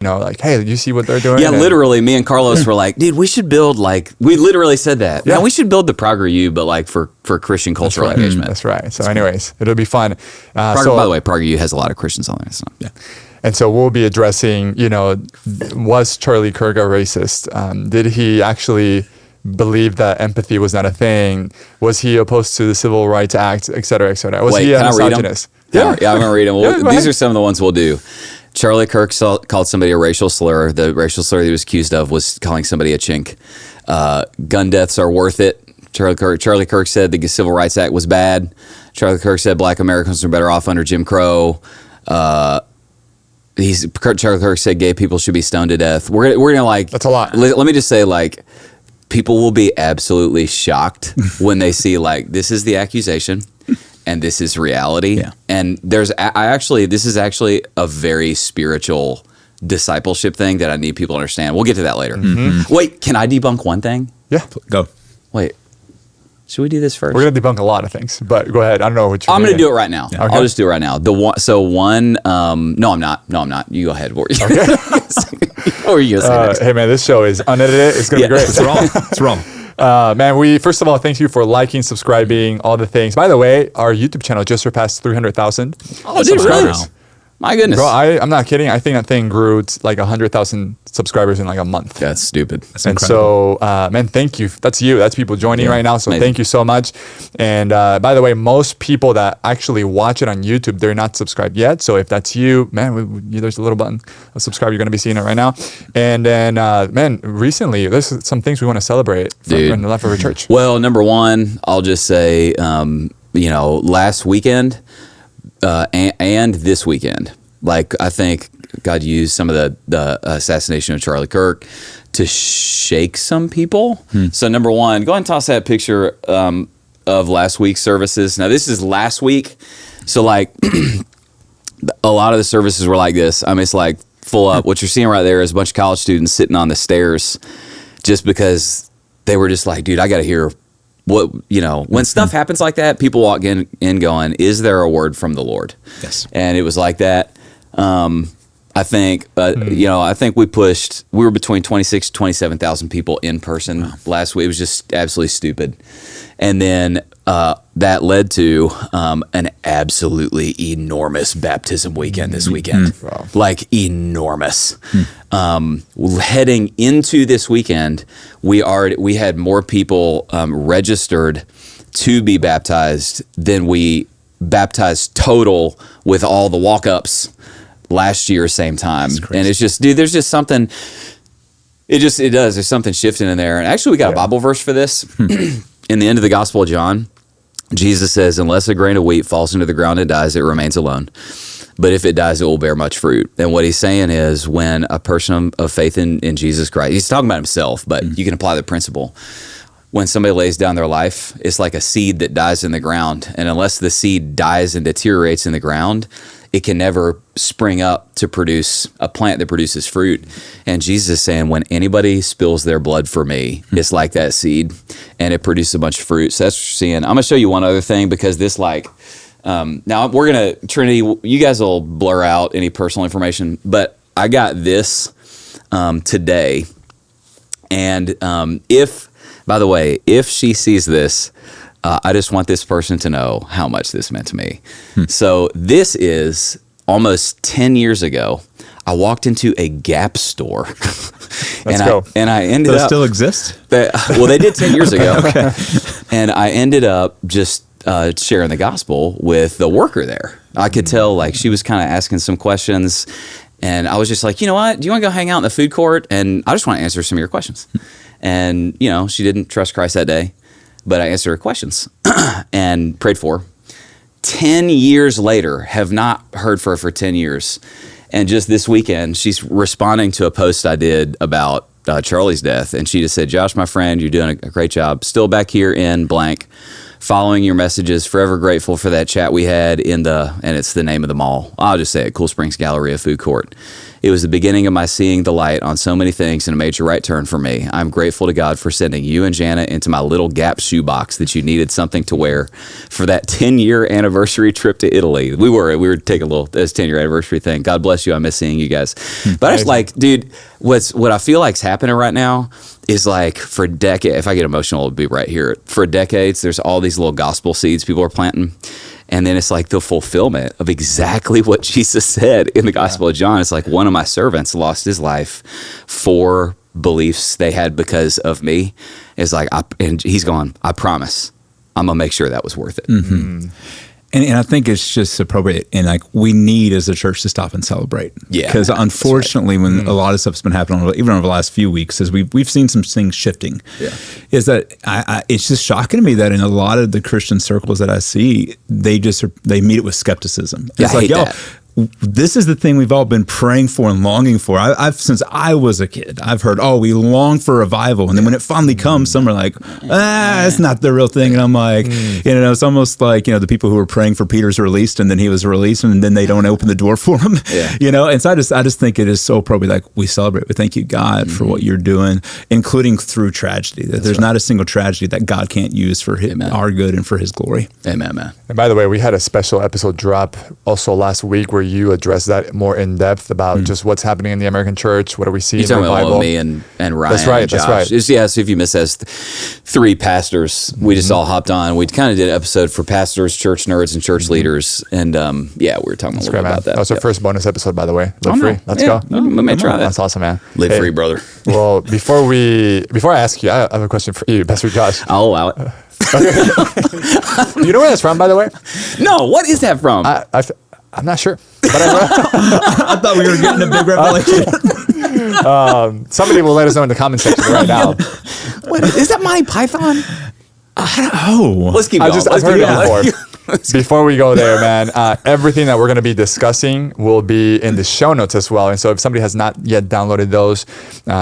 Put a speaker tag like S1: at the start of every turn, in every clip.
S1: like, hey, you see what they're doing?
S2: Yeah, literally, me and Carlos were like, dude, we should build we literally said that. Yeah, we should build the Prager U, but for Christian cultural engagement.
S1: That's right. So anyways, it'll be fun.
S2: Prager, by the way, Prager U has a lot of Christians on it. So. Yeah.
S1: And so we'll be addressing, was Charlie Kirk a racist? Did he actually believe that empathy was not a thing? Was he opposed to the Civil Rights Act, et cetera, et cetera? Was he a misogynist?
S2: Yeah, I'm going to read them. These are some of the ones we'll do. Charlie Kirk called somebody a racial slur. The racial slur he was accused of was calling somebody a chink. Gun deaths are worth it. Charlie Kirk said the Civil Rights Act was bad. Charlie Kirk said Black Americans are better off under Jim Crow. Charlie Kirk said gay people should be stoned to death. We're gonna
S1: that's a lot.
S2: Let me just say people will be absolutely shocked when they see this is the accusation. And this is reality. Yeah. And this is actually a very spiritual discipleship thing that I need people to understand. We'll get to that later. Mm-hmm. Wait, can I debunk one thing?
S1: Yeah.
S3: Go.
S2: Wait, should we do this first?
S1: We're going to debunk a lot of things, but go ahead. I don't know what you're
S2: I'm going to do it right now.
S1: Yeah. Okay.
S2: I'll just do it right now. No, I'm not. You go ahead. What were you going to say?
S1: Hey, man, this show is unedited. It's going to be great.
S3: It's wrong. It's wrong.
S1: Man, we first of all thank you for liking, subscribing, all the things. By the way, our YouTube channel just surpassed 300,000 subscribers.
S2: Really? My goodness.
S1: Bro, I'm not kidding. I think that thing grew to 100,000 subscribers in a month.
S2: That's stupid.
S3: That's incredible.
S1: So, man, thank you. That's you. That's people joining right now. So thank you so much. And by the way, most people that actually watch it on YouTube, they're not subscribed yet. So if that's you, man, there's a little button of subscribe. You're going to be seeing it right now. And then, man, recently, there's some things we want to celebrate from the Life of a Church.
S2: Well, number one, I'll just say, last weekend and this weekend, I think God used some of the assassination of Charlie Kirk to shake some people. So number one, go ahead and toss that picture of last week's services. Now this is last week. So a lot of the services were like this. I mean, it's full up. What you're seeing right there is a bunch of college students sitting on the stairs just because they were just dude, I got to hear what, when stuff happens like that, people walk in going, is there a word from the Lord?
S3: Yes.
S2: And it was like that. I think, we were between 26 to 27,000 people in person last week. It was just absolutely stupid. And then that led to an absolutely enormous baptism weekend this weekend. Wow. Enormous. Heading into this weekend, we had more people registered to be baptized than we baptized total with all the walk-ups last year same time. And it's just, dude, there's just something, there's something shifting in there. And actually we got a Bible verse for this. In the end of the Gospel of John, Jesus says, unless a grain of wheat falls into the ground and dies, it remains alone. But if it dies, it will bear much fruit. And what he's saying is when a person of faith in Jesus Christ, he's talking about himself, but you can apply the principle. When somebody lays down their life, it's like a seed that dies in the ground. And unless the seed dies and deteriorates in the ground, it can never spring up to produce a plant that produces fruit. And Jesus is saying, when anybody spills their blood for me, it's like that seed, and it produces a bunch of fruit. So that's what you're seeing. I'm going to show you one other thing, because this now we're going to, Trinity, you guys will blur out any personal information, but I got this today. And by the way, if she sees this, I just want this person to know how much this meant to me. So this is almost 10 years ago. I walked into a Gap store. And I ended up...
S3: Does it still exist?
S2: Well, they did 10 years ago. Okay. And I ended up just sharing the gospel with the worker there. I could tell she was kind of asking some questions. And I was just like, you know what? Do you want to go hang out in the food court? And I just want to answer some of your questions. And, she didn't trust Christ that day. But I answered her questions and prayed for her. 10 years later, have not heard from her for 10 years. And just this weekend, she's responding to a post I did about Charlie's death. And she just said, Josh, my friend, you're doing a great job. Still back here in blank, following your messages. Forever grateful for that chat we had and it's the name of the mall. I'll just say it, Cool Springs Galleria Food Court. It was the beginning of my seeing the light on so many things and a major right turn for me. I'm grateful to God for sending you and Jana into my little Gap shoebox that you needed something to wear for that 10-year anniversary trip to Italy. We were taking a little, this 10-year anniversary thing. God bless you. I miss seeing you guys. But I was like, dude, what I feel like's happening right now is like for decades, if I get emotional, it'll be right here. For decades, there's all these little gospel seeds people are planting. And then it's like the fulfillment of exactly what Jesus said in the Gospel of John. It's like one of my servants lost his life for beliefs they had because of me. It's like, and he's gone, I promise, I'm going to make sure that was worth it.
S4: Mm-hmm. And I think it's just appropriate. And like we need as a church to stop and celebrate. Yeah. Because unfortunately, when a lot of stuff's been happening, even over the last few weeks, as we've seen some things shifting, is that it's just shocking to me that in a lot of the Christian circles that I see, they meet it with skepticism. It's like, this is the thing we've all been praying for and longing for. I've since I was a kid, I've heard, we long for revival. And then when it finally comes, some are like, it's not the real thing. And I'm like, it's almost like, the people who were praying for Peter's released and then he was released and then they don't open the door for him, And so I just think it is so appropriate. Like we celebrate, we thank you, God, for what you're doing, including through tragedy. That there's not a single tragedy that God can't use for our good and for his glory.
S2: Amen, man.
S1: And by the way, we had a special episode drop also last week where you addressed that more in depth about just what's happening in the American church. What do we see in revival?
S2: You're talking about me and Ryan.
S1: That's right.
S2: And Josh.
S1: That's right.
S2: So if you missed us, 3 pastors, we just all hopped on. We kind of did an episode for pastors, church nerds, and church leaders. And we were talking a little bit about that.
S1: That was our first bonus episode, by the way. Live free. Let's go.
S2: We may try that.
S1: That's awesome, man.
S2: Live free, brother.
S1: Well, before I ask you, I have a question for you, Pastor Josh.
S2: I'll allow it.
S1: Do you know where that's from, by the way?
S2: No, what is that from?
S1: I'm not sure. But
S4: I thought we were getting a big revelation.
S1: Somebody will let us know in the comment section right now.
S2: Is that Monty Python?
S4: I don't know.
S2: Let's keep going.
S1: I've heard it before. Before we go there, man, everything that we're going to be discussing will be in the show notes as well. And so if somebody has not yet downloaded those,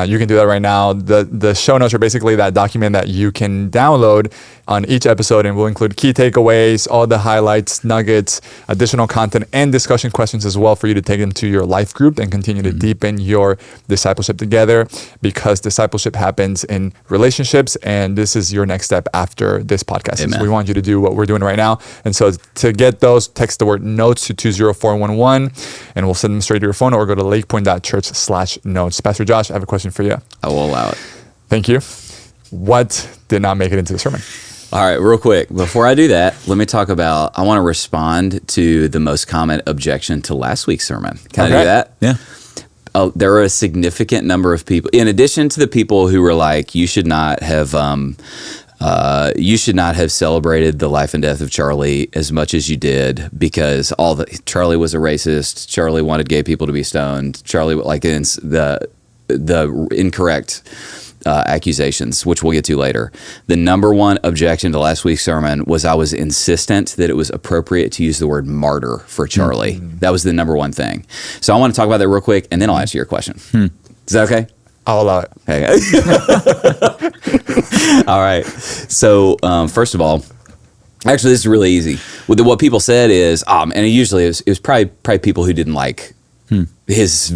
S1: you can do that right now. The show notes are basically that document that you can download on each episode, and we'll include key takeaways, all the highlights, nuggets, additional content, and discussion questions as well for you to take them to your life group and continue to deepen your discipleship together, because discipleship happens in relationships, and this is your next step after this podcast. So we want you to do what we're doing right now. And so to get those, text the word notes to 20411, and we'll send them straight to your phone, or go to lakepoint.church/notes. Pastor Josh, I have a question for you.
S2: I will allow it.
S1: Thank you. What did not make it into the sermon?
S2: All right, real quick. Before I do that, let me talk about, I want to respond to the most common objection to last week's sermon. Can I do that?
S4: Yeah.
S2: There are a significant number of people, in addition to the people who were like, you should not have celebrated the life and death of Charlie as much as you did, because Charlie was a racist. Charlie wanted gay people to be stoned. Charlie, the incorrect accusations, which we'll get to later. The number one objection to last week's sermon was I was insistent that it was appropriate to use the word martyr for Charlie. That was the number one thing. So I want to talk about that real quick, and then I'll answer your question. Is that okay?
S1: I'll allow it.
S2: Okay. All right. So first of all, actually, this is really easy. What people said is, and it was probably people who didn't like his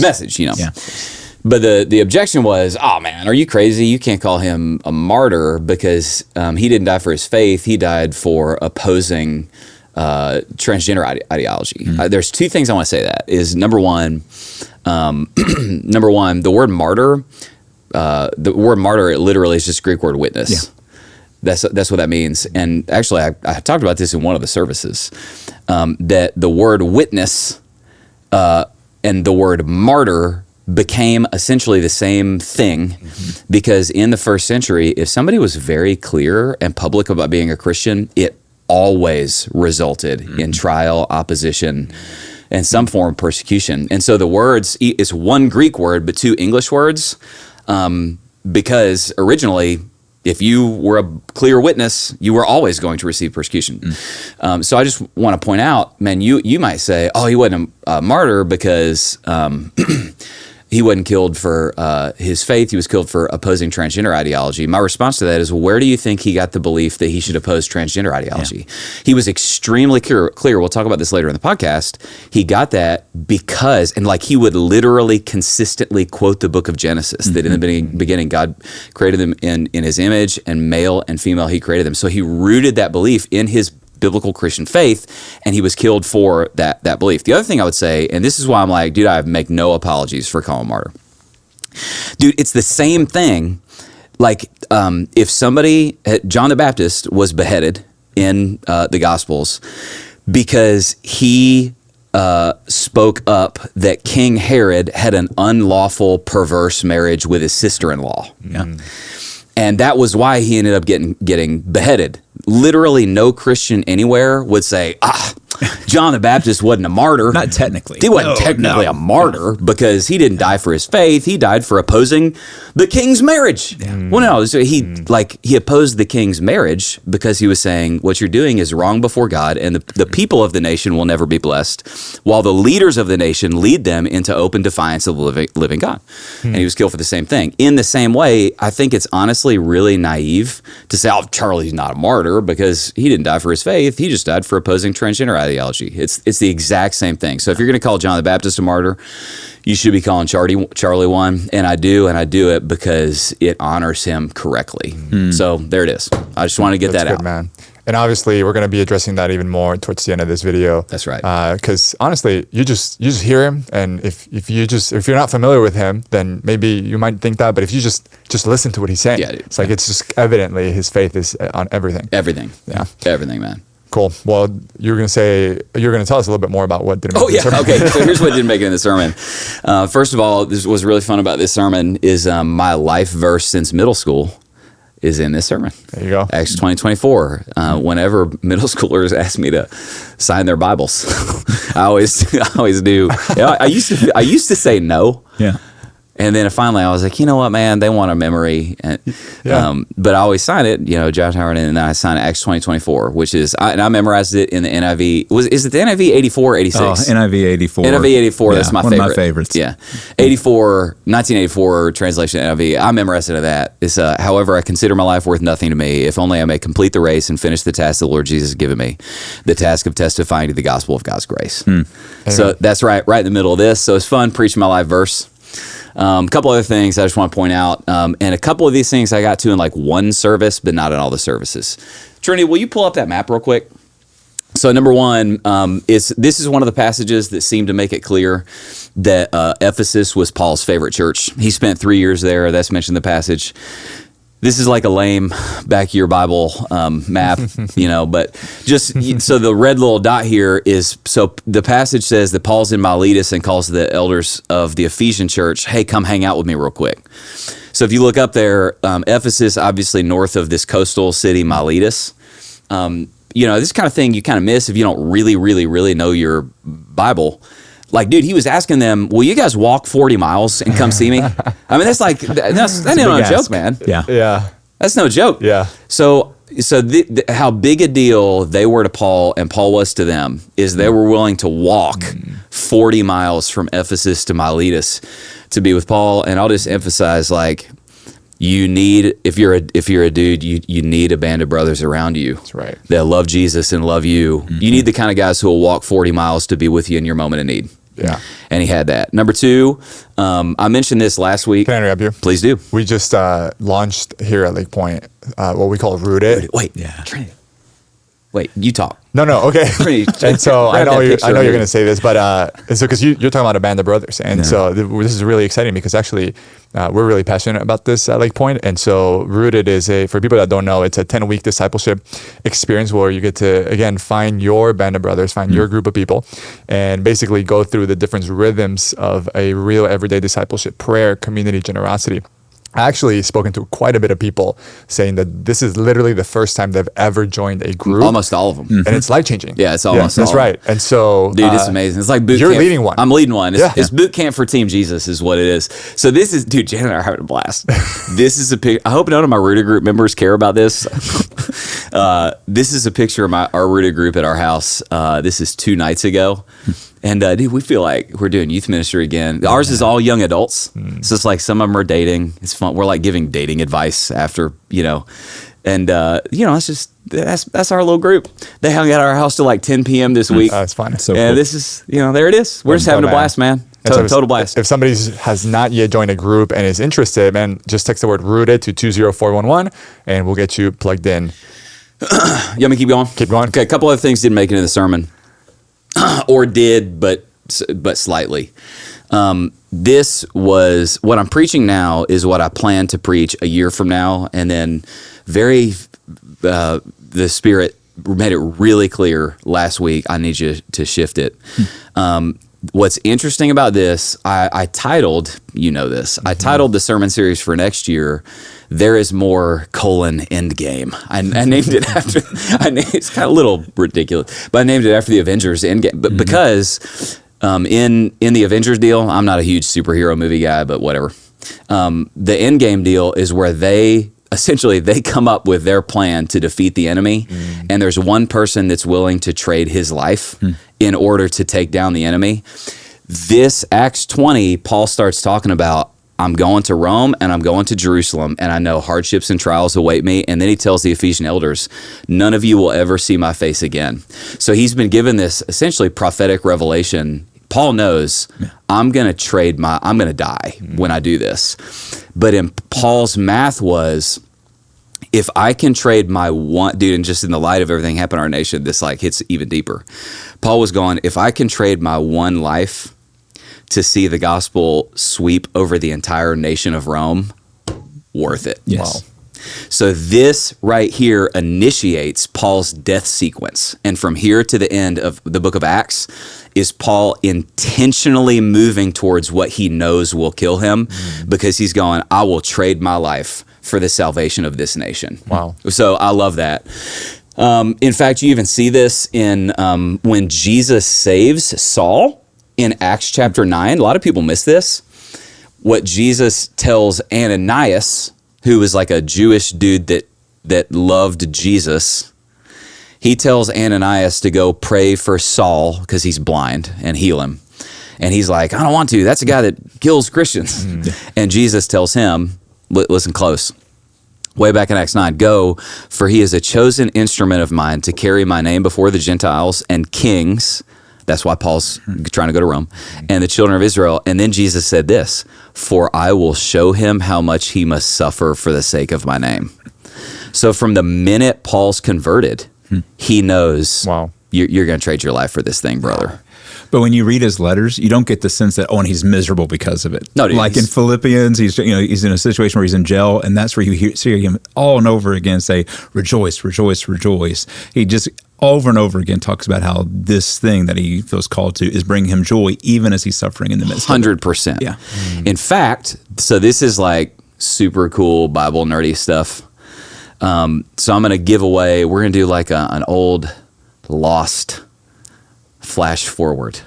S2: message,
S4: Yeah.
S2: But the objection was, man, are you crazy? You can't call him a martyr because he didn't die for his faith. He died for opposing transgender ideology. There's 2 things I want to say that is number one, the word martyr. The word martyr, it literally is just Greek word witness. Yeah. That's what that means. And actually, I talked about this in one of the services, that the word witness and the word martyr became essentially the same thing, because in the first century, if somebody was very clear and public about being a Christian, it always resulted in trial, opposition, and some form of persecution. And so the words is one Greek word, but 2 English words, because originally, if you were a clear witness, you were always going to receive persecution. So I just want to point out, man, you might say, he wasn't a martyr because he wasn't killed for his faith. He was killed for opposing transgender ideology. My response to that is, well, where do you think he got the belief that he should oppose transgender ideology? He was extremely clear. We'll talk about this later in the podcast. He got that because, and like he would literally consistently quote the book of Genesis, that in the beginning, God created them in his image, and male and female, he created them. So he rooted that belief in his biblical Christian faith, and he was killed for that belief. The other thing I would say, and this is why I'm like, dude, I make no apologies for calling him martyr. Dude, it's the same thing. Like, if somebody, John the Baptist was beheaded in the Gospels because he spoke up that King Herod had an unlawful, perverse marriage with his sister-in-law. And that was why he ended up getting beheaded. Literally no Christian anywhere would say, John the Baptist wasn't a martyr.
S4: Not technically.
S2: He wasn't technically a martyr because he didn't die for his faith. He died for opposing the king's marriage. Well, no, so he opposed the king's marriage because he was saying what you're doing is wrong before God, and the people of the nation will never be blessed, while the leaders of the nation lead them into open defiance of the living God. And he was killed for the same thing. In the same way, I think it's honestly really naive to say, Charlie's not a martyr because he didn't die for his faith. He just died for opposing transgender ideology. It's the exact same thing. So if you're going to call John the Baptist a martyr, you should be calling Charlie one, and I do it because it honors him correctly. So there it is. I just want to get that out,
S1: man. And obviously, we're going to be addressing that even more towards the end of this video.
S2: That's right.
S1: Because honestly, you just hear him, and if you're not familiar with him, then maybe you might think that. But if you just listen to what he's saying, it's like it's just evidently his faith is on everything.
S2: Everything, man.
S1: Cool. Well, you're going to tell us a little bit more about what didn't make the sermon.
S2: Okay. So here's what didn't make it in the sermon. First of all, this was really fun about this sermon is my life verse since middle school is in this sermon.
S1: There you go.
S2: Acts 20:24. Whenever middle schoolers ask me to sign their Bibles, I always do. I used to say no.
S4: Yeah.
S2: And then finally, I was like, you know what, man? They want a memory, and, but I always sign it. Josh Howerton, and then I sign Acts 20:24, which is, I memorized it in the NIV. Is it the NIV 84 or 86?
S4: Oh, NIV 84.
S2: NIV 84. That's my favorite.
S4: One of my favorites.
S2: Yeah, 1984 translation NIV. I memorized it of that. It's however, I consider my life worth nothing to me, if only I may complete the race and finish the task the Lord Jesus has given me, the task of testifying to the gospel of God's grace. So that's right in the middle of this. So it's fun preaching my life verse. A couple other things I just want to point out, and a couple of these things I got to in like one service, but not in all the services. Trinity, will you pull up that map real quick? So number one, this is one of the passages that seem to make it clear that Ephesus was Paul's favorite church. He spent 3 years there. That's mentioned in the passage. This is like a lame back of your Bible map, but just so the red little dot here is, so the passage says that Paul's in Miletus and calls the elders of the Ephesian church, hey, come hang out with me real quick. So if you look up there, Ephesus, obviously north of this coastal city, Miletus, this kind of thing you kind of miss if you don't really, really, really know your Bible. Like, dude, he was asking them, will you guys walk 40 miles and come see me? I mean, that's no joke, man.
S1: Yeah.
S2: That's no joke.
S1: Yeah.
S2: So how big a deal they were to Paul and Paul was to them is they were willing to walk 40 miles from Ephesus to Miletus to be with Paul. And I'll just emphasize, like, you need, if you're a dude, you need a band of brothers around you.
S1: That's right.
S2: That love Jesus and love you. You need the kind of guys who will walk 40 miles to be with you in your moment of need.
S1: Yeah.
S2: And he had that. Number two, I mentioned this last week.
S1: Can I interrupt you?
S2: Please do.
S1: We just launched here at Lake Point what we call Rooted.
S2: Wait, Trinity. Wait, you talk.
S1: No, okay. And so I know you're going to say this, but it's because you're talking about a band of brothers, and so this is really exciting because actually we're really passionate about this at Lake Point, and so Rooted is for people that don't know, it's a 10-week discipleship experience where you get to again find your band of brothers, find your group of people, and basically go through the different rhythms of a real everyday discipleship: prayer, community, generosity. I actually spoken to quite a bit of people saying that this is literally the first time they've ever joined a group.
S2: Almost all of them.
S1: And it's life-changing.
S2: Yeah, it's almost all
S1: that's right. And so...
S2: Dude, it's amazing. It's like boot camp.
S1: You're leading one.
S2: I'm leading one. It's boot camp for Team Jesus is what it is. So this is... Dude, Jen and I are having a blast. This is I hope none of my Rooted group members care about this. This is a picture of our rooted group at our house. This is 2 nights ago. And dude, we feel like we're doing youth ministry again. Ours is all young adults. So it's like some of them are dating. It's fun. We're like giving dating advice after, and it's just, that's our little group. They hung out at our house till like 10 p.m. this week.
S1: That's fun.
S4: So
S2: And
S4: cool.
S2: this is, there it is. We're just having a blast, man. Total blast.
S1: If somebody has not yet joined a group and is interested, man, just text the word rooted to 20411 and we'll get you plugged in.
S2: You want me to keep going?
S1: Keep going.
S2: Okay, a couple other things didn't make it into the sermon. Or did, but slightly. This was what I'm preaching now is what I plan to preach a year from now, and then the Spirit made it really clear last week. I need you to shift it. What's interesting about this, I titled, I titled the sermon series for next year, There Is More: End Game. I named it after, it's kind of a little ridiculous, but I named it after the Avengers Endgame. But because in the Avengers deal, I'm not a huge superhero movie guy, but whatever. The Endgame deal is where they come up with their plan to defeat the enemy, and there's one person that's willing to trade his life in order to take down the enemy. This Acts 20, Paul starts talking about, I'm going to Rome and I'm going to Jerusalem, and I know hardships and trials await me. And then he tells the Ephesian elders, none of you will ever see my face again. So he's been given this essentially prophetic revelation. Paul knows I'm going to die when I do this. But in Paul's math was, if I can trade my one, dude, and just in the light of everything happening in our nation, this like hits even deeper. Paul was going, if I can trade my one life to see the gospel sweep over the entire nation of Rome, worth it.
S4: Yes.
S2: Wow. So this right here initiates Paul's death sequence. And from here to the end of the book of Acts is Paul intentionally moving towards what he knows will kill him, because he's going, I will trade my life for the salvation of this nation.
S1: Wow.
S2: So I love that. In fact, you even see this in when Jesus saves Saul in Acts chapter 9. A lot of people miss this. What Jesus tells Ananias, who was like a Jewish dude that loved Jesus, he tells Ananias to go pray for Saul because he's blind and heal him. And he's like, I don't want to. That's a guy that kills Christians. And Jesus tells him, listen close, way back in Acts 9, go, for he is a chosen instrument of mine to carry my name before the Gentiles and kings. That's why Paul's trying to go to Rome, and the children of Israel. And then Jesus said this, for I will show him how much he must suffer for the sake of my name. So from the minute Paul's converted, he knows,
S1: Wow,
S2: you're going to trade your life for this thing, brother.
S4: But when you read his letters, you don't get the sense that, and he's miserable because of it.
S2: No, dude,
S4: like in Philippians, he's in a situation where he's in jail, and that's where you see him all and over again say, rejoice, rejoice, rejoice. He just over and over again talks about how this thing that he feels called to is bringing him joy, even as he's suffering in the midst of it.
S2: 100%.
S4: Yeah.
S2: In fact, so this is like super cool Bible nerdy stuff. So I'm going to give away, we're going to do like an old Lost flash forward.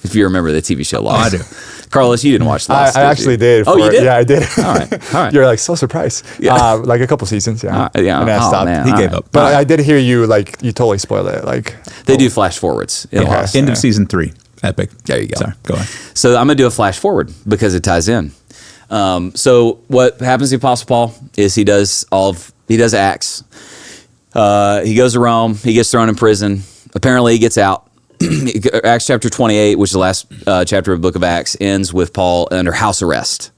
S2: If you remember the TV show Lost.
S4: I do.
S2: Carlos, you didn't watch Lost.
S1: I actually did.
S2: Oh, you did?
S1: Yeah, I did.
S2: All right.
S1: You're like so surprised.
S2: Yeah.
S1: Like a couple seasons. Yeah.
S2: Yeah.
S1: And I
S2: Oh,
S1: stopped.
S2: man.
S4: He
S2: All
S4: gave
S2: right.
S4: up.
S1: But I did hear you you totally spoiled it. Like
S2: They do flash forwards in
S1: Okay.
S2: Lost.
S4: End of season 3. Epic.
S2: There you go.
S4: Sorry, go on.
S2: So I'm going to do a flash forward because it ties in. So what happens to the Apostle Paul is he does Acts. He goes to Rome. He gets thrown in prison. Apparently he gets out. Acts chapter 28, which is the last chapter of the book of Acts, ends with Paul under house arrest.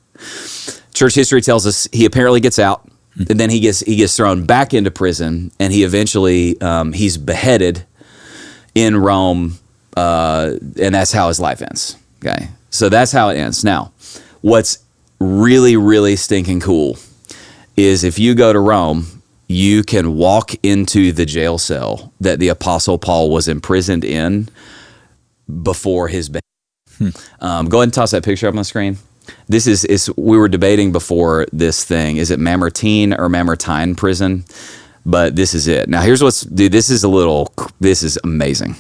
S2: Church history tells us he apparently gets out, and then he gets thrown back into prison, and he eventually he's beheaded in Rome, and that's how his life ends. Okay, so that's how it ends. Now, what's really, really stinking cool is if you go to Rome, you can walk into the jail cell that the Apostle Paul was imprisoned in before his beheading. Go ahead and toss that picture up on the screen. This is we were debating before this thing. Is it Mamertine or Mamertine prison? But this is it. Now here's this is amazing.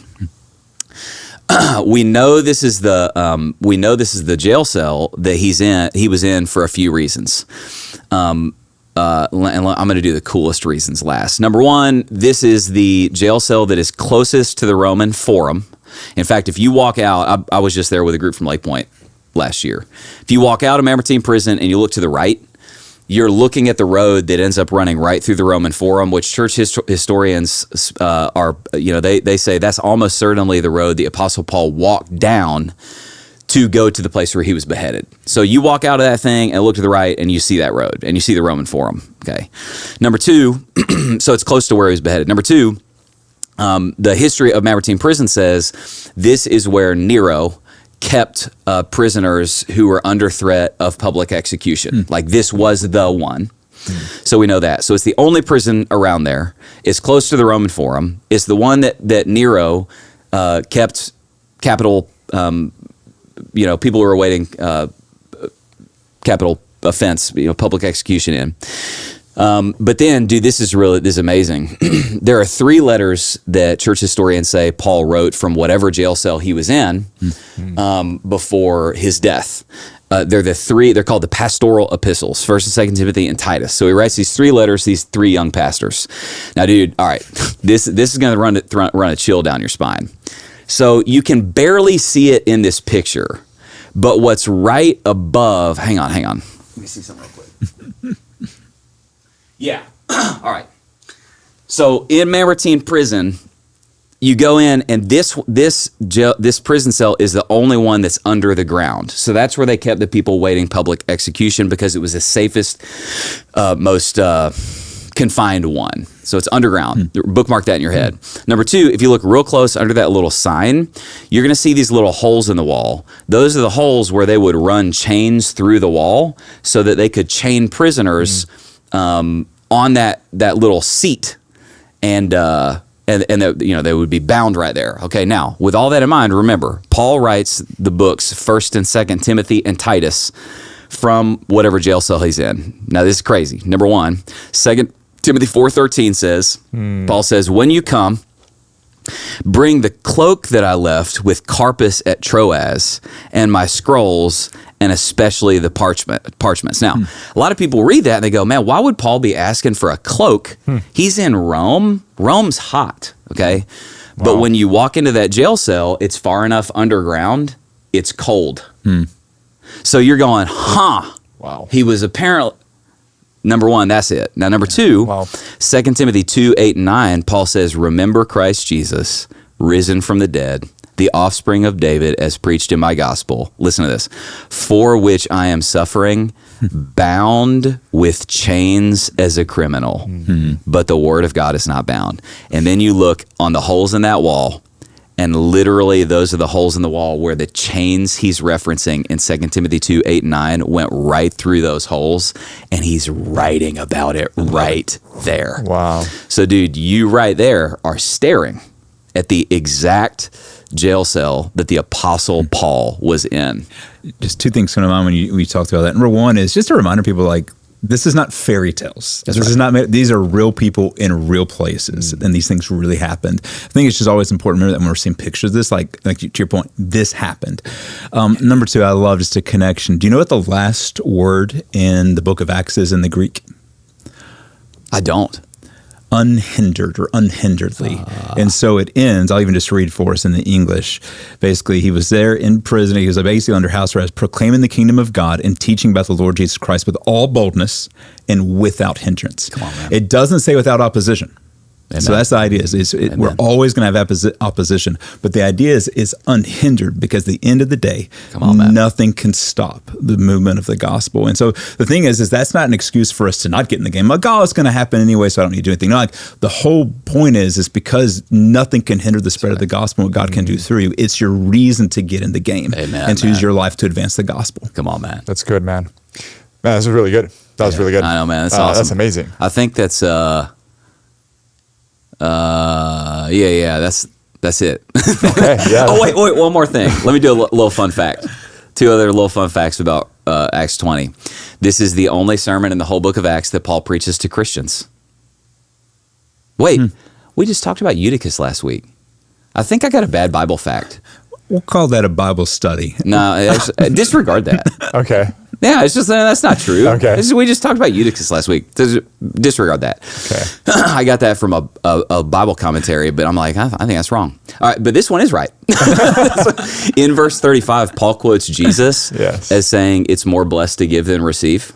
S2: We know this is the jail cell that he was in for a few reasons. and I'm going to do the coolest reasons last. Number one, this is the jail cell that is closest to the Roman Forum. In fact, if you walk out, I was just there with a group from Lake Point last year. If you walk out of Mamertine Prison and you look to the right, you're looking at the road that ends up running right through the Roman Forum, which church historians are, they say that's almost certainly the road the Apostle Paul walked down to go to the place where he was beheaded. So you walk out of that thing and look to the right and you see that road and you see the Roman Forum. Okay. Number two, so it's close to where he was beheaded. Number two, the history of Mamertine Prison says this is where Nero kept prisoners who were under threat of public execution. Like this was the one. So we know that. So it's the only prison around there. It's close to the Roman Forum. It's the one that Nero kept capital, people who were awaiting capital offense, public execution in. But then, dude, this is amazing. There are 3 letters that church historians say Paul wrote from whatever jail cell he was in before his death. They're called the pastoral epistles, 1st and 2nd Timothy and Titus. So he writes these 3 letters to these 3 young pastors. Now, dude, all right, this is going to run a chill down your spine. So you can barely see it in this picture, but what's right above, hang on. Let me see something real quick. Yeah. All right. So in Mamertine Prison, you go in, and this prison cell is the only one that's under the ground. So that's where they kept the people waiting public execution because it was the safest, most confined one. So it's underground. Bookmark that in your head. Number 2, if you look real close under that little sign, you're going to see these little holes in the wall. Those are the holes where they would run chains through the wall so that they could chain prisoners on that little seat, and they would be bound right there. Okay, now with all that in mind, remember Paul writes the books 1st and 2nd Timothy and Titus from whatever jail cell he's in. Now this is crazy. Number 1, 2 Timothy 4:13 says, Paul says, when you come, bring the cloak that I left with Carpus at Troas and my scrolls, and especially the parchments. Now, a lot of people read that and they go, man, why would Paul be asking for a cloak? He's in Rome. Rome's hot, okay? Wow. But when you walk into that jail cell, it's far enough underground, it's cold. So you're going, wow. He was apparently, number 1, that's it. Now, number 2, wow. 2 Timothy 2:8-9, Paul says, remember Christ Jesus, risen from the dead, the offspring of David, as preached in my gospel. Listen to this. For which I am suffering, bound with chains as a criminal. But the word of God is not bound. And then you look on the holes in that wall, and literally those are the holes in the wall where the chains he's referencing in 2 Timothy 2:8-9 went right through those holes, and he's writing about it right there.
S1: Wow. So,
S2: dude, you right there are staring at the exact jail cell that the Apostle Paul was in.
S4: Just 2 things come to mind when we talked about that. Number 1 is just a reminder people, like, this is not fairy tales. This is not. These are real people in real places, and these things really happened. I think it's just always important to remember that when we're seeing pictures of this, like to your point, this happened. Number 2, I love just a connection. Do you know what the last word in the book of Acts is in the Greek?
S2: I don't.
S4: Unhindered or unhinderedly. And so it ends, I'll even just read for us in the English. Basically, he was there in prison. He was basically under house arrest, proclaiming the kingdom of God and teaching about the Lord Jesus Christ with all boldness and without hindrance. Come on, man. It doesn't say without opposition. Amen. So that's the idea. We're always going to have opposition, but the idea is unhindered, because at the end of the day, nothing can stop the movement of the gospel. And so the thing is that's not an excuse for us to not get in the game. Like, oh, it's going to happen anyway, so I don't need to do anything. No, like the whole point is because nothing can hinder the spread of the gospel, what God can do through you. It's your reason to get in the game and to use your life to advance the gospel.
S2: Come on, man.
S1: That's good, man. Man, this is really good. That was really good.
S2: I know, man. That's awesome.
S1: That's amazing.
S2: I think that's that's it.
S1: Okay, yeah.
S2: Oh, wait, one more thing. Let me do a little fun fact. 2 other little fun facts about Acts 20. This is the only sermon in the whole book of Acts that Paul preaches to Christians. Wait, we just talked about Eutychus last week. I think I got a bad Bible fact.
S4: We'll call that a Bible study.
S2: No, disregard that.
S1: Okay.
S2: Yeah, it's just that's not true.
S1: Okay.
S2: We just talked about Eutychus last week. Disregard that.
S1: Okay.
S2: I got that from a Bible commentary, but I'm like, I think that's wrong. All right, but this one is right. In verse 35, Paul quotes Jesus as saying it's more blessed to give than receive.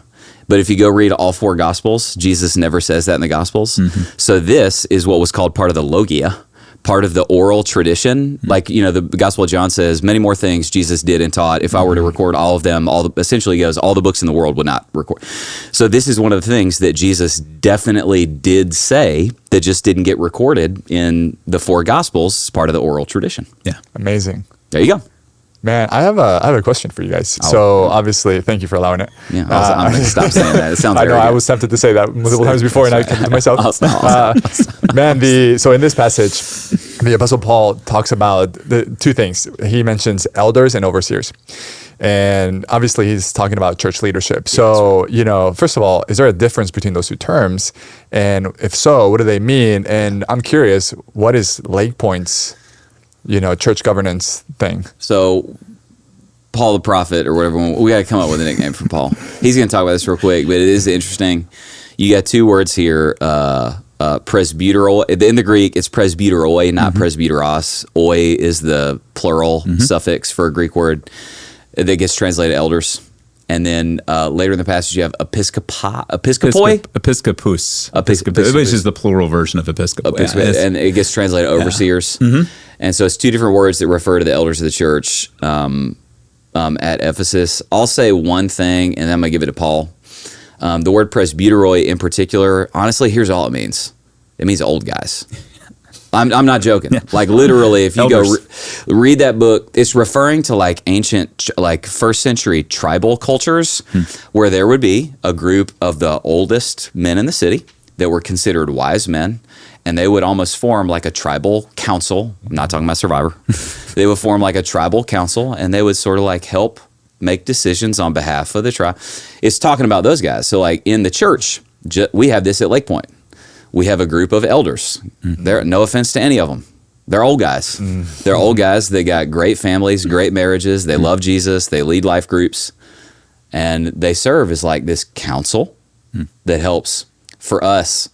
S2: But if you go read all 4 Gospels, Jesus never says that in the Gospels. So this is what was called part of the logia, part of the oral tradition. Like, the Gospel of John says many more things Jesus did and taught. If I were to record all of them, essentially goes, all the books in the world would not record. So this is one of the things that Jesus definitely did say that just didn't get recorded in the 4 Gospels as part of the oral tradition.
S4: Yeah.
S1: Amazing.
S2: There you go.
S1: Man, I have a question for you guys. So obviously, thank you for allowing it.
S2: Yeah, I'm going to stop saying that. It sounds.
S1: I know. I was tempted to say that multiple times before, and I kept it to myself. Man, so in this passage, the Apostle Paul talks about the 2 things. He mentions elders and overseers, and obviously he's talking about church leadership. So first of all, is there a difference between those 2 terms? And if so, what do they mean? And I'm curious, what is Lake Point's church governance thing?
S2: So Paul the prophet or whatever, we got to come up with a nickname for Paul. He's going to talk about this real quick, but it is interesting. You got 2 words here, presbyteroi. In the Greek, it's presbyteroi, not presbyteros. Oi is the plural suffix for a Greek word that gets translated elders. And then later in the passage, you have episkopoi?
S4: Episcopus, which is the plural version of episcopos.
S2: And it gets translated overseers. And so it's 2 different words that refer to the elders of the church at Ephesus. I'll say one thing, and then I'm going to give it to Paul. The word presbyteroi in particular, honestly, here's all it means. It means old guys. I'm not joking. Yeah. Like literally, if you Elders. Go read that book, it's referring to like ancient, like 1st century tribal cultures where there would be a group of the oldest men in the city that were considered wise men, and they would almost form like a tribal council. I'm not talking about Survivor. They would form like a tribal council, and they would sort of like help make decisions on behalf of the tribe. It's talking about those guys. So like in the church, we have this at Lake Point. We have a group of elders. They're, no offense to any of them. They're old guys. They're old guys. They got great families, great marriages. They love Jesus. They lead life groups. And they serve as like this council that helps for us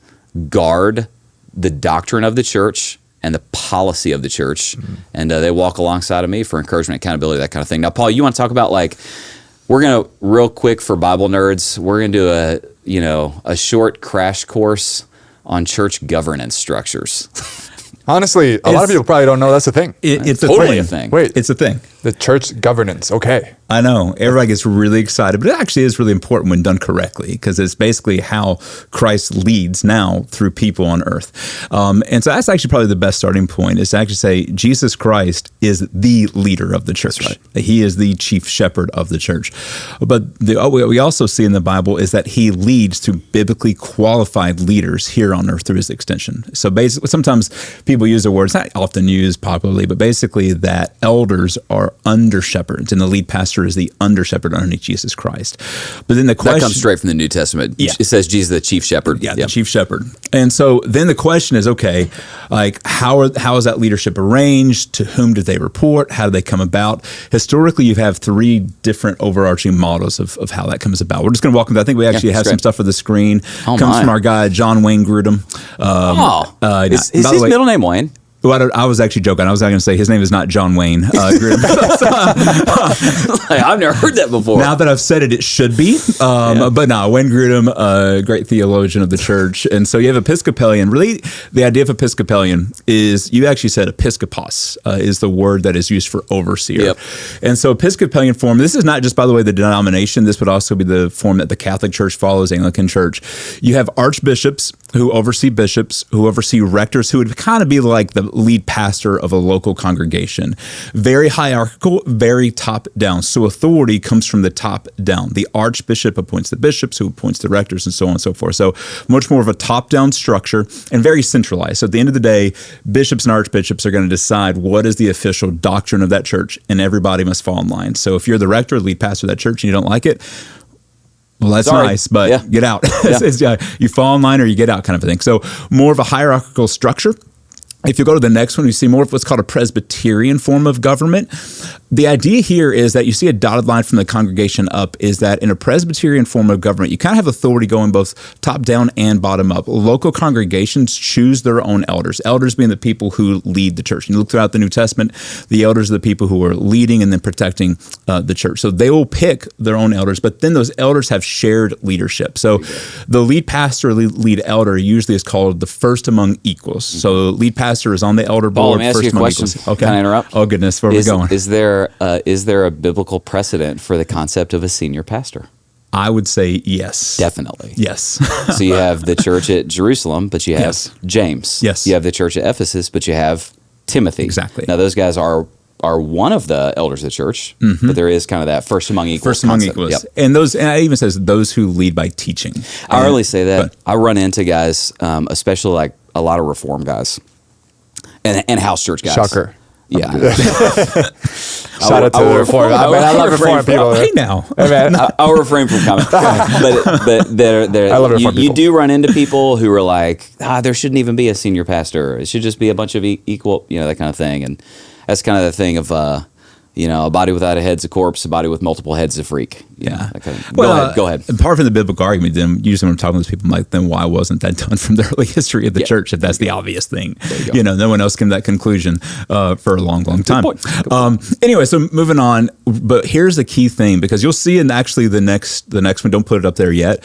S2: guard the doctrine of the church and the policy of the church. And they walk alongside of me for encouragement, accountability, that kind of thing. Now, Paul, you want to talk about like, we're going to, real quick for Bible nerds, we're going to do a short crash course on church governance structures.
S1: Honestly, a lot of people probably don't know that's a thing.
S4: It's
S2: totally
S4: a
S2: a thing.
S1: Wait,
S4: it's a thing.
S1: The church governance. Okay.
S4: I know. Everybody gets really excited, but it actually is really important when done correctly because it's basically how Christ leads now through people on earth. And so that's actually probably the best starting point is to actually say Jesus Christ is the leader of the church.
S2: That's
S4: right. He is the chief shepherd of the church. But what we also see in the Bible is that he leads to biblically qualified leaders here on earth through his extension. So basically, sometimes people use the words, not often used popularly, but basically that elders are under shepherds and the lead pastor is the under shepherd underneath Jesus Christ. But then the question
S2: that comes straight from the New Testament. Yeah. It says Jesus the chief shepherd.
S4: Yeah, the chief shepherd. And so then the question is, okay, like how is that leadership arranged? To whom do they report? How do they come about? Historically, you have 3 different overarching models of how that comes about. We're just going to walk into. I think we actually have some stuff for the screen. Comes from our guy John Wayne Grudem.
S2: Is his middle name Wayne?
S4: Well, I was actually joking. I was going to say his name is not John Wayne.
S2: I've never heard that before.
S4: Now that I've said it, it should be. But no, Wayne Grudem, great theologian of the church. And so you have Episcopalian. Really, the idea of Episcopalian is, you actually said episkopos is the word that is used for overseer.
S2: Yep.
S4: And so Episcopalian form, this is not just, by the way, the denomination. This would also be the form that the Catholic Church follows, Anglican Church. You have archbishops who oversee bishops, who oversee rectors, who would kind of be like the lead pastor of a local congregation. Very hierarchical, very top down. So authority comes from the top down. The archbishop appoints the bishops, who appoints the rectors, and so on and so forth. So much more of a top down structure and very centralized. So at the end of the day, bishops and archbishops are going to decide what is the official doctrine of that church, and everybody must fall in line. So if you're the rector, lead pastor of that church, and you don't like it, well, that's nice, but get out. You fall in line or you get out kind of a thing. So more of a hierarchical structure. If you go to the next one, you see more of what's called a Presbyterian form of government. The idea here is that you see a dotted line from the congregation up, is that in a Presbyterian form of government, you kind of have authority going both top down and bottom up. Local congregations choose their own elders, elders being the people who lead the church. You look throughout the New Testament, the elders are the people who are leading and then protecting the church. So they will pick their own elders, but then those elders have shared leadership. So the lead pastor or lead elder usually is called the first among equals. So lead pastor is on the elder board.
S2: Let me ask you a question.
S4: Okay.
S2: Can I interrupt?
S4: Oh goodness, where are we going?
S2: Is there a biblical precedent for the concept of a senior pastor?
S4: I would say yes.
S2: Definitely.
S4: Yes.
S2: So you have the church at Jerusalem, but you have
S4: Yes.
S2: James.
S4: Yes.
S2: You have the church at Ephesus, but you have Timothy.
S4: Exactly.
S2: Now those guys are one of the elders of the church, but there is kind of that first among equals.
S4: First among
S2: concept.
S4: equals.
S2: Yep.
S4: And it even says those who lead by teaching.
S2: I really say that.
S4: but-
S2: I run into guys, especially like a lot of reform guys and house church guys.
S1: Shocker.
S2: Yeah.
S1: Shout out to the reform. I love reform people.
S4: Hey now.
S1: Hey, man.
S2: I'll refrain from comment. but
S1: I love reform
S2: you
S1: people.
S2: do run into people who are like, there shouldn't even be a senior pastor. It should just be a bunch of equal, that kind of thing. And that's kind of the thing of, a body without a head's a corpse, a body with multiple heads is a freak.
S4: Yeah.
S2: Go ahead.
S4: Apart from the biblical argument, then usually when I'm talking to those people, I'm like, then why wasn't that done from the early history of the church? If that's the obvious thing, no one else came to that conclusion for a long, long time.
S2: point.
S4: Anyway, so moving on, but here's the key thing, because you'll see in actually the next one, don't put it up there yet.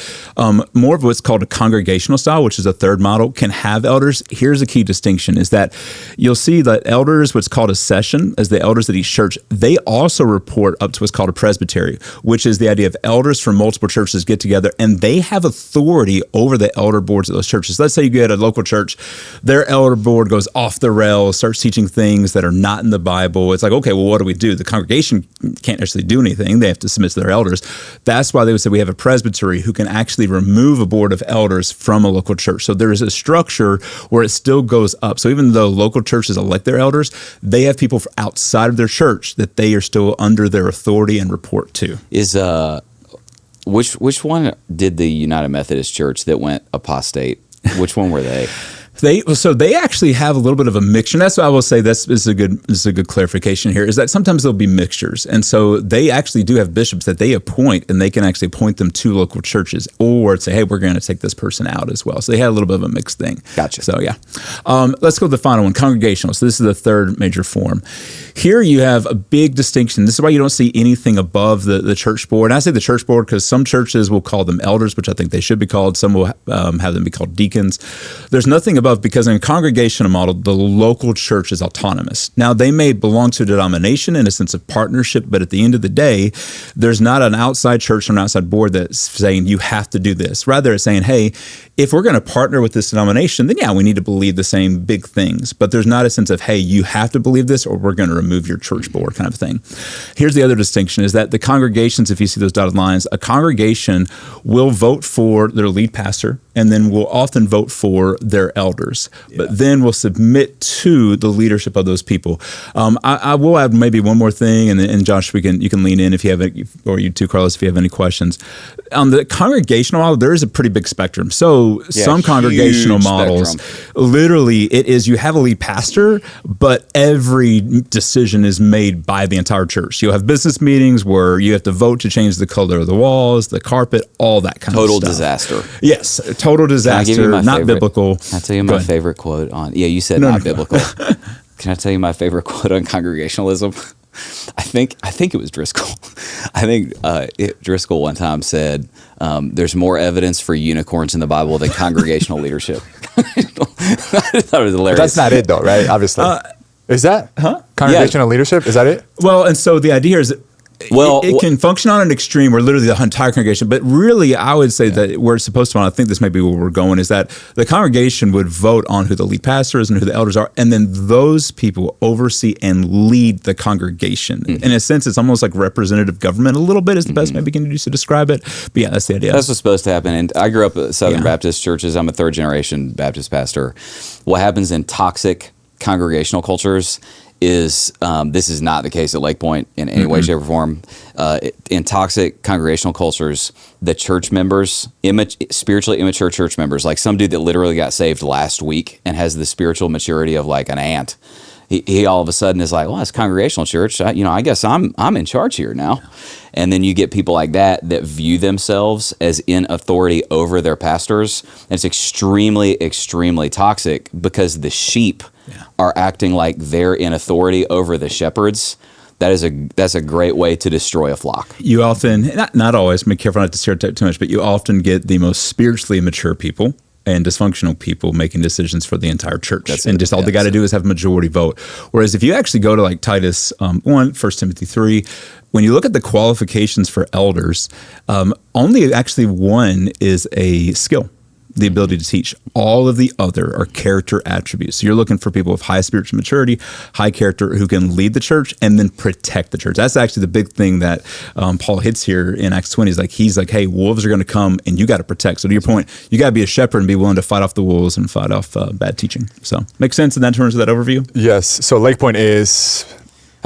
S4: More of what's called a congregational style, which is a third model, can have elders. Here's the key distinction: is that you'll see that elders, what's called a session, as the elders at each church, they also report up to what's called a presbytery, which is the idea of elders from multiple churches get together and they have authority over the elder boards of those churches. Let's say you get a local church, their elder board goes off the rails, starts teaching things that are not in the Bible. It's like, okay, well, what do we do? The congregation can't actually do anything. They have to submit to their elders. That's why they would say we have a presbytery who can actually remove a board of elders from a local church. So there is a structure where it still goes up. So even though local churches elect their elders, they have people outside of their church that they are still under their authority and report to.
S2: Which one did the United Methodist Church that went apostate? Which one were they?
S4: They actually have a little bit of a mixture. And that's why I will say this is a good clarification here, is that sometimes there'll be mixtures. And so they actually do have bishops that they appoint, and they can actually point them to local churches or say, hey, we're going to take this person out as well. So they had a little bit of a mixed thing.
S2: Gotcha.
S4: So yeah. Let's go to the final one, congregational. So this is the third major form. Here you have a big distinction. This is why you don't see anything above the church board. And I say the church board because some churches will call them elders, which I think they should be called. Some will have them be called deacons. There's nothing above, because in a congregational model, the local church is autonomous. Now, they may belong to a denomination in a sense of partnership, but at the end of the day, there's not an outside church or an outside board that's saying you have to do this. Rather, it's saying, hey, if we're going to partner with this denomination, then yeah, we need to believe the same big things. But there's not a sense of, hey, you have to believe this or we're going to remove your church board kind of thing. Here's the other distinction, is that the congregations, if you see those dotted lines, a congregation will vote for their lead pastor and then will often vote for their elders, but then will submit to the leadership of those people. I will add maybe one more thing, and Josh, you can lean in if you have any, or you too, Carlos, if you have any questions. On the congregational model, there is a pretty big spectrum. So some congregational models, literally, it is you have a lead pastor, but every decision is made by the entire church. You'll have business meetings where you have to vote to change the color of the walls, the carpet, all that kind of stuff.
S2: Total disaster.
S4: Yes, total disaster, not biblical.
S2: Can I tell you my favorite quote on? Yeah, you said not biblical. Can I tell you my favorite quote on congregationalism? I think it was Driscoll. I think Driscoll one time said, "There's more evidence for unicorns in the Bible than congregational leadership." I thought it was hilarious.
S1: But that's not it, though, right? Obviously, is that congregational leadership? Is that it?
S4: Well, and so the idea here is that it can function on an extreme where literally the entire congregation, but really I would say that where it's supposed to, and I think this may be where we're going, is that the congregation would vote on who the lead pastor is and who the elders are, and then those people oversee and lead the congregation. Mm-hmm. In a sense, it's almost like representative government a little bit is the best maybe can use to describe it. But yeah, that's the idea.
S2: That's what's supposed to happen. And I grew up at Southern Baptist churches. I'm a third generation Baptist pastor. What happens in toxic congregational cultures is this is not the case at Lake Point in any way, shape, or form. In toxic congregational cultures, the church members, spiritually immature church members, like some dude that literally got saved last week and has the spiritual maturity of like an ant. He all of a sudden is like, well, it's congregational church. I guess I'm in charge here now. And then you get people like that view themselves as in authority over their pastors. And it's extremely, extremely toxic because the sheep are acting like they're in authority over the shepherds. That's a great way to destroy a flock.
S4: You often, not always, be careful not to stereotype too much, but you often get the most spiritually immature people and dysfunctional people making decisions for the entire church. And just all they got to do is have a majority vote. Whereas if you actually go to like Titus 1, 1 Timothy 3, when you look at the qualifications for elders, only actually one is a skill, the ability to teach. All of the other are character attributes. So you're looking for people with high spiritual maturity, high character, who can lead the church and then protect the church. That's actually the big thing that Paul hits here in Acts 20. He's like, hey, wolves are going to come and you got to protect. So to your point, you got to be a shepherd and be willing to fight off the wolves and fight off bad teaching. So makes sense in terms of that overview?
S1: Yes. So Lake Point is...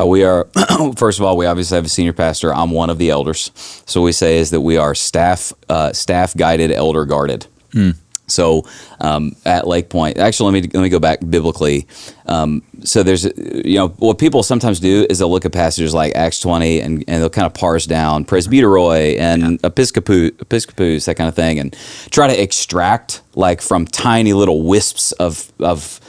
S2: We are, first of all, we obviously have a senior pastor. I'm one of the elders. So we say is that we are staff guided, elder guarded. So at Lake Point, actually, let me go back biblically. So there's, what people sometimes do is they'll look at passages like Acts 20 and they'll kind of parse down presbyteroi and episcopus, that kind of thing, and try to extract like from tiny little wisps of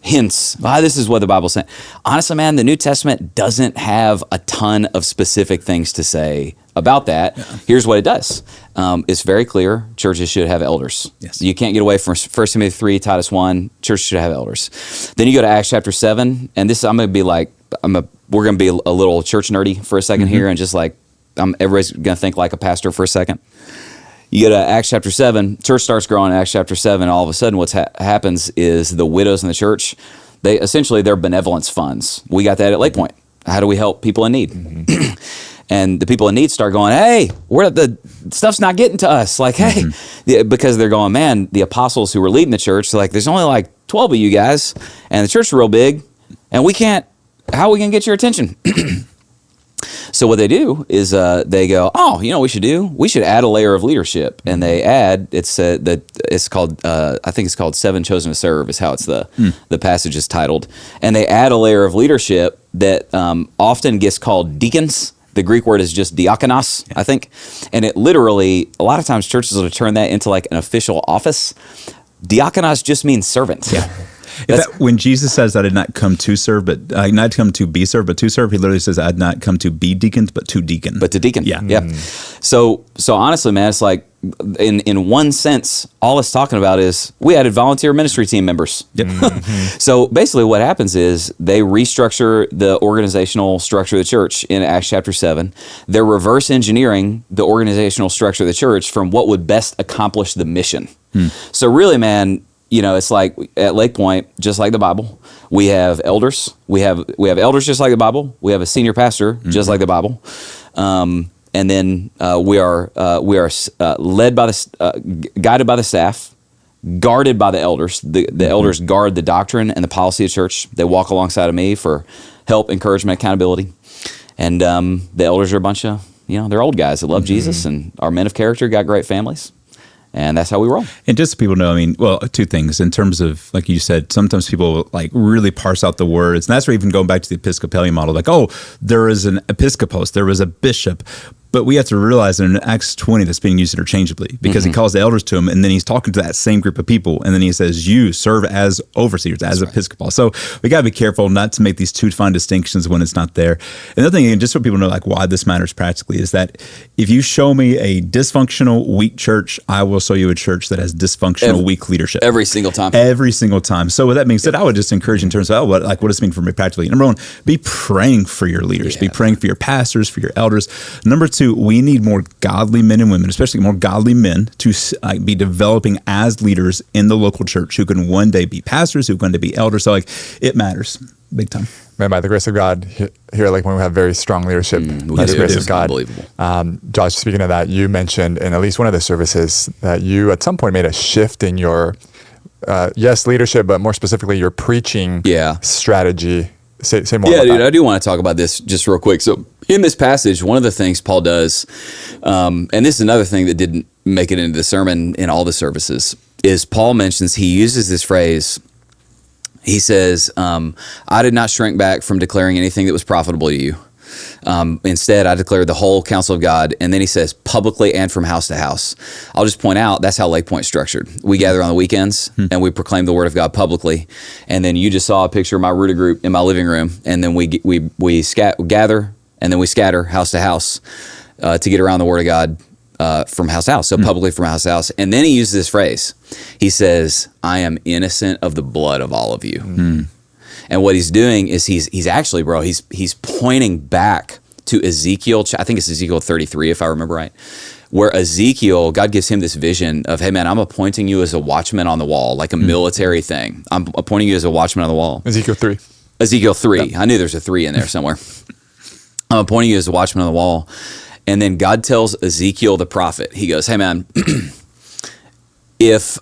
S2: hints. This is what the Bible's saying. Honestly, man, the New Testament doesn't have a ton of specific things to say about that. Yeah. Here's what it does. It's very clear churches should have elders.
S4: Yes.
S2: You can't get away from 1 Timothy 3, Titus 1, churches should have elders. Then you go to Acts chapter 7, and this I'm going to be like, we're going to be a little church nerdy for a second here, and just like, everybody's going to think like a pastor for a second. You go to Acts chapter 7, church starts growing in Acts chapter 7, all of a sudden what happens is the widows in the church, they're benevolence funds. We got that at Lake Point. How do we help people in need? And the people in need start going, hey, the stuff's not getting to us. Like, hey, because they're going, man, the apostles who were leading the church, they're like, there's only like 12 of you guys, and the church is real big, and how are we going to get your attention? So what they do is they go, you know what we should do? We should add a layer of leadership. And they add, it's called, I think it's called 7 Chosen to Serve is how it's the passage is titled. And they add a layer of leadership that often gets called deacons. The Greek word is just diakonos, I think. And it literally, a lot of times churches will turn that into like an official office. Diakonos just means servant.
S4: Yeah. When Jesus says, I did not come to serve, but not come to be served, but to serve, he literally says, I did not come to be deacons, but to deacon.
S2: But to deacon.
S4: Yeah.
S2: Yeah. So honestly, man, it's like, in one sense, all it's talking about is we added volunteer ministry team members.
S4: Yep.
S2: So basically what happens is they restructure the organizational structure of the church in Acts chapter 7. They're reverse engineering the organizational structure of the church from what would best accomplish the mission. So really, man, it's like at Lake Point, just like the Bible, we have elders. We have elders just like the Bible. We have a senior pastor just like the Bible. And then we are led by guided by the staff, guarded by the elders. The elders guard the doctrine and the policy of church. They walk alongside of me for help, encouragement, accountability. And the elders are a bunch of, they're old guys that love Jesus and are men of character, got great families. And that's how we roll.
S4: And just so people know, two things. In terms of, like you said, sometimes people like really parse out the words. And that's where even going back to the Episcopalian model, like, there is an episcopos, there was a bishop. But we have to realize that in Acts 20, that's being used interchangeably because he calls the elders to him, and then he's talking to that same group of people, and then he says, you serve as overseers, as episcopal. So we got to be careful not to make these two fine distinctions when it's not there. Another thing, and just so people know like why this matters practically, is that if you show me a dysfunctional, weak church, I will show you a church that has dysfunctional, weak leadership.
S2: Every single time.
S4: Every single time. So with that being said, I would just encourage in terms of what does this mean for me practically? Number one, be praying for your leaders. Be praying for your pastors, for your elders. Number two, we need more godly men and women, especially more godly men, to be developing as leaders in the local church who can one day be pastors, who can one day be elders. So it matters big time.
S1: Man, by the grace of God, here at Lake Point, we have very strong leadership. By the grace of God.
S2: Unbelievable.
S1: Josh, speaking of that, you mentioned in at least one of the services that you at some point made a shift in your, leadership, but more specifically your preaching strategy say more
S2: Yeah,
S1: about
S2: dude,
S1: that.
S2: I do want to talk about this just real quick. So in this passage, one of the things Paul does, and this is another thing that didn't make it into the sermon in all the services, is Paul mentions, he uses this phrase. He says, I did not shrink back from declaring anything that was profitable to you. Instead, I declared the whole counsel of God. And then he says, publicly and from house to house. I'll just point out, that's how Lake Point's structured. We gather on the weekends and we proclaim the word of God publicly. And then you just saw a picture of my rooted group in my living room. And then we gather and then we scatter house to house to get around the word of God from house to house. So publicly from house to house. And then he uses this phrase. He says, I am innocent of the blood of all of you. And what he's doing is he's actually, bro, he's pointing back to Ezekiel. I think it's Ezekiel 33, if I remember right, where Ezekiel, God gives him this vision of, hey man, I'm appointing you as a watchman on the wall, like a military thing. I'm appointing you as a watchman on the wall.
S1: Ezekiel 3.
S2: Ezekiel 3.
S1: Yep.
S2: I knew there's a 3 in there somewhere. I'm appointing you as a watchman on the wall. And then God tells Ezekiel the prophet, he goes, hey man, if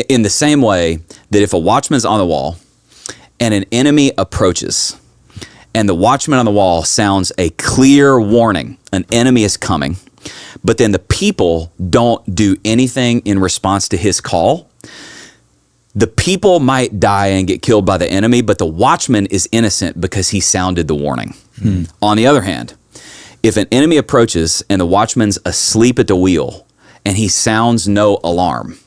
S2: in the same way that if a watchman's on the wall and an enemy approaches and the watchman on the wall sounds a clear warning, an enemy is coming, but then the people don't do anything in response to his call, the people might die and get killed by the enemy, but the watchman is innocent because he sounded the warning. On the other hand, if an enemy approaches and the watchman's asleep at the wheel and he sounds no alarm,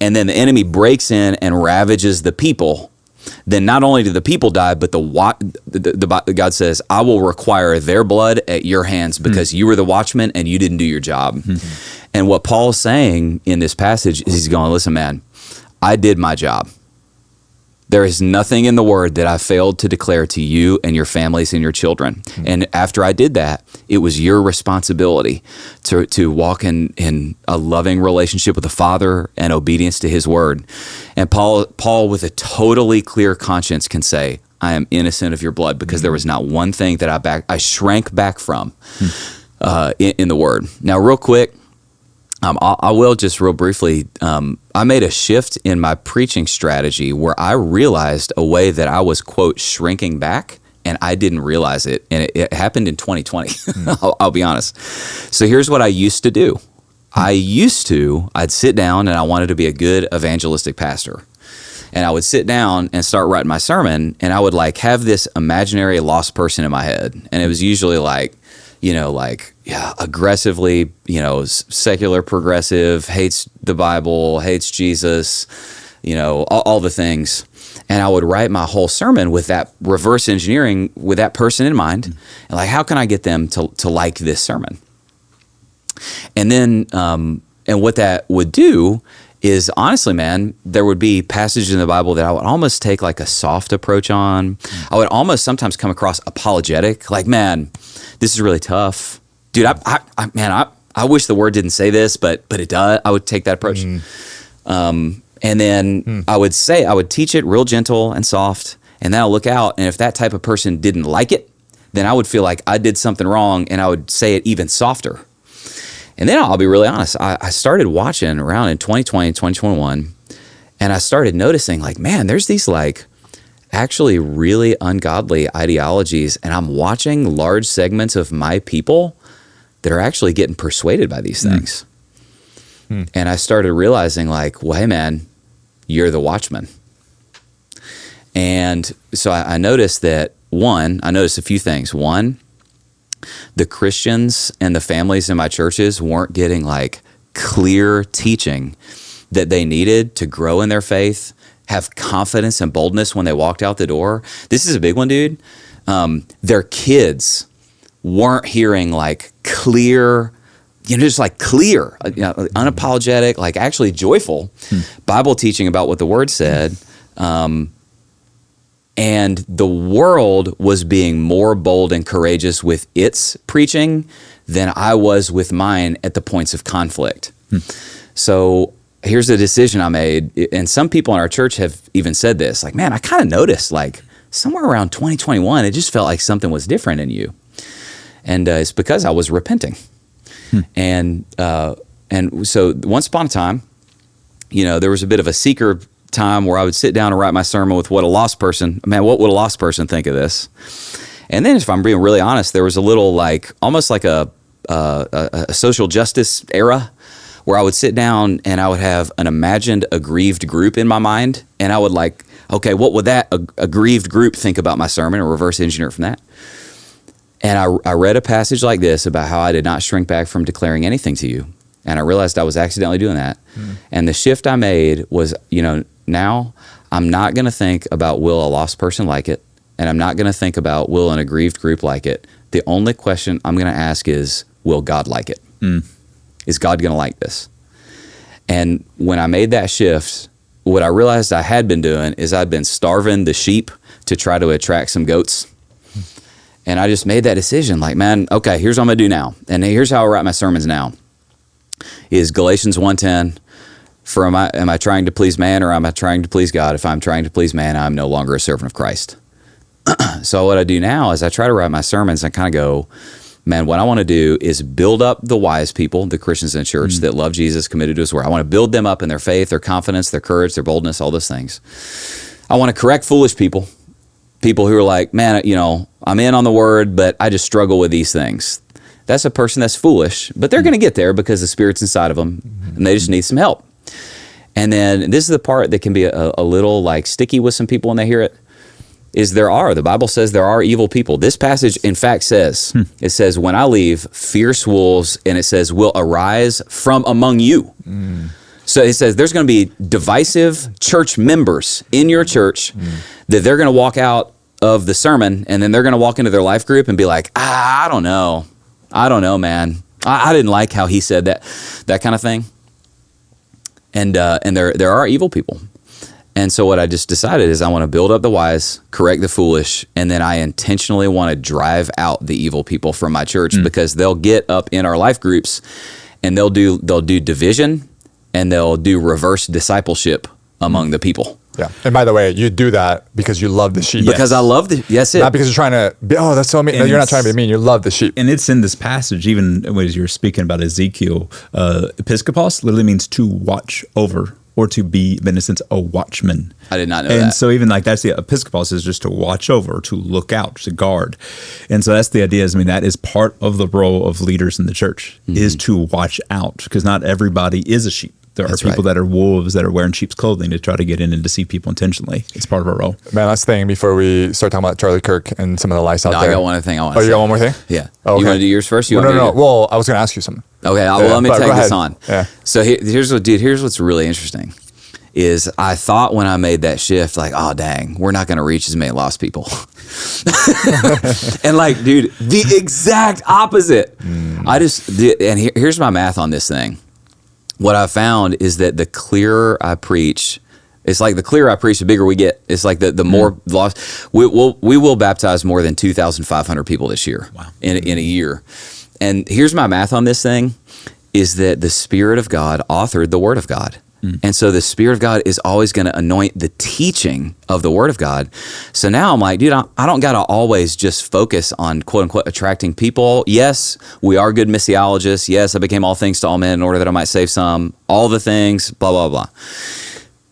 S2: and then the enemy breaks in and ravages the people, then not only do the people die, but God says, I will require their blood at your hands because you were the watchman and you didn't do your job. And what Paul's saying in this passage is he's going, listen, man, I did my job. There is nothing in the word that I failed to declare to you and your families and your children. And after I did that, it was your responsibility to walk in a loving relationship with the Father and obedience to his word. And Paul, with a totally clear conscience, can say, I am innocent of your blood because there was not one thing that I shrank back from in the word. Now, real quick, I will just real briefly, I made a shift in my preaching strategy where I realized a way that I was, quote, shrinking back, and I didn't realize it. And it happened in 2020, I'll be honest. So here's what I used to do. I'd sit down and I wanted to be a good evangelistic pastor. And I would sit down and start writing my sermon, and I would like have this imaginary lost person in my head. And it was usually like, aggressively, secular progressive, hates the Bible, hates Jesus, all the things. And I would write my whole sermon with that reverse engineering, with that person in mind. And like, how can I get them to like this sermon? And then, and what that would do is, honestly, man, there would be passages in the Bible that I would almost take like a soft approach on. I would almost sometimes come across apologetic, like, man, this is really tough. Dude, I wish the word didn't say this, but it does. I would take that approach. And then I would teach it real gentle and soft, and then I'll look out, and if that type of person didn't like it, then I would feel like I did something wrong, and I would say it even softer. And then I'll be really honest, I started watching around in 2020, 2021, and I started noticing like, man, there's these like actually really ungodly ideologies, and I'm watching large segments of my people that are actually getting persuaded by these things. And I started realizing like, well, hey man, you're the watchman. And so I noticed that I noticed a few things. One, the Christians and the families in my churches weren't getting like clear teaching that they needed to grow in their faith, have confidence and boldness when they walked out the door. This is a big one, dude. Their kids weren't hearing like clear, just like clear, unapologetic, like actually joyful Bible teaching about what the word said. And the world was being more bold and courageous with its preaching than I was with mine at the points of conflict. So here's the decision I made. And some people in our church have even said this, like, man, I kind of noticed like somewhere around 2021, it just felt like something was different in you. And it's because I was repenting. And so once upon a time, there was a bit of a seeker time where I would sit down and write my sermon with what would a lost person think of this? And then if I'm being really honest, there was a little like, almost like a social justice era where I would sit down and I would have an imagined aggrieved group in my mind. And I would like, okay, what would that aggrieved group think about my sermon, or reverse engineer it from that? And I read a passage like this about how I did not shrink back from declaring anything to you. And I realized I was accidentally doing that. And the shift I made was, now I'm not going to think about will a lost person like it? And I'm not going to think about will an aggrieved group like it? The only question I'm going to ask is, will God like it? Is God going to like this? And when I made that shift, what I realized I had been doing is I'd been starving the sheep to try to attract some goats. And I just made that decision, like, man, okay, here's what I'm going to do now. And here's how I write my sermons now. Is Galatians 1:10, for am I trying to please man, or am I trying to please God? If I'm trying to please man, I'm no longer a servant of Christ. So what I do now is I try to write my sermons and kind of go, man, what I want to do is build up the wise people, the Christians in the church that love Jesus, committed to his word. I want to build them up in their faith, their confidence, their courage, their boldness, all those things. I want to correct foolish people who are like, man, I'm in on the word, but I just struggle with these things. That's a person that's foolish, but they're going to get there because the Spirit's inside of them, and they just need some help. And then this is the part that can be a little like sticky with some people when they hear it, is the Bible says there are evil people. This passage, in fact, says, it says, when I leave, fierce wolves, and it says, will arise from among you. So it says there's going to be divisive church members in your church that they're going to walk out of the sermon, and then they're going to walk into their life group and be like, I don't know, man. I didn't like how he said that kind of thing. And there are evil people. And so what I just decided is I want to build up the wise, correct the foolish, and then I intentionally want to drive out the evil people from my church because they'll get up in our life groups and they'll do division and they'll do reverse discipleship among the people.
S1: Yeah. And by the way, you do that because you love the sheep.
S2: Because I love the, yes, it.
S1: Not because you're trying to be, that's so mean. No, you're not trying to be mean. You love the sheep.
S4: And it's in this passage, even as you're speaking about Ezekiel, episkopos literally means to watch over, or to be, in a sense, a watchman.
S2: I did not know that.
S4: And so even like that's the episkopos is just to watch over, to look out, to guard. And so that's the idea is, that is part of the role of leaders in the church is to watch out, because not everybody is a sheep. There are people that are wolves that are wearing sheep's clothing to try to get in and deceive people intentionally. It's part of our role.
S1: Man, last thing before we start talking about Charlie Kirk and some of the lies out there.
S2: I got one other thing I want to say.
S1: You got one more thing?
S2: Yeah.
S1: Okay.
S2: You want to do yours first?
S1: No. Well, I was going to ask you something.
S2: Okay, let me take this on.
S1: Yeah.
S2: So here's what's really interesting is I thought when I made that shift, like, oh, dang, we're not going to reach as many lost people. And like, dude, the exact opposite. Here's my math on this thing. What I found is that the clearer I preach, it's like the clearer I preach, the bigger we get. It's like the more lost. We will baptize more than 2,500 people this year.
S4: Wow.
S2: in a year. And here's my math on this thing, is that the Spirit of God authored the Word of God. And so the Spirit of God is always going to anoint the teaching of the Word of God. So now I'm like, dude, I don't got to always just focus on, quote unquote, attracting people. Yes, we are good missiologists. Yes, I became all things to all men in order that I might save some. All the things, blah, blah, blah.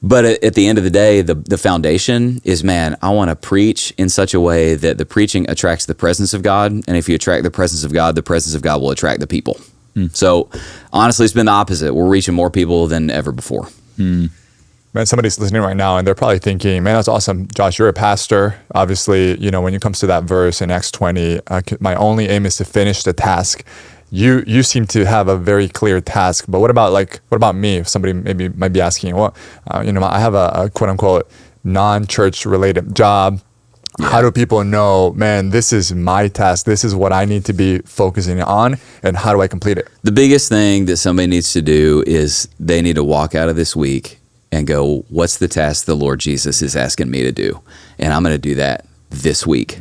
S2: But at the end of the day, the foundation is, man, I want to preach in such a way that the preaching attracts the presence of God. And if you attract the presence of God will attract the people. So honestly, it's been the opposite. We're reaching more people than ever before.
S1: Man, somebody's listening right now and they're probably thinking, man, that's awesome. Josh, you're a pastor. Obviously, when it comes to that verse in Acts 20, my only aim is to finish the task. You seem to have a very clear task, but what about me? If somebody maybe might be asking, I have a quote unquote non-church related job. Yeah. How do people know, man, this is my task. This is what I need to be focusing on, and how do I complete it?
S2: The biggest thing that somebody needs to do is they need to walk out of this week and go, what's the task the Lord Jesus is asking me to do? And I'm going to do that this week.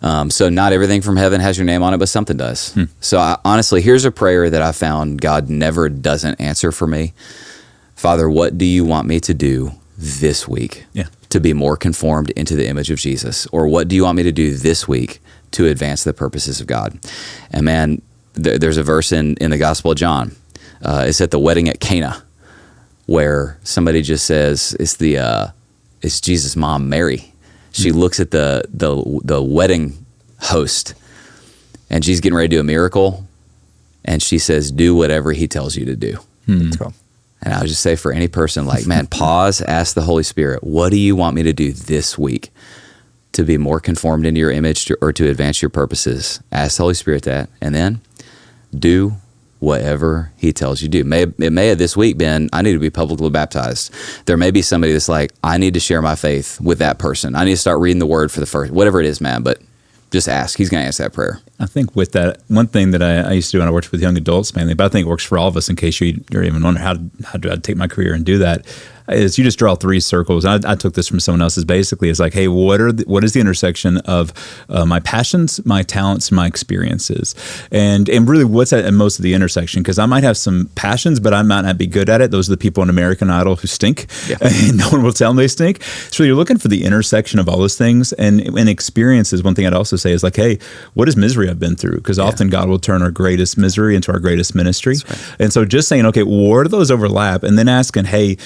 S2: So not everything from heaven has your name on it, but something does. So honestly, here's a prayer that I found God never doesn't answer for me. Father, what do you want me to do this week to be more conformed into the image of Jesus? Or what do you want me to do this week to advance the purposes of God? And man, there's a verse in the Gospel of John. It's at the wedding at Cana where somebody just says it's Jesus' mom, Mary. She looks at the wedding host, and she's getting ready to do a miracle, and she says, "Do whatever he tells you to do."
S1: Let's go.
S2: And I would just say for any person, like, man, pause, ask the Holy Spirit, what do you want me to do this week to be more conformed into your image or to advance your purposes? Ask the Holy Spirit that, and then do whatever he tells you to do. It may have this week been, I need to be publicly baptized. There may be somebody that's like, I need to share my faith with that person. I need to start reading the word for the first, whatever it is, man, but just ask. He's going to answer that prayer.
S4: I think with that, one thing that I used to do when I worked with young adults mainly, but I think it works for all of us in case you're even wondering how do I take my career and do that, is you just draw 3 circles. I took this from someone else's. Basically, it's like, hey, what is the intersection of my passions, my talents, my experiences, and really what's at most of the intersection? Because I might have some passions, but I might not be good at it. Those are the people in American Idol who stink, and no one will tell them they stink. So you're looking for the intersection of all those things, and experiences. One thing I'd also say is like, hey, what is misery I've been through? Because often God will turn our greatest misery into our greatest ministry. Right. And so just saying, okay, where do those overlap? And then asking, hey,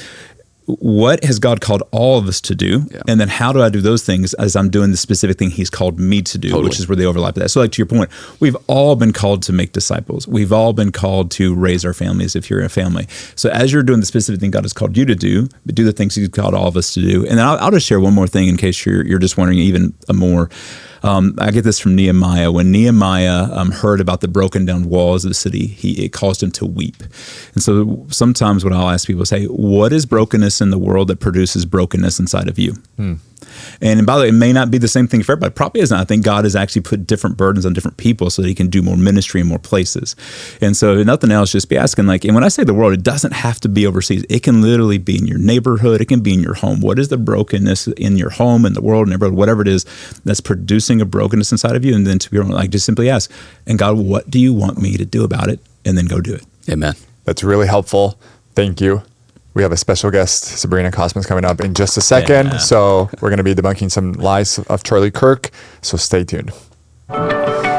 S4: what has God called all of us to do? Yeah. And then how do I do those things as I'm doing the specific thing he's called me to do, which is where they overlap with that. So like to your point, we've all been called to make disciples. We've all been called to raise our families if you're in a family. So as you're doing the specific thing God has called you to do, but do the things he's called all of us to do. And then I'll just share one more thing in case you're just wondering even more. I get this from Nehemiah. When Nehemiah heard about the broken down walls of the city, it caused him to weep. And so sometimes what I'll ask people is, hey, what is brokenness in the world that produces brokenness inside of you? And by the way, it may not be the same thing for everybody. Probably isn't. I think God has actually put different burdens on different people so that he can do more ministry in more places. And so if nothing else, just be asking, like, and when I say the world, it doesn't have to be overseas. It can literally be in your neighborhood. It can be in your home. What is the brokenness in your home, in the world, neighborhood, whatever it is that's producing a brokenness inside of you? And then to be like, just simply ask, and God, what do you want me to do about it? And then go do it.
S2: Amen.
S1: That's really helpful. Thank you. We have a special guest, Sabrina Cosmas, coming up in just a second. Yeah. So we're going to be debunking some lies of Charlie Kirk. So stay tuned.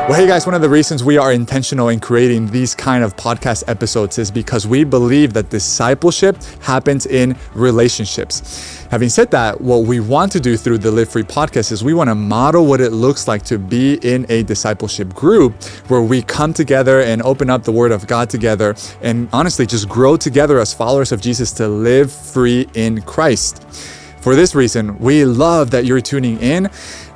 S1: Well, hey guys, one of the reasons we are intentional in creating these kind of podcast episodes is because we believe that discipleship happens in relationships. Having said that, what we want to do through the Live Free podcast is we want to model what it looks like to be in a discipleship group where we come together and open up the Word of God together and honestly just grow together as followers of Jesus to live free in Christ. For this reason, we love that you're tuning in.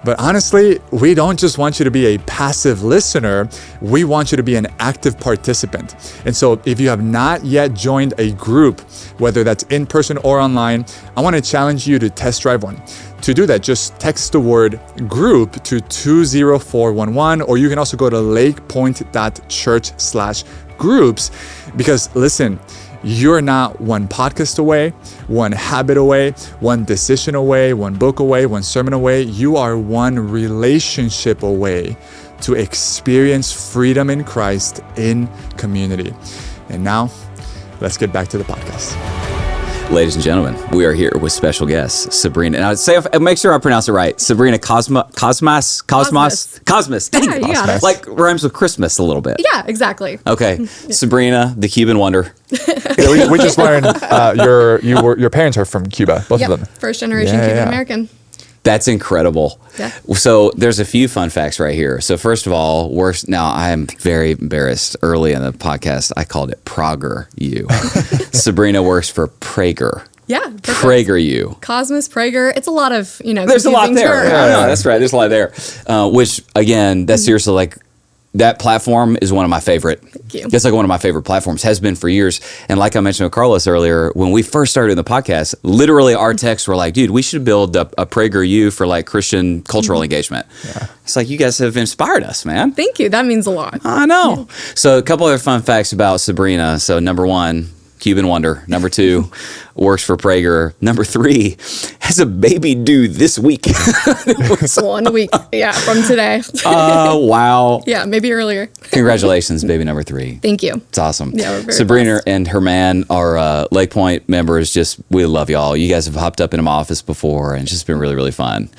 S1: But honestly, we don't just want you to be a passive listener. We want you to be an active participant. And so if you have not yet joined a group, whether that's in person or online, I want to challenge you to test drive one. To do that, just text the word group to 20411, or you can also go to lakepoint.church/groups. Because listen, you're not one podcast away, one habit away, one decision away, one book away, one sermon away. You are one relationship away to experience freedom in Christ in community. And now, let's get back to the podcast.
S2: Ladies and gentlemen, we are here with special guest, Sabrina. And I would say, make sure I pronounce it right. Sabrina Cosmas. Dang,
S5: yeah, you got it.
S2: Like rhymes with Christmas a little bit.
S5: Yeah, exactly.
S2: Okay. Sabrina, the Cuban wonder.
S1: Yeah, we just learned your parents are from Cuba, both of them.
S5: First generation Cuban American.
S2: That's incredible.
S5: Yeah.
S2: So there's a few fun facts right here. So first of all, now I am very embarrassed. Early in the podcast, I called it PragerU. Sabrina works for Prager.
S5: Yeah.
S2: PragerU.
S5: Cosmos, Prager. It's a lot of,
S2: There's a lot there. No, that's right. There's a lot there. Which, again, that's seriously like, that platform is one of my favorite.
S5: Thank you.
S2: It's like one of my favorite platforms, has been for years. And like I mentioned with Carlos earlier, when we first started the podcast, literally our texts were like, dude, we should build a PragerU for like Christian cultural engagement. Yeah. It's like, you guys have inspired us, man.
S5: Thank you. That means a lot.
S2: I know. Yeah. So a couple other fun facts about Sabrina. So number 1, Cuban wonder. Number 2, works for Prager. Number 3, has a baby due this week.
S5: 1 week. Yeah, from today.
S2: Wow.
S5: Yeah, maybe earlier.
S2: Congratulations, baby number 3.
S5: Thank you.
S2: It's awesome.
S5: Yeah, we're very
S2: Sabrina
S5: blessed.
S2: and her man, our Lake Point members, we love y'all. You guys have hopped up into my office before, and it's just been really, really fun.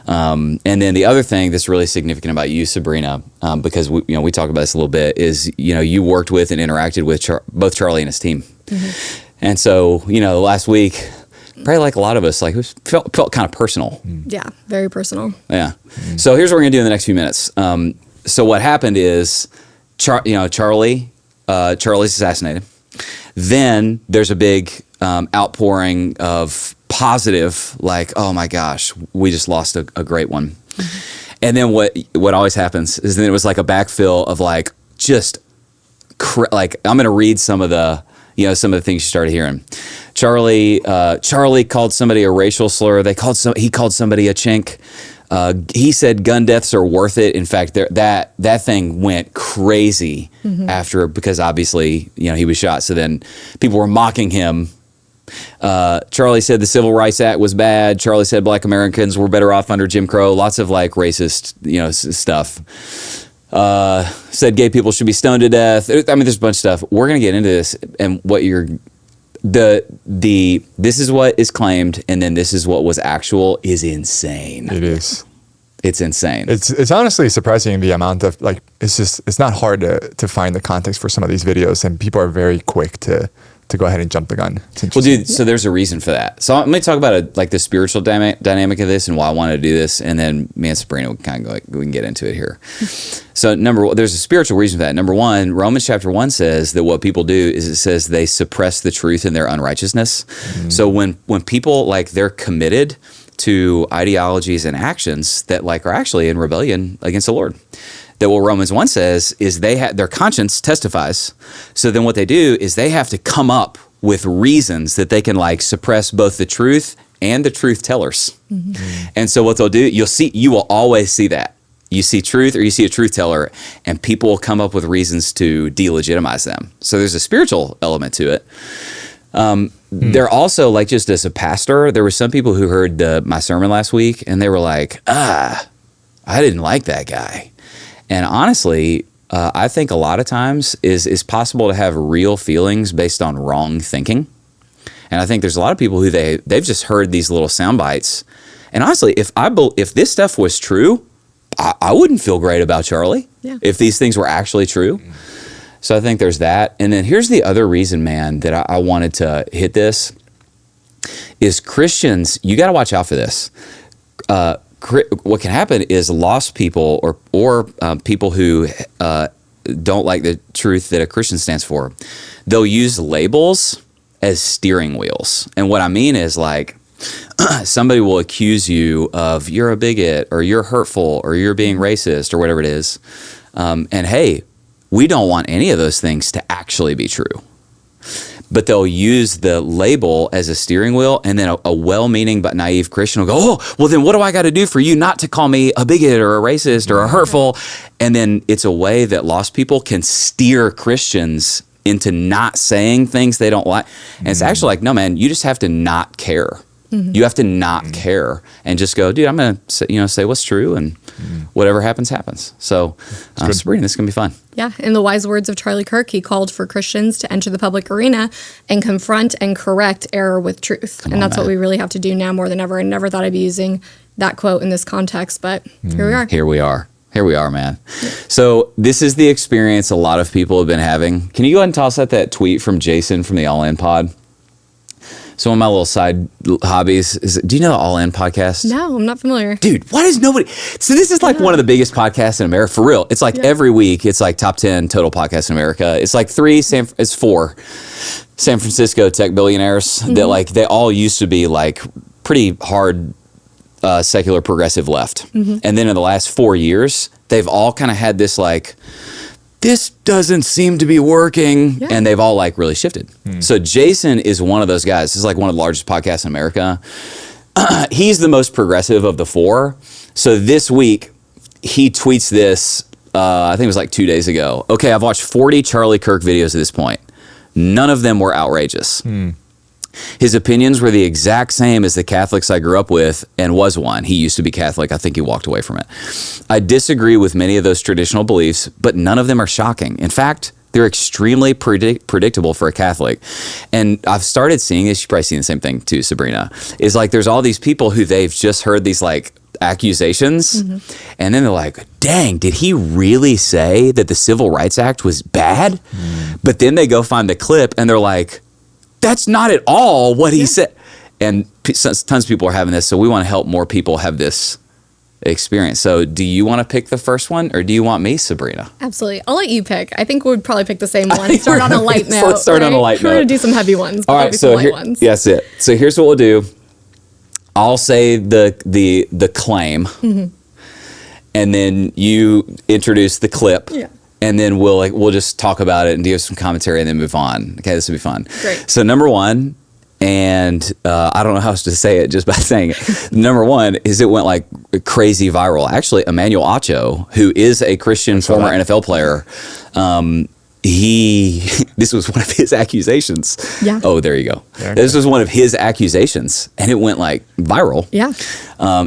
S2: And then the other thing that's really significant about you, Sabrina, because we talk about this a little bit, is you worked with and interacted with both Charlie and his team. Mm-hmm. And so, last week, probably like a lot of us, like it felt kind of personal.
S5: Yeah, very personal.
S2: Yeah. So here's what we're gonna do in the next few minutes. So what happened is, Charlie's assassinated. Then there's a big outpouring of positive, like, oh my gosh, we just lost a great one. And then what always happens is then it was like a backfill of like just like I'm gonna read some of the things you started hearing. Charlie called somebody a racial slur. He called somebody a chink. He said gun deaths are worth it. In fact, that thing went crazy after, because obviously, he was shot. So then people were mocking him. Charlie said the Civil Rights Act was bad. Charlie said Black Americans were better off under Jim Crow. Lots of like racist, stuff. Said gay people should be stoned to death. I mean, there's a bunch of stuff. We're gonna get into this, and what this is what is claimed, and then this is what was actual is insane.
S1: It is.
S2: It's insane.
S1: It's honestly surprising the amount of like, it's not hard to find the context for some of these videos, and people are very quick to go ahead and jump the gun.
S2: Well, dude, so there's a reason for that. So let me talk about the spiritual dynamic of this and why I wanted to do this, and then me and Sabrina we can get into it here. So there's a spiritual reason for that. Number one, Romans chapter 1 says that what people do is it says they suppress the truth in their unrighteousness. So when people they're committed to ideologies and actions that are actually in rebellion against the Lord. That what Romans 1 says is their conscience testifies. So then what they do is they have to come up with reasons that they can suppress both the truth and the truth tellers. And so what they'll do, you will always see that. You see truth or you see a truth teller, and people will come up with reasons to delegitimize them. So there's a spiritual element to it. They're also just as a pastor, there were some people who heard my sermon last week and they were like, I didn't like that guy. And honestly, I think a lot of times is possible to have real feelings based on wrong thinking. And I think there's a lot of people who they've just heard these little sound bites. And honestly, if this stuff was true, I wouldn't feel great about Charlie if these things were actually true. So I think there's that. And then here's the other reason, man, that I wanted to hit this is Christians, you got to watch out for this. What can happen is lost people or people who don't like the truth that a Christian stands for, they'll use labels as steering wheels. And what I mean is somebody will accuse you of you're a bigot or you're hurtful or you're being racist or whatever it is. And hey, we don't want any of those things to actually be true. But they'll use the label as a steering wheel, and then a well-meaning but naive Christian will go, oh, well then what do I got to do for you not to call me a bigot or a racist or a hurtful? And then it's a way that lost people can steer Christians into not saying things they don't like. And it's actually no, man, you just have to not care. You have to not care and just go, dude, I'm going to say what's true, and whatever happens, happens. So, Sabrina, this is going to be fun.
S5: Yeah. In the wise words of Charlie Kirk, he called for Christians to enter the public arena and confront and correct error with truth. And that's what we really have to do now more than ever. I never thought I'd be using that quote in this context, but here we are.
S2: Here we are, man. So this is the experience a lot of people have been having. Can you go ahead and toss out that tweet from Jason from the All In Pod? So one of my little side hobbies is, do you know the All In podcast?
S5: No, I'm not familiar.
S2: Dude, why does nobody? So this is one of the biggest podcasts in America, for real. It's every week, it's top 10 total podcasts in America. It's it's 4 San Francisco tech billionaires that they all used to be pretty hard secular progressive left. And then in the last 4 years, they've all kind of had this this doesn't seem to be working. Yeah. And they've all really shifted. So Jason is one of those guys. This is one of the largest podcasts in America. He's the most progressive of the 4. So this week he tweets this, I think it was 2 days ago. Okay, I've watched 40 Charlie Kirk videos at this point. None of them were outrageous. His opinions were the exact same as the Catholics I grew up with and was one. He used to be Catholic. I think he walked away from it. I disagree with many of those traditional beliefs, but none of them are shocking. In fact, they're extremely predictable for a Catholic. And I've started seeing this. You've probably seen the same thing too, Sabrina. Is there's all these people who they've just heard these accusations. And then they're dang, did he really say that the Civil Rights Act was bad? But then they go find the clip and they're that's not at all what he said. And tons of people are having this, so we want to help more people have this experience. So do you want to pick the first one, or do you want me, Sabrina?
S5: Absolutely. I'll let you pick. I think we'd probably pick the same one. Start on a light note.
S2: Let's start on a light note.
S5: We're going to do some heavy ones.
S2: All right, so
S5: ones.
S2: That's it. So here's what we'll do. I'll say the claim, and then you introduce the clip.
S5: Yeah.
S2: And then we'll just talk about it and give some commentary and then move on. Okay, this will be fun.
S5: Great.
S2: So number one, and I don't know how else to say it just by saying it. Number one is it went like crazy viral. Actually, Emmanuel Acho, who is a Christian former NFL player, this was one of his accusations.
S5: Yeah.
S2: Oh, there you go. This was one of his accusations, and it went like viral.
S5: Yeah.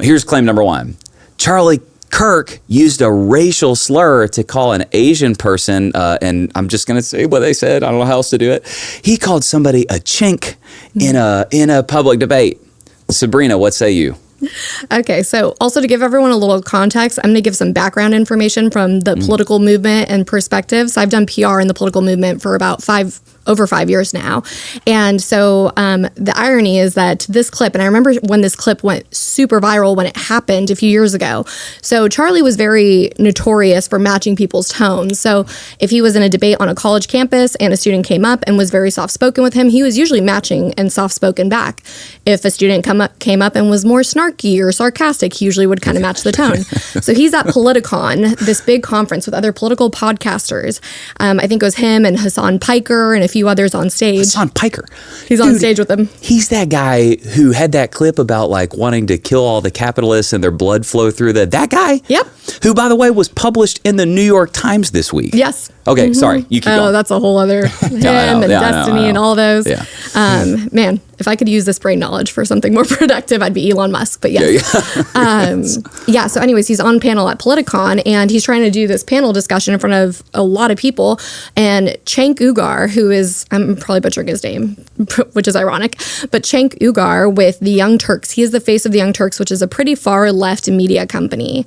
S2: Here's claim number one. Charlie Kirk used a racial slur to call an Asian person, and I'm just going to say what they said. I don't know how else to do it. He called somebody a chink in a public debate. Sabrina, what say you?
S5: Okay, so also to give everyone a little context, I'm going to give some background information from the political movement and perspectives. I've done PR in the political movement for about over 5 years now. And so the irony is that this clip, and I remember when this clip went super viral when it happened a few years ago. So Charlie was very notorious for matching people's tones. So if he was in a debate on a college campus and a student came up and was very soft-spoken with him, he was usually matching and soft-spoken back. If a student came up and was more snarky or sarcastic, he usually would kind of match the tone. So he's at Politicon, this big conference with other political podcasters. I think it was him and Hassan Piker and a few others on stage.
S2: Hassan Piker.
S5: He's on stage with them.
S2: He's that guy who had that clip about like wanting to kill all the capitalists and their blood flow through that guy?
S5: Yep.
S2: Who, by the way, was published in the New York Times this week.
S5: Yes.
S2: Okay, sorry. You keep going.
S5: Oh, that's a whole other him and Destiny and all those.
S2: Yeah.
S5: Man, if I could use this brain knowledge for something more productive, I'd be Elon Musk. But yes. So anyways, he's on panel at Politicon, and he's trying to do this panel discussion in front of a lot of people. And Cenk Uygur, who is, I'm probably butchering his name, which is ironic, but Cenk Uygur with the Young Turks, he is the face of the Young Turks, which is a pretty far left media company.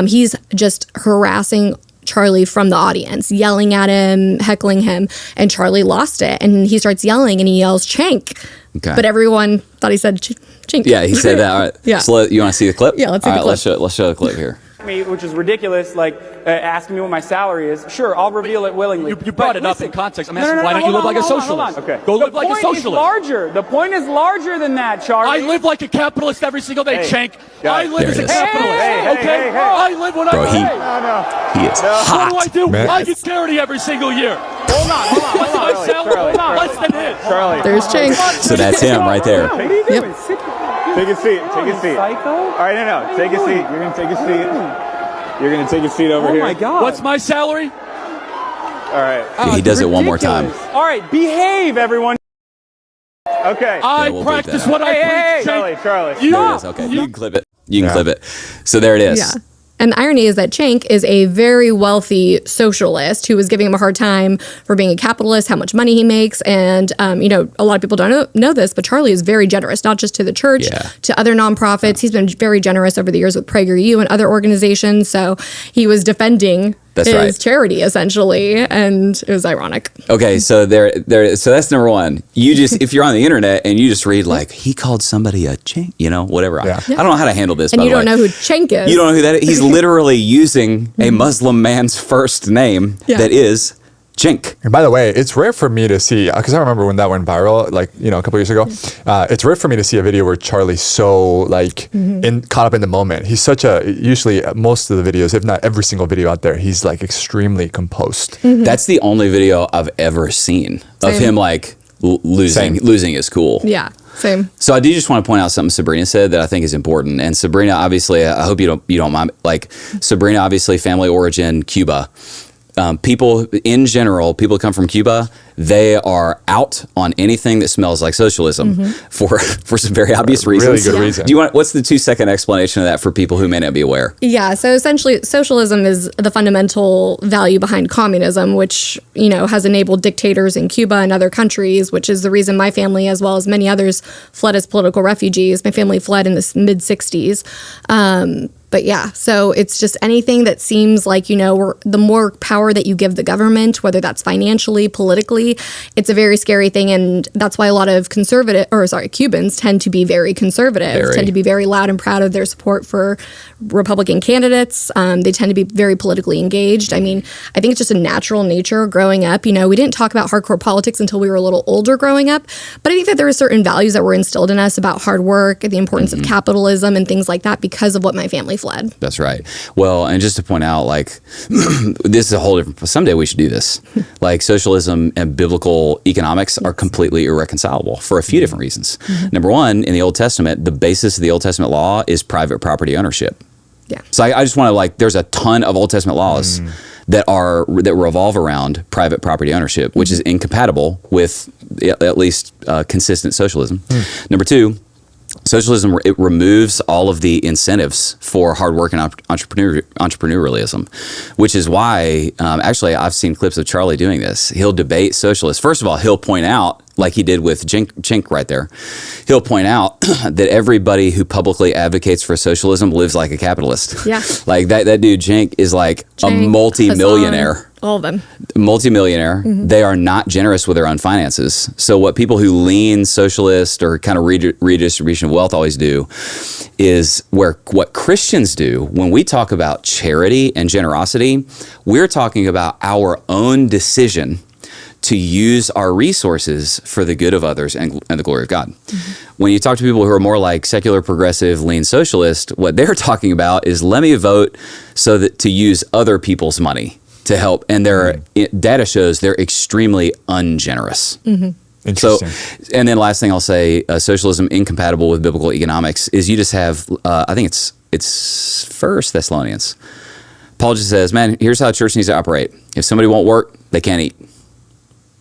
S5: He's just harassing Charlie from the audience, yelling at him, heckling him, and Charlie lost it. And he starts yelling and he yells, Cenk. Okay. But everyone thought he said Cenk.
S2: Yeah, he said that. All right.
S5: Yeah.
S2: So you want to see the clip?
S5: Yeah, let's see the clip.
S2: Let's show the clip here.
S6: Me, which is ridiculous, like asking me what my salary is. Sure, I'll reveal it willingly.
S7: You brought it up in context. I'm asking, why don't you live like a socialist?
S6: Okay.
S7: Go live like a socialist.
S6: The point is larger than that, Charlie.
S7: I live like a capitalist every single day, Cenk. I live as a capitalist.
S6: Hey.
S7: I live when I
S2: He is hot.
S7: What do I do?
S1: Man.
S7: I get charity every single year.
S6: Hold on.
S7: What's my salary? Less than his.
S6: Charlie.
S5: There's Cenk.
S2: So that's him right there.
S6: What are you doing? Take a seat. Psycho? All right, no. Take a seat. You're going to take a seat. You're going to take a seat over here.
S7: Oh, my God. What's my salary?
S6: All right.
S2: He does it one more time.
S6: All right, behave, everyone. Okay.
S7: I
S2: we'll
S7: practice
S2: beat that
S7: what I preach, Cenk.
S6: Charlie.
S2: There it is. Okay, you can clip it. Clip it. So there it is.
S5: Yeah. And the irony is that Cenk is a very wealthy socialist who was giving him a hard time for being a capitalist, how much money he makes. And, a lot of people don't know this, but Charlie is very generous, not just to the church, to other nonprofits. He's been very generous over the years with PragerU and other organizations. So he was defending his charity, essentially. And it was ironic.
S2: Okay, so so that's number one. You just, if you're on the internet and you just read like, he called somebody a chink, whatever.
S1: Yeah.
S2: I don't know how to handle this,
S5: And
S2: by
S5: you
S2: the
S5: don't
S2: way.
S5: know who Cenk is.
S2: You don't know who that is. He's literally using a Muslim man's first name that is Cenk.
S1: And by the way, it's rare for me to see, because I remember when that went viral, like, a couple years ago, it's rare for me to see a video where Charlie's so, like, caught up in the moment. He's usually most of the videos, if not every single video out there, he's, like, extremely composed.
S2: That's the only video I've ever seen of him, like, losing his cool.
S5: Yeah, same.
S2: So I do just want to point out something Sabrina said that I think is important. And Sabrina, obviously, I hope you don't mind. Like, Sabrina, obviously, family origin, Cuba. People in general, people who come from Cuba, they are out on anything that smells like socialism for some very obvious reasons.
S1: Really good reason.
S2: What's the 2-second explanation of that for people who may not be aware?
S5: Yeah, so essentially socialism is the fundamental value behind communism, which, has enabled dictators in Cuba and other countries, which is the reason my family, as well as many others, fled as political refugees. My family fled in the mid-'60s. But yeah, so it's just anything that seems like, the more power that you give the government, whether that's financially, politically, it's a very scary thing. And that's why a lot of Cubans tend to be very conservative, tend to be very loud and proud of their support for Republican candidates. They tend to be very politically engaged. I mean, I think it's just a natural nature growing up. We didn't talk about hardcore politics until we were a little older growing up, but I think that there were certain values that were instilled in us about hard work, the importance of capitalism and things like that because of what my family fled.
S2: That's right. Well, and just to point out, like, this is a whole different, someday we should do this. Like, socialism and biblical economics are completely irreconcilable for a few different reasons. Number one, in the Old Testament, the basis of the Old Testament law is private property ownership.
S5: Yeah.
S2: So I just want to, there's a ton of Old Testament laws that revolve around private property ownership, which is incompatible with at least consistent socialism. Number two, socialism, it removes all of the incentives for hard work and entrepreneurialism, which is why, actually, I've seen clips of Charlie doing this. He'll debate socialists. First of all, he'll point out, like he did with Chink right there, he'll point out that everybody who publicly advocates for socialism lives like a capitalist.
S5: Yeah.
S2: Like that dude, Chink, is like a multi-millionaire.
S5: Hassan, all of them.
S2: Multi-millionaire. They are not generous with their own finances. So what people who lean socialist or kind of redistribution of wealth always do is what Christians do when we talk about charity and generosity, we're talking about our own decision to use our resources for the good of others and the glory of God. When you talk to people who are more like secular, progressive, lean socialist, what they're talking about is let me vote so that to use other people's money to help. And their data shows they're extremely ungenerous.
S1: Interesting.
S2: So, and then last thing I'll say, socialism incompatible with biblical economics is you just have, I think it's 1 Thessalonians. Paul just says, man, here's how a church needs to operate. If somebody won't work, they can't eat.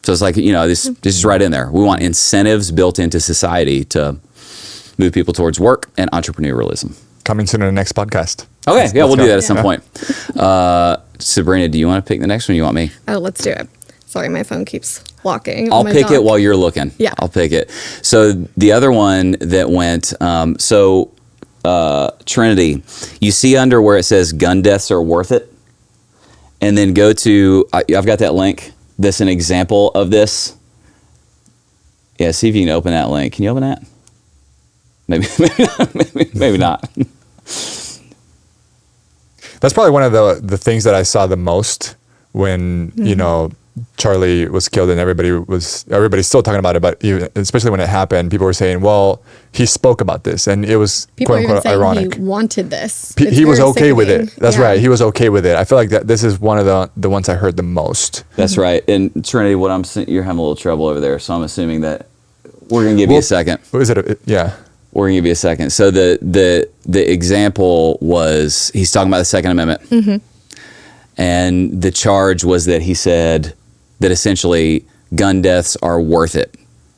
S2: So it's like, this is right in there. We want incentives built into society to move people towards work and entrepreneurialism.
S1: Coming soon in the next podcast.
S2: Okay, we'll do that at some point. Sabrina, do you want to pick the next one or you want me?
S5: Oh, let's do it. Sorry, my phone keeps locking.
S2: I'll pick it while you're looking.
S5: Yeah.
S2: I'll pick it. So the other one that went, Trinity, you see under where it says gun deaths are worth it? And then go to, I've got that link. That's an example of this. Yeah, see if you can open that link. Can you open that? Maybe not.
S1: That's probably one of the things that I saw the most when Charlie was killed, and everybody's still talking about it, but especially when it happened, people were saying, well, he spoke about this, and it was
S5: people
S1: quote unquote ironic.
S5: He wanted this.
S1: He was okay with it. That's right. He was okay with it. I feel like that this is one of the ones I heard the most.
S2: That's right. And Trinity, you're having a little trouble over there, so I'm assuming that we're going to give you a second.
S1: What is it? Yeah.
S2: We're going to give you a second. So the example was, he's talking about the Second Amendment. And the charge was that he said that essentially gun deaths are worth it.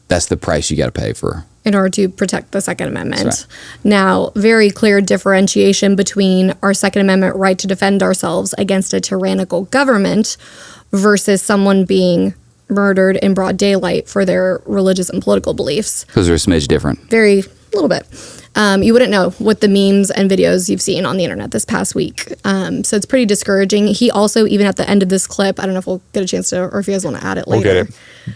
S2: That's the price you got to pay for.
S5: In order to protect the Second Amendment.
S2: Right.
S5: Now, very clear differentiation between our Second Amendment right to defend ourselves against a tyrannical government versus someone being murdered in broad daylight for their religious and political beliefs.
S2: Because they're a smidge different.
S5: Very little bit. You wouldn't know what the memes and videos you've seen on the internet this past week. So it's pretty discouraging. He also, even at the end of this clip, I don't know if we'll get a chance to, or if you guys want to add it later.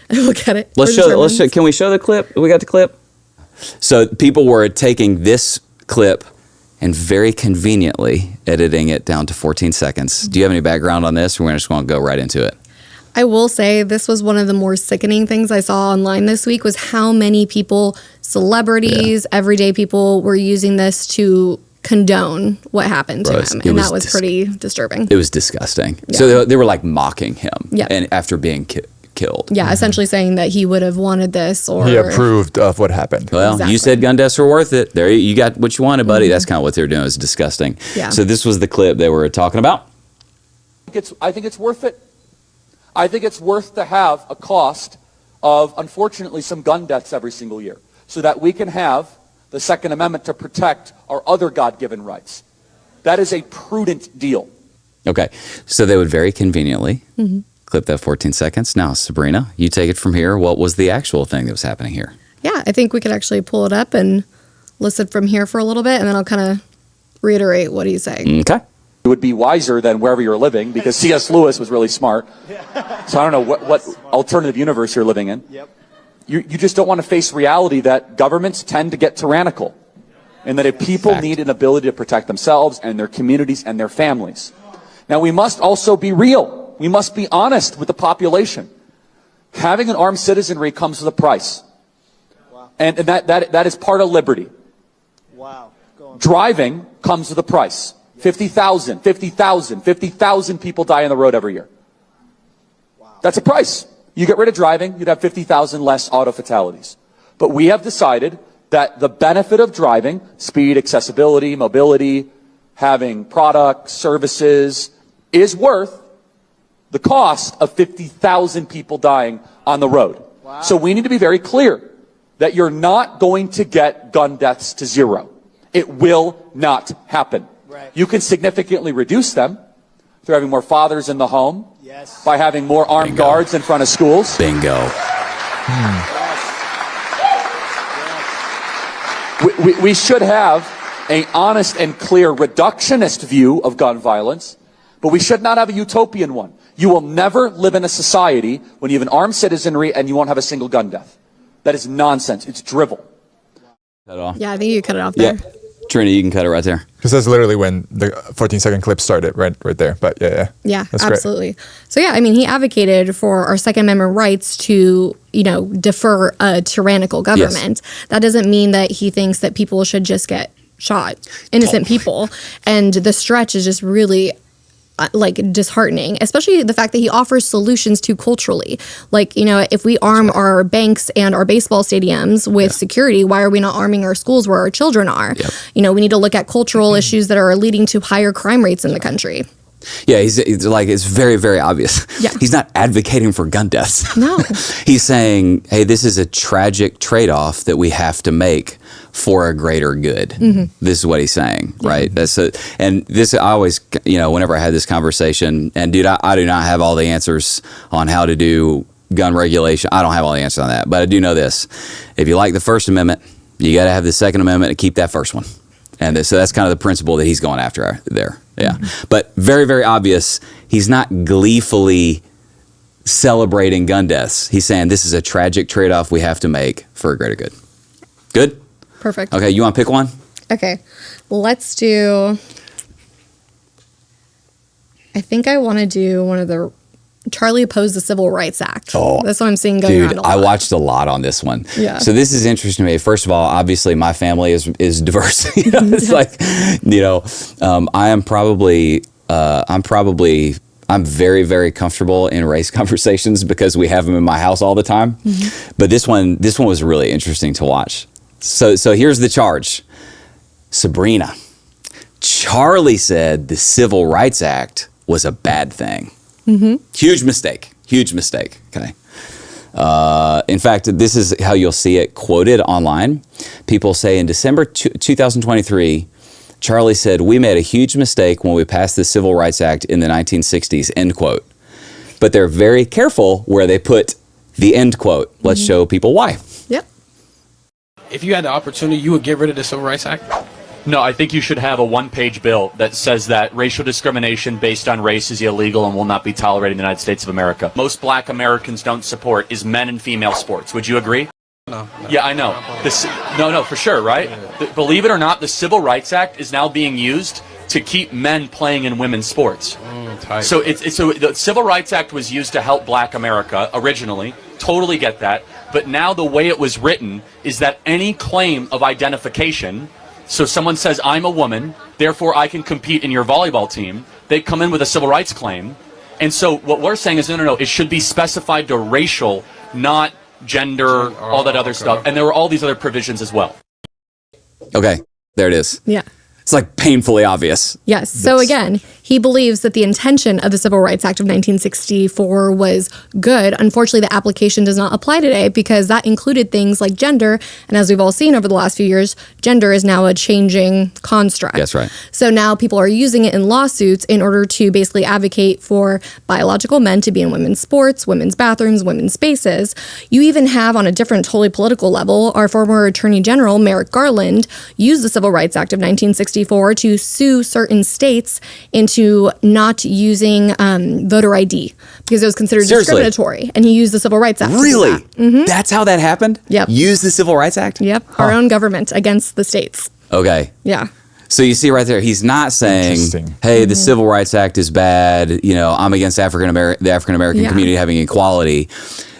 S5: We'll get it.
S2: Let's show. Can we show the clip? We got the clip? So people were taking this clip and very conveniently editing it down to 14 seconds. Do you have any background on this? Or we're just going to go right into it.
S5: I will say this was one of the more sickening things I saw online this week was how many people, celebrities, everyday people were using this to condone what happened to him. And that was pretty disturbing.
S2: It was disgusting. Yeah. So they were like mocking him and after being killed.
S5: Yeah, essentially saying that he would have wanted this or...
S1: He approved of what happened.
S2: Well, you said gun deaths were worth it. There, you got what you wanted, buddy. That's kind of what they were doing. It was disgusting.
S5: Yeah.
S2: So this was the clip they were talking about.
S7: I think it's worth it. I think it's worth to have a cost of, unfortunately, some gun deaths every single year so that we can have the Second Amendment to protect our other God-given rights. That is a prudent deal.
S2: Okay. So they would very conveniently clip that 14 seconds. Now, Sabrina, you take it from here. What was the actual thing that was happening here?
S5: Yeah, I think we could actually pull it up and listen from here for a little bit, and then I'll kind of reiterate what he's saying.
S2: Okay.
S7: It would be wiser than wherever you're living, because C.S. Lewis was really smart. So I don't know what alternative universe you're living in. You just don't want to face reality that governments tend to get tyrannical, and that if people need an ability to protect themselves and their communities and their families. Now, we must also be real. We must be honest with the population. Having an armed citizenry comes with a price. And that is part of liberty. Driving comes with a price. 50,000 people die on the road every year. That's a price. You get rid of driving, you'd have 50,000 less auto fatalities. But we have decided that the benefit of driving, speed, accessibility, mobility, having products, services, is worth the cost of 50,000 people dying on the road. So we need to be very clear that you're not going to get gun deaths to zero. It will not happen. You can significantly reduce them through having more fathers in the home, by having more armed guards in front of schools.
S2: Bingo.
S7: We should have an honest and clear reductionist view of gun violence, but we should not have a utopian one. You will never live in a society when you have an armed citizenry and you won't have a single gun death. That is nonsense. It's drivel.
S2: Cut it off.
S5: Yeah, I think you cut it off there.
S2: Yeah. Trini, you can cut it right there.
S1: Because that's literally when the 14-second clip started, right there. But yeah.
S5: Yeah,
S1: That's
S5: absolutely. Great. So yeah, I mean, he advocated for our Second Amendment rights to, defer a tyrannical government. Yes. That doesn't mean that he thinks that people should just get shot, innocent people. And the stretch is just really disheartening, especially the fact that he offers solutions to culturally. If we arm our banks and our baseball stadiums with security, why are we not arming our schools where our children are? Yep. We need to look at cultural issues that are leading to higher crime rates in the country.
S2: Yeah, he's like, it's very, very obvious.
S5: Yeah.
S2: He's not advocating for gun deaths.
S5: No.
S2: He's saying, hey, this is a tragic trade-off that we have to make for a greater good. Mm-hmm. This is what he's saying, right? And this, I always, whenever I had this conversation, and dude, I do not have all the answers on how to do gun regulation. I don't have all the answers on that, but I do know this. If you like the First Amendment, you got to have the Second Amendment to keep that first one. And so that's kind of the principle that he's going after there. Yeah. Mm-hmm. But very, very obvious, he's not gleefully celebrating gun deaths. He's saying this is a tragic trade-off we have to make for a greater good. Good?
S5: Perfect.
S2: Okay, you want to pick one?
S5: Okay. Let's do... I think I want to do one of the... Charlie opposed the Civil Rights Act. Oh, that's what I'm seeing going around a lot.
S2: I watched a lot on this one.
S5: Yeah.
S2: So this is interesting to me. First of all, obviously my family is diverse. It's I'm very, very comfortable in race conversations because we have them in my house all the time. Mm-hmm. But this one was really interesting to watch. So here's the charge. Sabrina, Charlie said the Civil Rights Act was a bad thing. Mm-hmm. Huge mistake. Okay. In fact, this is how you'll see it quoted online. People say in December 2023, Charlie said, we made a huge mistake when we passed the Civil Rights Act in the 1960s, end quote. But they're very careful where they put the end quote. Let's show people why.
S5: Yep.
S8: If you had the opportunity, you would get rid of the Civil Rights Act?
S9: No, I think you should have a one-page bill that says that racial discrimination based on race is illegal and will not be tolerated in the United States of America. Most black Americans don't support is men and female sports. Would you agree?
S8: No.
S9: Yeah, I know. No, for sure, right? Yeah. Believe it or not, the Civil Rights Act is now being used to keep men playing in women's sports. So the Civil Rights Act was used to help black America originally. Totally get that. But now the way it was written is that any claim of identification... So someone says, I'm a woman, therefore I can compete in your volleyball team. They come in with a civil rights claim. And so what we're saying is, no, it should be specified to racial, not gender, all that other stuff. And there were all these other provisions as well.
S2: Okay, there it is.
S5: Yeah.
S2: It's like painfully obvious.
S5: Yes. So again, he believes that the intention of the Civil Rights Act of 1964 was good. Unfortunately, the application does not apply today because that included things like gender. And as we've all seen over the last few years, gender is now a changing construct.
S2: That's right.
S5: So now people are using it in lawsuits in order to basically advocate for biological men to be in women's sports, women's bathrooms, women's spaces. You even have, on a different, totally political level, our former Attorney General, Merrick Garland, used the Civil Rights Act of 1964 to sue certain states into not using voter ID because it was considered discriminatory. And he used the Civil Rights Act.
S2: Really?
S5: To do that.
S2: That's how that happened?
S5: Yep.
S2: Use the Civil Rights Act?
S5: Yep. Our own government against the states.
S2: Okay.
S5: Yeah.
S2: So you see right there, he's not saying, hey, the Civil Rights Act is bad. You know, I'm against the African American community having equality.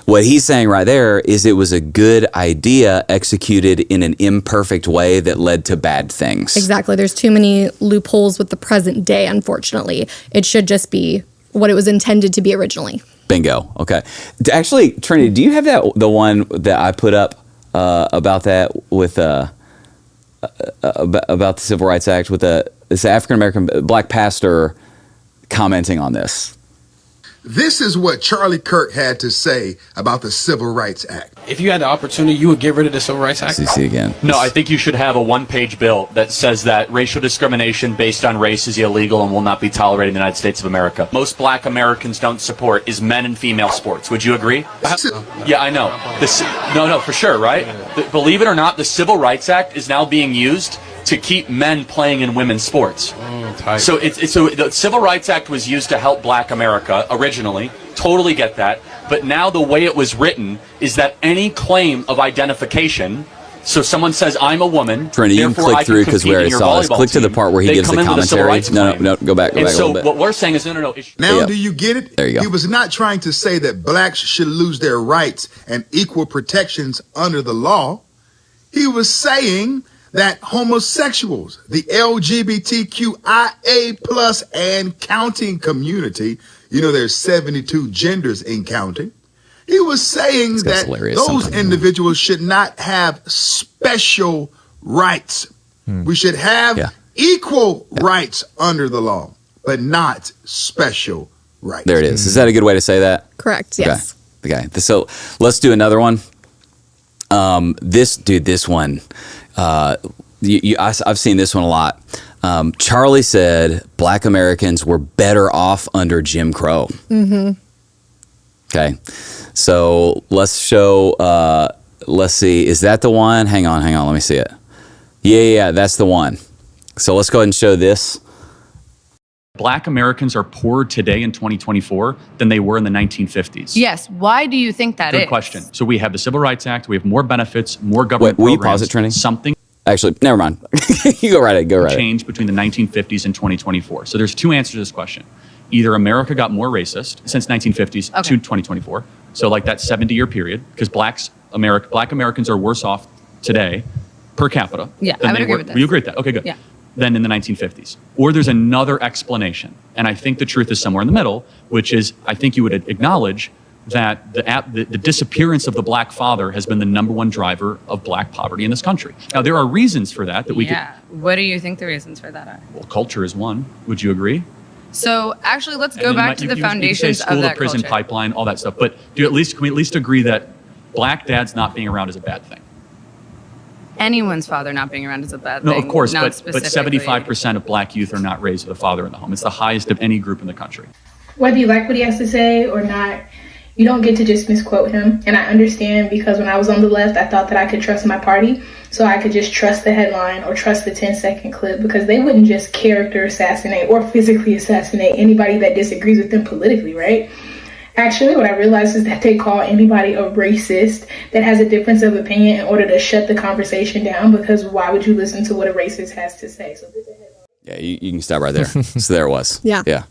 S2: What he's saying right there is it was a good idea executed in an imperfect way that led to bad things.
S5: Exactly. There's too many loopholes with the present day, unfortunately. It should just be what it was intended to be originally.
S2: Bingo. Okay. Actually, Trinity, do you have the one that I put up about that with about the Civil Rights Act with this African American black pastor commenting on this?
S10: This is what Charlie Kirk had to say about the Civil Rights Act.
S8: If you had the opportunity, you would get rid of the Civil Rights Act?
S2: CC again.
S9: No, I think you should have a one-page bill that says that racial discrimination based on race is illegal and will not be tolerated in the United States of America. Most black Americans don't support is men and female sports. Would you agree? Yeah, I know. No, for sure, right? Believe it or not, the Civil Rights Act is now being used to keep men playing in women's sports. So the Civil Rights Act was used to help black America originally. Totally get that. But now the way it was written is that any claim of identification, so someone says, I'm a woman,
S2: Trinity, you can click through because we already saw this. Click to the part where he gives the commentary. No, go back a little bit.
S9: What we're saying is, no.
S10: Now, do you get it?
S2: There you go.
S10: He was not trying to say that blacks should lose their rights and equal protections under the law. He was saying that homosexuals, the LGBTQIA plus and counting community, you know, there's 72 genders in counting. He was saying that those individuals should not have special rights. We should have equal rights under the law, but not special rights.
S2: There it is. Is that a good way to say that?
S5: Correct. Yes.
S2: Okay. So let's do another one. This one. I've seen this one a lot. Charlie said black Americans were better off under Jim Crow. Okay. So let's show, let's see. Is that the one? Hang on. Let me see it. Yeah, that's the one. So let's go ahead and show this.
S11: Black Americans are poorer today in 2024 than they were in the 1950s.
S12: Yes. Why do you think that is?
S11: Good question. So we have the Civil Rights Act. We have more benefits, more government
S2: Will
S11: programs.
S2: you pause it, Trinity?
S11: Something
S2: Actually, never mind. You go right ahead.
S11: Change between the 1950s and 2024. So there's two answers to this question. Either America got more racist since 1950s to 2024. So like that 70-year period, because black Americans are worse off today per capita.
S12: Yeah, I would agree with that.
S11: You agree with that? Okay, good.
S12: Yeah.
S11: Than in the 1950s. Or there's another explanation. And I think the truth is somewhere in the middle, which is I think you would acknowledge that the disappearance of the black father has been the number one driver of black poverty in this country. Now, there are reasons for that we could.
S12: What do you think the reasons for that are?
S11: Well, culture is one. Would you agree?
S12: So actually, let's go back to the foundations
S11: of that
S12: school to
S11: prison
S12: culture.
S11: pipeline, all that stuff. But can we at least agree that black dads not being around is a bad thing?
S12: Anyone's father not being around is a bad
S11: No,
S12: thing.
S11: of course,
S12: not
S11: but
S12: specifically.
S11: 75% of black youth are not raised with a father in the home. It's the highest of any group in the country.
S13: Whether you like what he has to say or not, you don't get to just misquote him. And I understand, because when I was on the left, I thought that I could trust my party. So I could just trust the headline or trust the 10-second clip, because they wouldn't just character assassinate or physically assassinate anybody that disagrees with them politically, right? Actually, what I realized is that they call anybody a racist that has a difference of opinion in order to shut the conversation down, because why would you listen to what a racist has to say? So
S2: yeah, you can stop right there. So there it was.
S5: Yeah.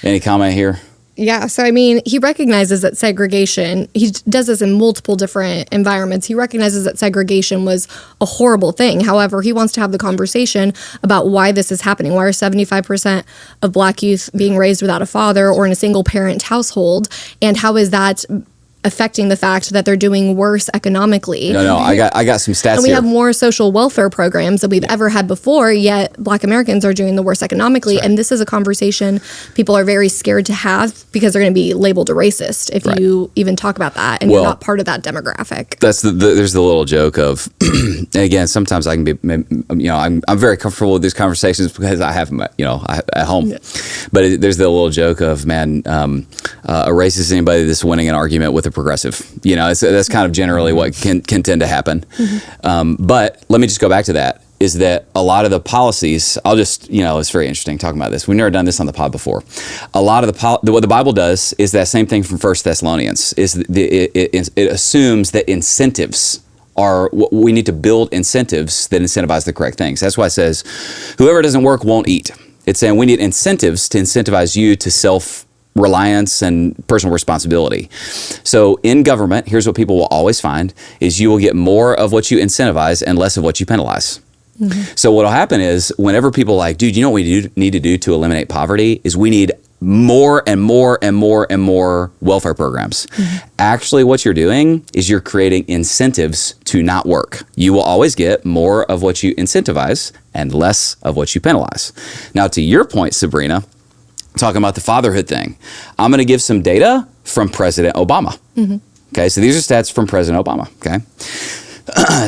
S2: Any comment here?
S5: Yeah, so I mean, he recognizes that segregation, he does this in multiple different environments. He recognizes that segregation was a horrible thing. However, he wants to have the conversation about why this is happening. Why are 75% of black youth being raised without a father or in a single parent household? And how is that affecting the fact that they're doing worse economically.
S2: No, I got some stats
S5: and we
S2: here.
S5: have more social welfare programs than we've ever had before, yet Black Americans are doing the worst economically. Right. And this is a conversation people are very scared to have because they're going to be labeled a racist if you even talk about that and you're not part of that demographic.
S2: That's there's the little joke of, and again, sometimes I can be, I'm very comfortable with these conversations because I have them, at home. Yeah. But there's the little joke of, man, a racist is anybody that's winning an argument with a progressive. That's kind of generally what can tend to happen. Mm-hmm. But let me just go back to that, is that a lot of the policies, it's very interesting talking about this. We've never done this on the pod before. A lot of what the Bible does is that same thing from 1 Thessalonians, is it assumes that incentives we need to build incentives that incentivize the correct things. That's why it says, whoever doesn't work won't eat. It's saying we need incentives to incentivize you to self-reliance and personal responsibility. So in government, here's what people will always find, is you will get more of what you incentivize and less of what you penalize. Mm-hmm. So what will happen is whenever people are like, dude, you know what we need to do to eliminate poverty is we need more and more and more and more welfare programs. Mm-hmm. Actually, what you're doing is you're creating incentives to not work. You will always get more of what you incentivize and less of what you penalize. Now, to your point, Sabrina, talking about the fatherhood thing, I'm going to give some data from President Obama. Mm-hmm. Okay, so these are stats from President Obama. Okay,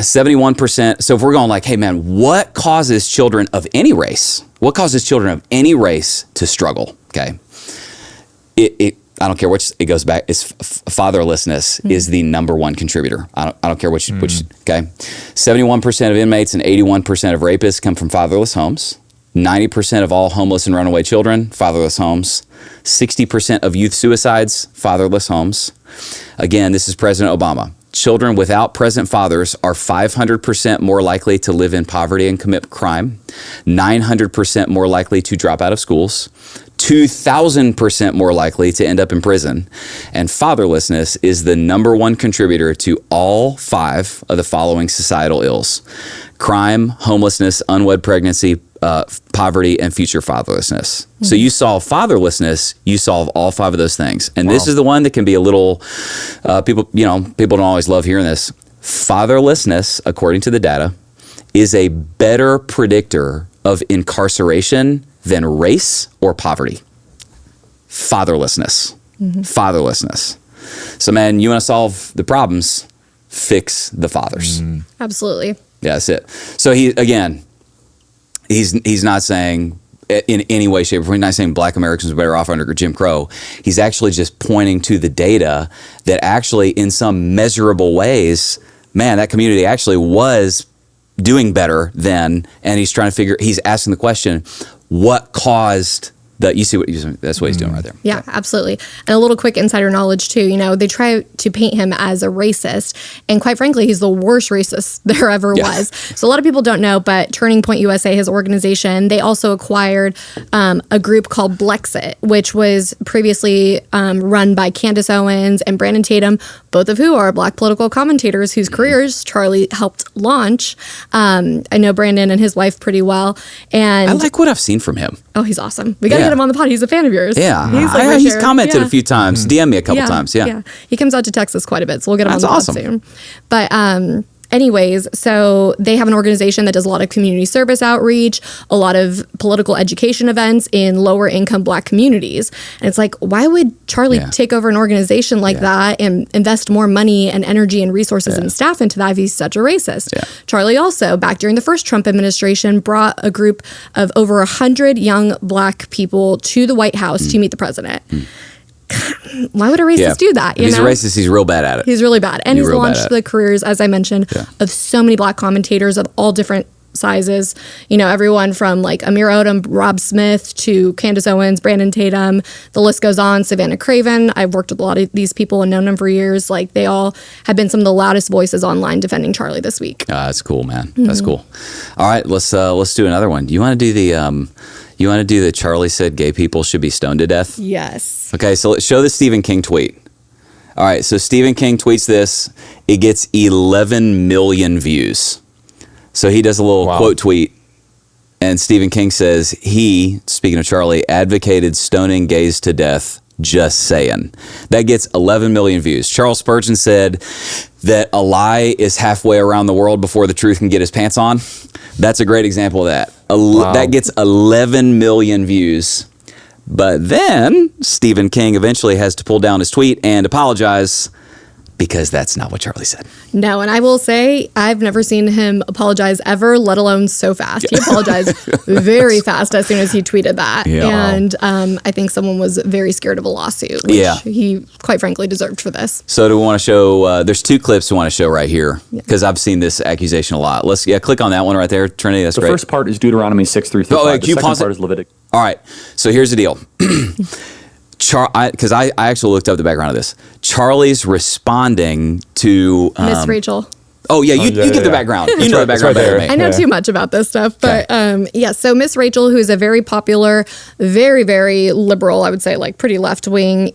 S2: 71%. So if we're going like, hey man, what causes children of any race? What causes children of any race to struggle? Okay, I don't care which it goes back. It's fatherlessness is the number one contributor. I don't care which. Okay, 71% of inmates and 81% of rapists come from fatherless homes. 90% of all homeless and runaway children, fatherless homes. 60% of youth suicides, fatherless homes. Again, this is President Obama. Children without present fathers are 500% more likely to live in poverty and commit crime, 900% more likely to drop out of schools, 2,000% more likely to end up in prison, and fatherlessness is the number one contributor to all 5 of the following societal ills: crime, homelessness, unwed pregnancy, poverty, and future fatherlessness. Mm-hmm. So you solve fatherlessness, you solve all 5 of those things. And this is the one that can be a little, people don't always love hearing this. Fatherlessness, according to the data, is a better predictor of incarceration than race or poverty. Fatherlessness. Mm-hmm. Fatherlessness. So man, you want to solve the problems, fix the fathers. Mm.
S5: Absolutely.
S2: Yeah, that's it. So he's not saying in any way, shape, or form, he's not saying Black Americans are better off under Jim Crow. He's actually just pointing to the data that actually in some measurable ways, man, that community actually was doing better then. And he's asking the question, what caused that's what he's doing right there.
S5: Yeah, absolutely. And a little quick insider knowledge too. They try to paint him as a racist, and quite frankly, he's the worst racist there ever was. So a lot of people don't know, but Turning Point USA, his organization, they also acquired a group called Blexit, which was previously run by Candace Owens and Brandon Tatum, both of who are Black political commentators whose careers Charlie helped launch. I know Brandon and his wife pretty well, and
S2: I like what I've seen from him.
S5: Oh, he's awesome. We got to get him on the pod. He's a fan of yours.
S2: Yeah. He's commented a few times, DM me a couple times. Yeah.
S5: He comes out to Texas quite a bit, so we'll get him on the pod soon. But anyways, so they have an organization that does a lot of community service outreach, a lot of political education events in lower income Black communities. And it's like, why would Charlie take over an organization like that and invest more money and energy and resources and staff into that if he's such a racist? Yeah. Charlie also, back during the first Trump administration, brought a group of over 100 young Black people to the White House to meet the president. Why would a racist do that?
S2: If he's a racist, he's real bad at it.
S5: He's really bad. And he's launched the careers, as I mentioned, of so many Black commentators of all different sizes. Everyone from like Amir Odom, Rob Smith, to Candace Owens, Brandon Tatum. The list goes on. Savannah Craven. I've worked with a lot of these people and known them for years. Like, they all have been some of the loudest voices online defending Charlie this week.
S2: That's cool, man. Mm-hmm. That's cool. All right, let's do another one. Do you want to do the Charlie said gay people should be stoned to death?
S5: Yes.
S2: Okay, so let's show the Stephen King tweet. All right, so Stephen King tweets this. It gets 11 million views. So he does a little quote tweet, and Stephen King says he, speaking of Charlie, advocated stoning gays to death Just saying. That gets 11 million views. Charles Spurgeon said that a lie is halfway around the world before the truth can get his pants on. That's a great example of that. That gets 11 million views. But then Stephen King eventually has to pull down his tweet and apologize because that's not what Charlie said.
S5: No, and I will say I've never seen him apologize ever, let alone so fast. He apologized very fast as soon as he tweeted that.
S2: Yeah.
S5: And I think someone was very scared of a lawsuit, which he quite frankly deserved for this.
S2: So do we want to show, there's two clips we want to show right here because I've seen this accusation a lot. Let's click on that one right there. Trinity, that's
S14: the
S2: great.
S14: The first part is Deuteronomy 6:3-5. The second part is Leviticus.
S2: All right, so here's the deal. Because I actually looked up the background of this. Charlie's responding to
S5: Miss Rachel.
S2: Oh, yeah, you give the background. You know the background better than me.
S5: I know too much about this stuff. But so Miss Rachel, who is a very popular, very, very liberal, I would say like pretty left-wing,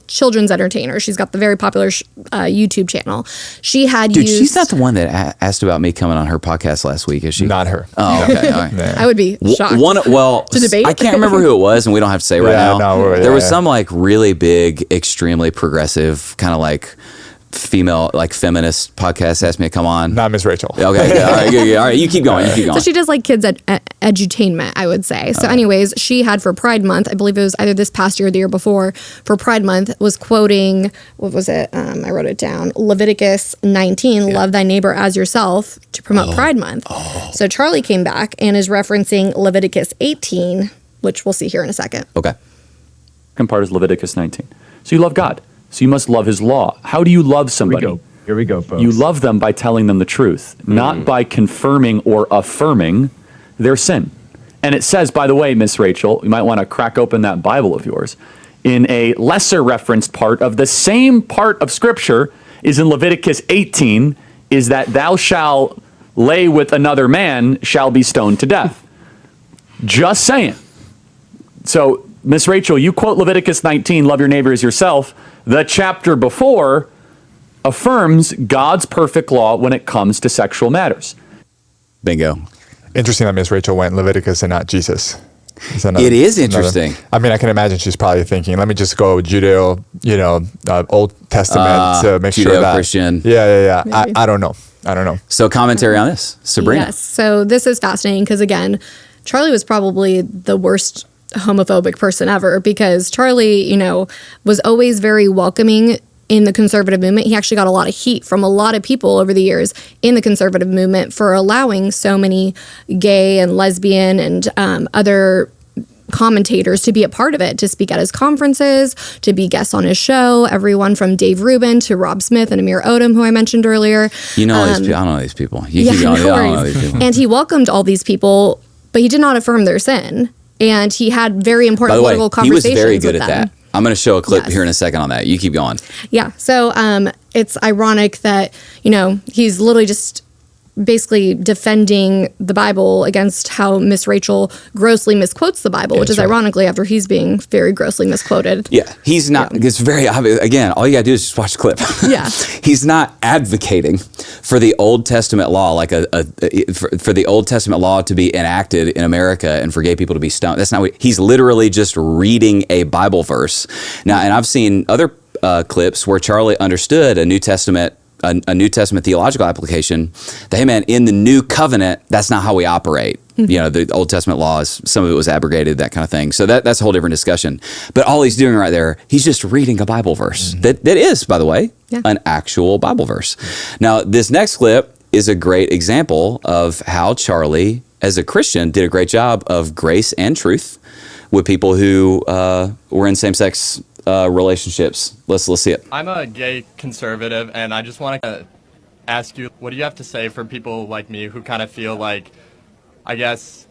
S5: children's entertainer. She's got the very popular YouTube channel. She had
S2: Dude, she's not the one that asked about me coming on her podcast last week, is she?
S1: Not her.
S2: Oh, okay. All right.
S5: I would be shocked.
S2: To debate? I can't remember who it was, and we don't have to say right now.
S1: No,
S2: there was some like really big, extremely progressive, kind of like female, like feminist podcast asked me to come on.
S1: Not Miss Rachel.
S2: Okay, all right, good. All right, you keep going.
S5: So she does like kids edutainment, I would say. So anyways, she had for Pride Month, I believe it was either this past year or the year before, for Pride Month, was quoting, what was it? I wrote it down. Leviticus 19, love thy neighbor as yourself, to promote Pride Month. So Charlie came back and is referencing Leviticus 18, which we'll see here in a second.
S2: Okay.
S14: Second part is Leviticus 19. So you love God. So you must love his law. How do you love somebody?
S3: Here we go, folks.
S14: You love them by telling them the truth, not by confirming or affirming their sin. And it says, by the way, Miss Rachel, you might want to crack open that Bible of yours. In a lesser referenced part of the same part of Scripture is in Leviticus 18, is that thou shalt lay with another man shall be stoned to death. Just saying. So, Miss Rachel, you quote Leviticus 19, love your neighbor as yourself. The chapter before affirms God's perfect law when it comes to sexual matters.
S2: Bingo.
S1: Interesting that Miss Rachel went Leviticus and not Jesus.
S2: It is interesting.
S1: I mean, I can imagine she's probably thinking, let me just go Judeo, Old Testament to make sure that.
S2: Judeo-Christian.
S1: Yeah. I don't know.
S2: So commentary on this, Sabrina.
S5: Yes. So this is fascinating because, again, Charlie was probably the worst homophobic person ever because Charlie, was always very welcoming in the conservative movement. He actually got a lot of heat from a lot of people over the years in the conservative movement for allowing so many gay and lesbian and other commentators to be a part of it, to speak at his conferences, to be guests on his show, everyone from Dave Rubin to Rob Smith and Amir Odom, who I mentioned earlier.
S2: You know these people. I don't know these people. You keep going.
S5: No
S2: I don't know these people.
S5: And he welcomed all these people, but he did not affirm their sin. And he had very important political conversations with them.
S2: He was very good at that. I'm going to show a clip here in a second on that. You keep going.
S5: Yeah. So it's ironic that, he's literally just basically defending the Bible against how Miss Rachel grossly misquotes the Bible, which is ironically after he's being very grossly misquoted.
S2: Yeah, he's not. Yeah. It's very obvious. Again, all you got to do is just watch the clip.
S5: Yeah.
S2: He's not advocating for the Old Testament law, like for the Old Testament law to be enacted in America and for gay people to be stoned. That's not what he's literally just reading a Bible verse. Now, and I've seen other clips where Charlie understood a New Testament theological application that, hey man, in the new covenant, that's not how we operate. The Old Testament laws, some of it was abrogated, that kind of thing. So that's a whole different discussion. But all he's doing right there, he's just reading a Bible verse. That is, by the way, an actual Bible verse. Now, this next clip is a great example of how Charlie, as a Christian, did a great job of grace and truth with people who were in same-sex relationships. Let's see it.
S15: I'm a gay conservative, and I just want to ask you, what do you have to say for people like me who kind of feel like, I guess,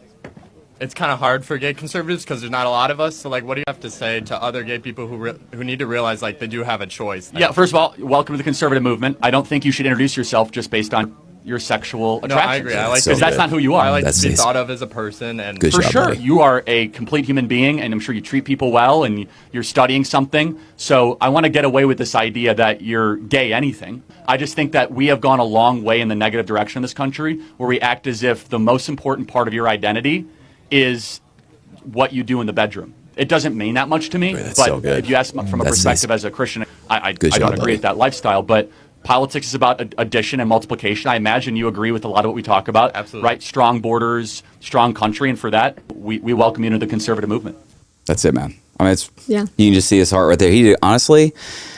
S15: it's kind of hard for gay conservatives because there's not a lot of us. So, what do you have to say to other gay people who need to realize, they do have a choice?
S11: Yeah, first of all, welcome to the conservative movement. I don't think you should introduce yourself just based on your sexual attraction.
S15: No, I agree. I like
S11: because that's not who you are.
S15: I like to be thought of as a person, and
S11: for sure, you are a complete human being, and I'm sure you treat people well, and you're studying something. So I want to get away with this idea that you're gay anything. I just think that we have gone a long way in the negative direction in this country, where we act as if the most important part of your identity is what you do in the bedroom. it doesn't mean that much to me.
S2: That's
S11: but
S2: so good.
S11: if you ask from a
S2: That's
S11: perspective
S2: nice.
S11: as a Christian, I
S2: Good
S11: don't
S2: job,
S11: agree
S2: buddy.
S11: with that lifestyle. But politics is about addition and multiplication. I imagine you agree with a lot of what we talk about.
S15: Absolutely.
S11: Right? Strong borders, strong country. And for that, we welcome you into the conservative movement.
S2: That's it, man. I mean,
S5: Yeah.
S2: you can just see his heart right there. He honestly,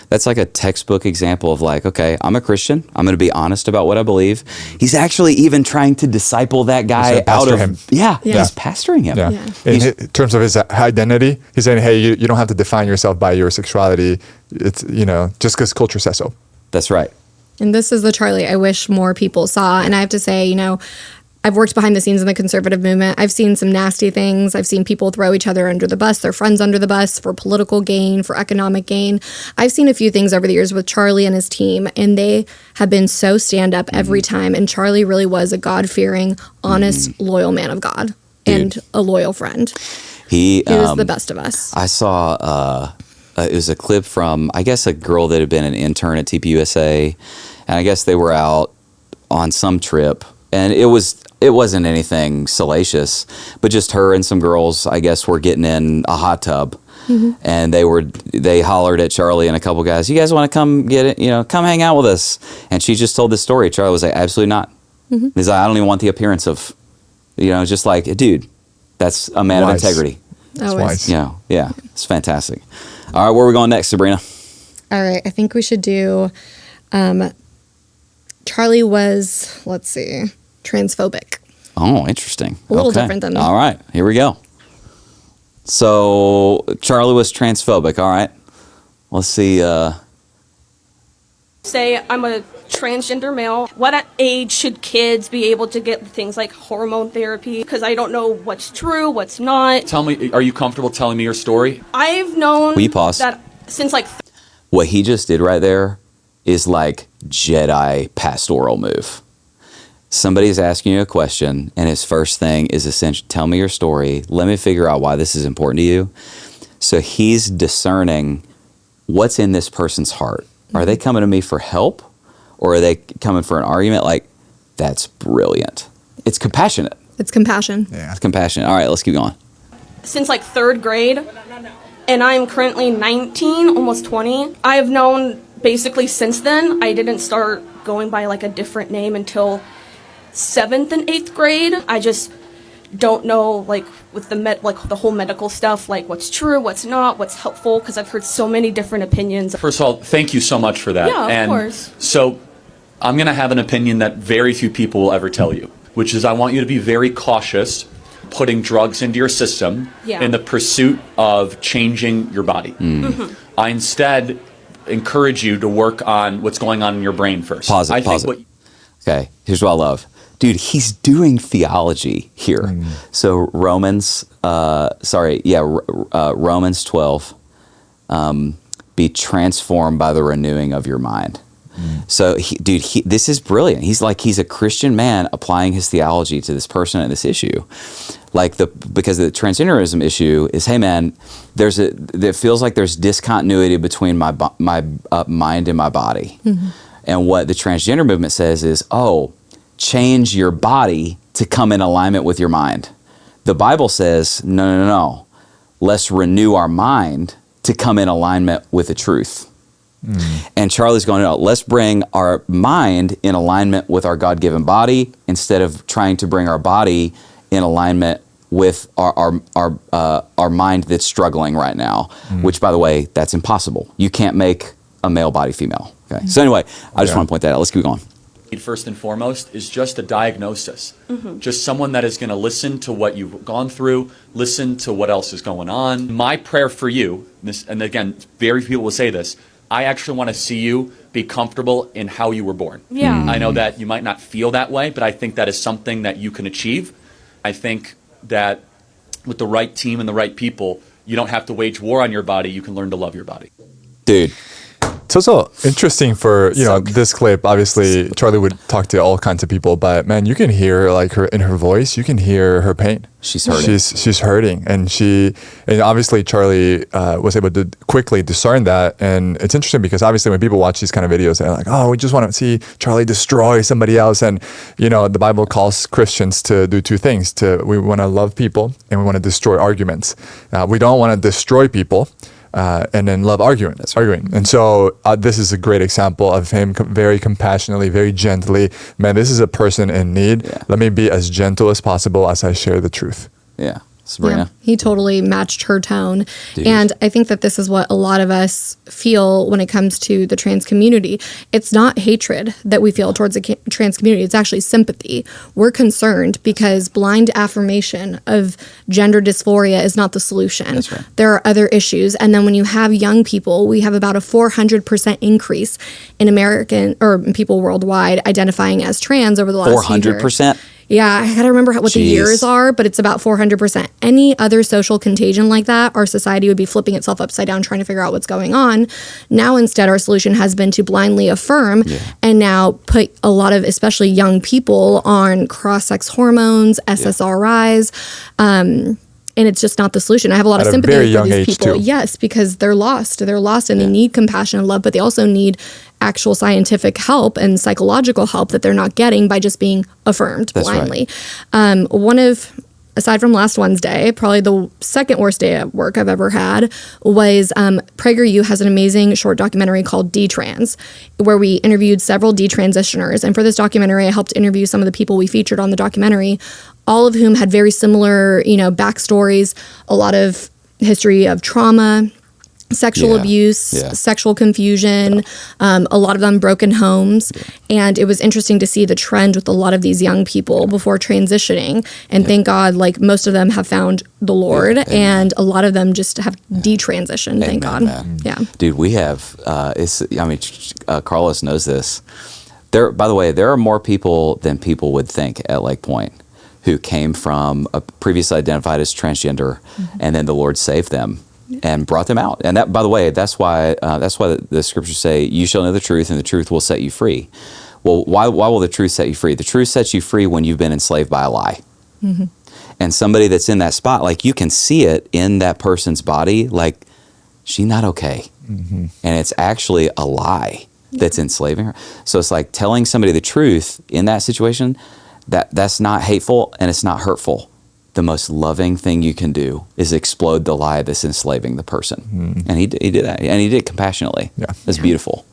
S2: that's like a textbook example of like, okay, I'm a Christian. I'm going to be honest about what I believe. He's actually even trying to disciple that guy
S1: He's
S2: out
S1: pastor
S2: of
S1: him.
S2: Yeah,
S5: Yeah.
S2: he's pastoring him.
S1: Yeah.
S5: Yeah.
S1: In terms of his identity, he's saying, hey, you don't have to define yourself by your sexuality. It's, just because culture says so.
S2: That's right.
S5: And this is the Charlie I wish more people saw. And I have to say, I've worked behind the scenes in the conservative movement. I've seen some nasty things. I've seen people throw each other under the bus, their friends under the bus for political gain, for economic gain. I've seen a few things over the years with Charlie and his team, and they have been so stand up every time. And Charlie really was a God-fearing, honest, loyal man of God and a loyal friend.
S2: He
S5: was the best of us.
S2: I saw it was a clip from, I guess, a girl that had been an intern at TPUSA, and I guess they were out on some trip, and it wasn't anything salacious, but just her and some girls, I guess, were getting in a hot tub, and they hollered at Charlie and a couple guys, "You guys want to come get it? Come hang out with us." And she just told this story. Charlie was like, "Absolutely not." He's like, "I don't even want the appearance of, just like, dude, that's a man of
S1: Wise.
S2: integrity."
S5: Always.
S1: wise.
S2: Yeah, it's fantastic. All right, where are we going next, Sabrina?
S5: All right, I think we should do. Charlie was, let's see, transphobic.
S2: Oh, interesting.
S5: A little different than-
S2: All right, here we go. So Charlie was transphobic. All right, let's see.
S16: Say I'm a transgender male. What age should kids be able to get things like hormone therapy? Because I don't know what's true, what's not.
S11: Tell me, are you comfortable telling me your story?
S16: I've known
S2: Will you pause?
S16: that since like
S2: What he just did right there is like Jedi pastoral move. Somebody's asking you a question, and his first thing is essentially, tell me your story. Let me figure out why this is important to you. So he's discerning what's in this person's heart. Are they coming to me for help, or are they coming for an argument? Like, that's brilliant. It's compassionate.
S5: It's compassion.
S1: Yeah.
S2: It's compassionate. All right, let's keep going.
S16: since like third grade, and I'm currently 19, almost 20. I've known basically since then. I didn't start going by like a different name until 7th and 8th grade. I just don't know, like with the whole medical stuff, like what's true, what's not, what's helpful, because I've heard so many different opinions.
S11: First of all, thank you so much for that.
S16: Yeah, of course.
S11: So I'm going to have an opinion that very few people will ever tell you, which is I want you to be very cautious putting drugs into your system in the pursuit of changing your body. I instead encourage you to work on what's going on in your brain first.
S2: Pause it. Okay, here's what I love. Dude, he's doing theology here. So Romans 12, be transformed by the renewing of your mind. So, this is brilliant. He's a Christian man applying his theology to this person and this issue. Because the transgenderism issue is, hey man, it feels like there's discontinuity between my mind and my body. And what the transgender movement says is, change your body to come in alignment with your mind. The Bible says, no. Let's renew our mind to come in alignment with the truth. And Charlie's going, no, let's bring our mind in alignment with our God-given body instead of trying to bring our body in alignment with our mind that's struggling right now, which, by the way, that's impossible. You can't make a male body female. Okay. So anyway, I just want to point that out. Let's keep going.
S11: First and foremost is just a diagnosis. Just someone that is going to listen to what you've gone through, listen to what else is going on. My prayer for you, and again, very few people will say this, I actually want to see you be comfortable in how you were born.
S16: Yeah.
S11: I know that you might not feel that way, but I think that is something that you can achieve. I think that with the right team and the right people, you don't have to wage war on your body. You can learn to love your body.
S2: Dude,
S1: It's also interesting for, this clip, obviously Charlie would talk to all kinds of people, but man, you can hear like her in her voice, you can hear her pain.
S2: She's hurting.
S1: She's hurting. And obviously Charlie was able to quickly discern that. And it's interesting because obviously when people watch these kind of videos, they're like, oh, we just want to see Charlie destroy somebody else. And, the Bible calls Christians to do two things. We want to love people and we want to destroy arguments. We don't want to destroy people. And then love arguing. And so this is a great example of him very compassionately, very gently. Man, this is a person in need. Yeah. Let me be as gentle as possible as I share the truth.
S2: Yeah. Sabrina?
S5: Yeah, he totally matched her tone.
S2: Dude.
S5: And I think that this is what a lot of us feel when it comes to the trans community. It's not hatred that we feel towards the trans community. It's actually sympathy. We're concerned because blind affirmation of gender dysphoria is not the solution.
S2: That's right.
S5: There are other issues. And then when you have young people, we have about a 400% increase in American or people worldwide identifying as trans over the last
S2: 400%?
S5: Yeah, I gotta remember what the years are, but it's about 400%. Any other social contagion like that, our society would be flipping itself upside down trying to figure out what's going on. Now, instead, our solution has been to blindly affirm and now put a lot of, especially young people, on cross-sex hormones, SSRIs, and it's just not the solution. I have a lot of sympathy for these people.
S1: Too.
S5: Yes, because they're lost. They're lost and they need compassion and love, but they also need actual scientific help and psychological help that they're not getting by just being affirmed blindly. Right. Aside from last Wednesday, probably the second worst day at work I've ever had was PragerU has an amazing short documentary called D-Trans, where we interviewed several detransitioners. And for this documentary, I helped interview some of the people we featured on the documentary, all of whom had very similar, backstories, a lot of history of trauma, sexual abuse, sexual confusion, a lot of them broken homes. And it was interesting to see the trend with a lot of these young people before transitioning. And thank God, like most of them have found the Lord and a lot of them just have detransitioned, thank God.
S2: Man.
S5: Yeah.
S2: Dude, we have, Carlos knows this. By the way, there are more people than people would think at Lake Point who came from previously identified as transgender and then the Lord saved them. And brought them out, and that, by the way, that's why the scriptures say, "You shall know the truth, and the truth will set you free." Well, why will the truth set you free? The truth sets you free when you've been enslaved by a lie, and somebody that's in that spot, like you can see it in that person's body, like she's not okay, and it's actually a lie that's enslaving her. So it's like telling somebody the truth in that situation. That's not hateful and it's not hurtful. The most loving thing you can do is explode the lie that's enslaving the person. And he did that. And he did it compassionately. Yeah. That's beautiful.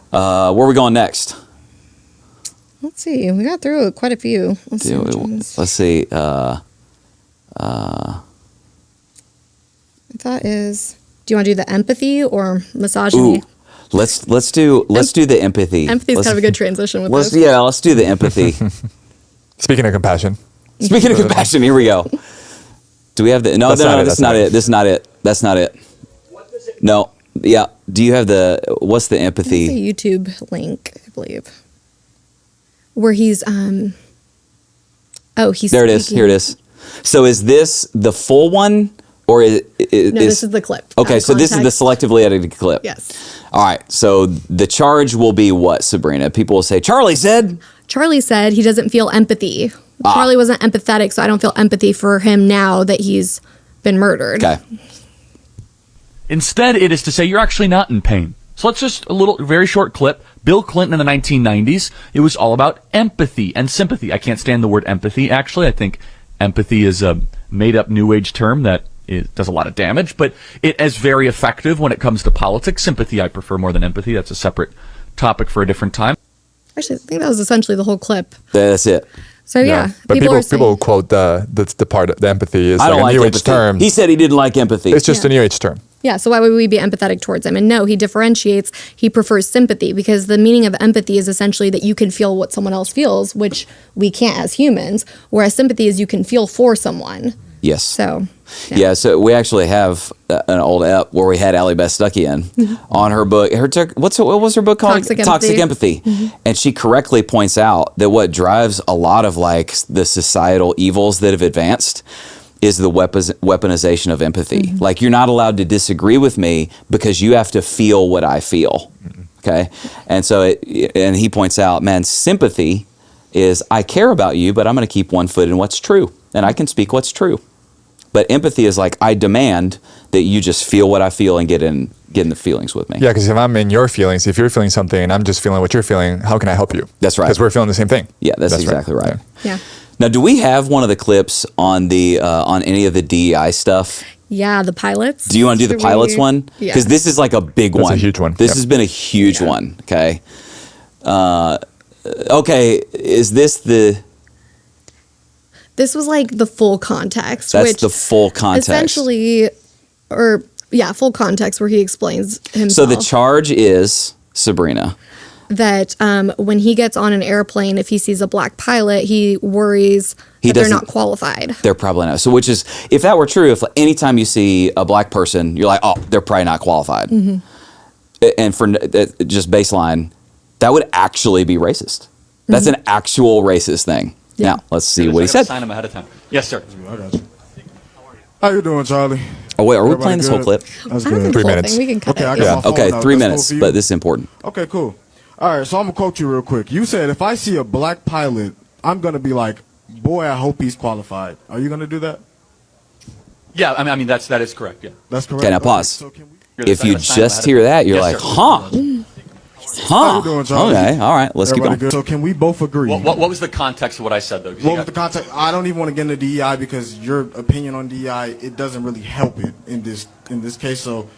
S2: Where are we going next?
S5: Let's see. We got through quite a few. Let's
S2: see.
S5: That is, do you want to do the empathy or misogyny?
S2: Ooh, let's do the empathy.
S5: Empathy is kind of a good transition with this.
S2: Yeah, let's do the empathy.
S1: Speaking of compassion.
S2: Speaking of compassion, here we go. Do we have the? No, that's not it. This is not it. That's not it. No. Yeah. Do you have the? What's the empathy?
S5: It's a YouTube link, I believe, where he's he's
S2: there. It is. Here it is. So is this the full one, or no?
S5: This is the clip.
S2: Okay, so this is the selectively edited clip.
S5: Yes.
S2: All right. So the charge will be what, Sabrina? People will say, Charlie said
S5: he doesn't feel empathy. Charlie wasn't empathetic, so I don't feel empathy for him now that he's been murdered.
S2: Okay.
S11: Instead, it is to say you're actually not in pain. So let's just very short clip. Bill Clinton in the 1990s, it was all about empathy and sympathy. I can't stand the word empathy, actually. I think empathy is a made-up new age term that does a lot of damage, but it is very effective when it comes to politics. Sympathy I prefer more than empathy. That's a separate topic for a different time.
S5: Actually, I think that was essentially the whole clip.
S2: That's it.
S5: So yeah,
S1: but people quote the part of the empathy is
S2: I don't like
S1: a new
S2: empathy.
S1: age term.
S2: He said he didn't like empathy.
S1: It's just a new age term.
S5: Yeah, so why would we be empathetic towards him? And no, he differentiates. He prefers sympathy because the meaning of empathy is essentially that you can feel what someone else feels, which we can't as humans. Whereas sympathy is you can feel for someone.
S2: Yes.
S5: So.
S2: Yeah, so we actually have an old ep where we had Allie Beth Stuckey on her book. What was her book called? Toxic Empathy. And she correctly points out that what drives a lot of like the societal evils that have advanced is the weaponization of empathy. Like, you're not allowed to disagree with me because you have to feel what I feel. Okay? And so, and he points out, man, sympathy is, I care about you, but I'm going to keep one foot in what's true, and I can speak what's true. But empathy is like, I demand that you just feel what I feel and get in the feelings with me.
S1: Yeah, because if I'm in your feelings, if you're feeling something and I'm just feeling what you're feeling, how can I help you?
S2: That's right.
S1: Because we're feeling the same thing.
S2: Yeah, that's exactly right.
S5: Yeah.
S2: Now, do we have one of the clips on the on any of the DEI stuff?
S5: Yeah, the pilots.
S2: Do you want to do the pilots one?
S5: Yeah.
S2: Because this is like a big one.
S1: That's a huge one.
S2: This has been a huge one. Okay. Okay. Is this the?
S5: This was like the full context.
S2: That's
S5: which
S2: the full context.
S5: Essentially, full context where he explains himself.
S2: So the charge is, Sabrina,
S5: that when he gets on an airplane, if he sees a black pilot, he worries that they're not qualified.
S2: They're probably not. So, which is, if that were true, if anytime you see a black person, you're like, oh, they're probably not qualified. And for just baseline, that would actually be racist. That's an actual racist thing. Yeah. Now, let's see what he said.
S9: Sign him ahead of time. Yes, sir.
S17: I got you. How you doing, Charlie?
S2: Oh, wait, are we playing this whole clip?
S17: That's
S5: I don't think
S17: good.
S5: the whole thing. We can cut
S17: Okay, I
S5: it.
S17: got
S2: Yeah.
S17: my phone
S2: Okay,
S17: out.
S2: 3
S17: That's
S2: minutes,
S17: cool for
S2: but
S17: you?
S2: this is important.
S17: Okay, cool. All right, so I'm gonna quote you real quick. You said, if I see a black pilot, I'm gonna be like, boy, I hope he's qualified. Are you gonna do that?
S9: Yeah, I mean that is correct. Yeah.
S17: That's correct.
S2: Okay, now pause.
S17: So can we...
S2: If you just hear that, you're like, huh?
S17: How you doing, Charlie?
S2: Okay, all right, let's keep
S17: Everybody
S2: going.
S17: good? So can we both agree?
S9: What was the context of what I said, though? 'Cause
S17: What was the context? I don't even want to get into DEI because your opinion on DEI, it doesn't really help it in this case. So,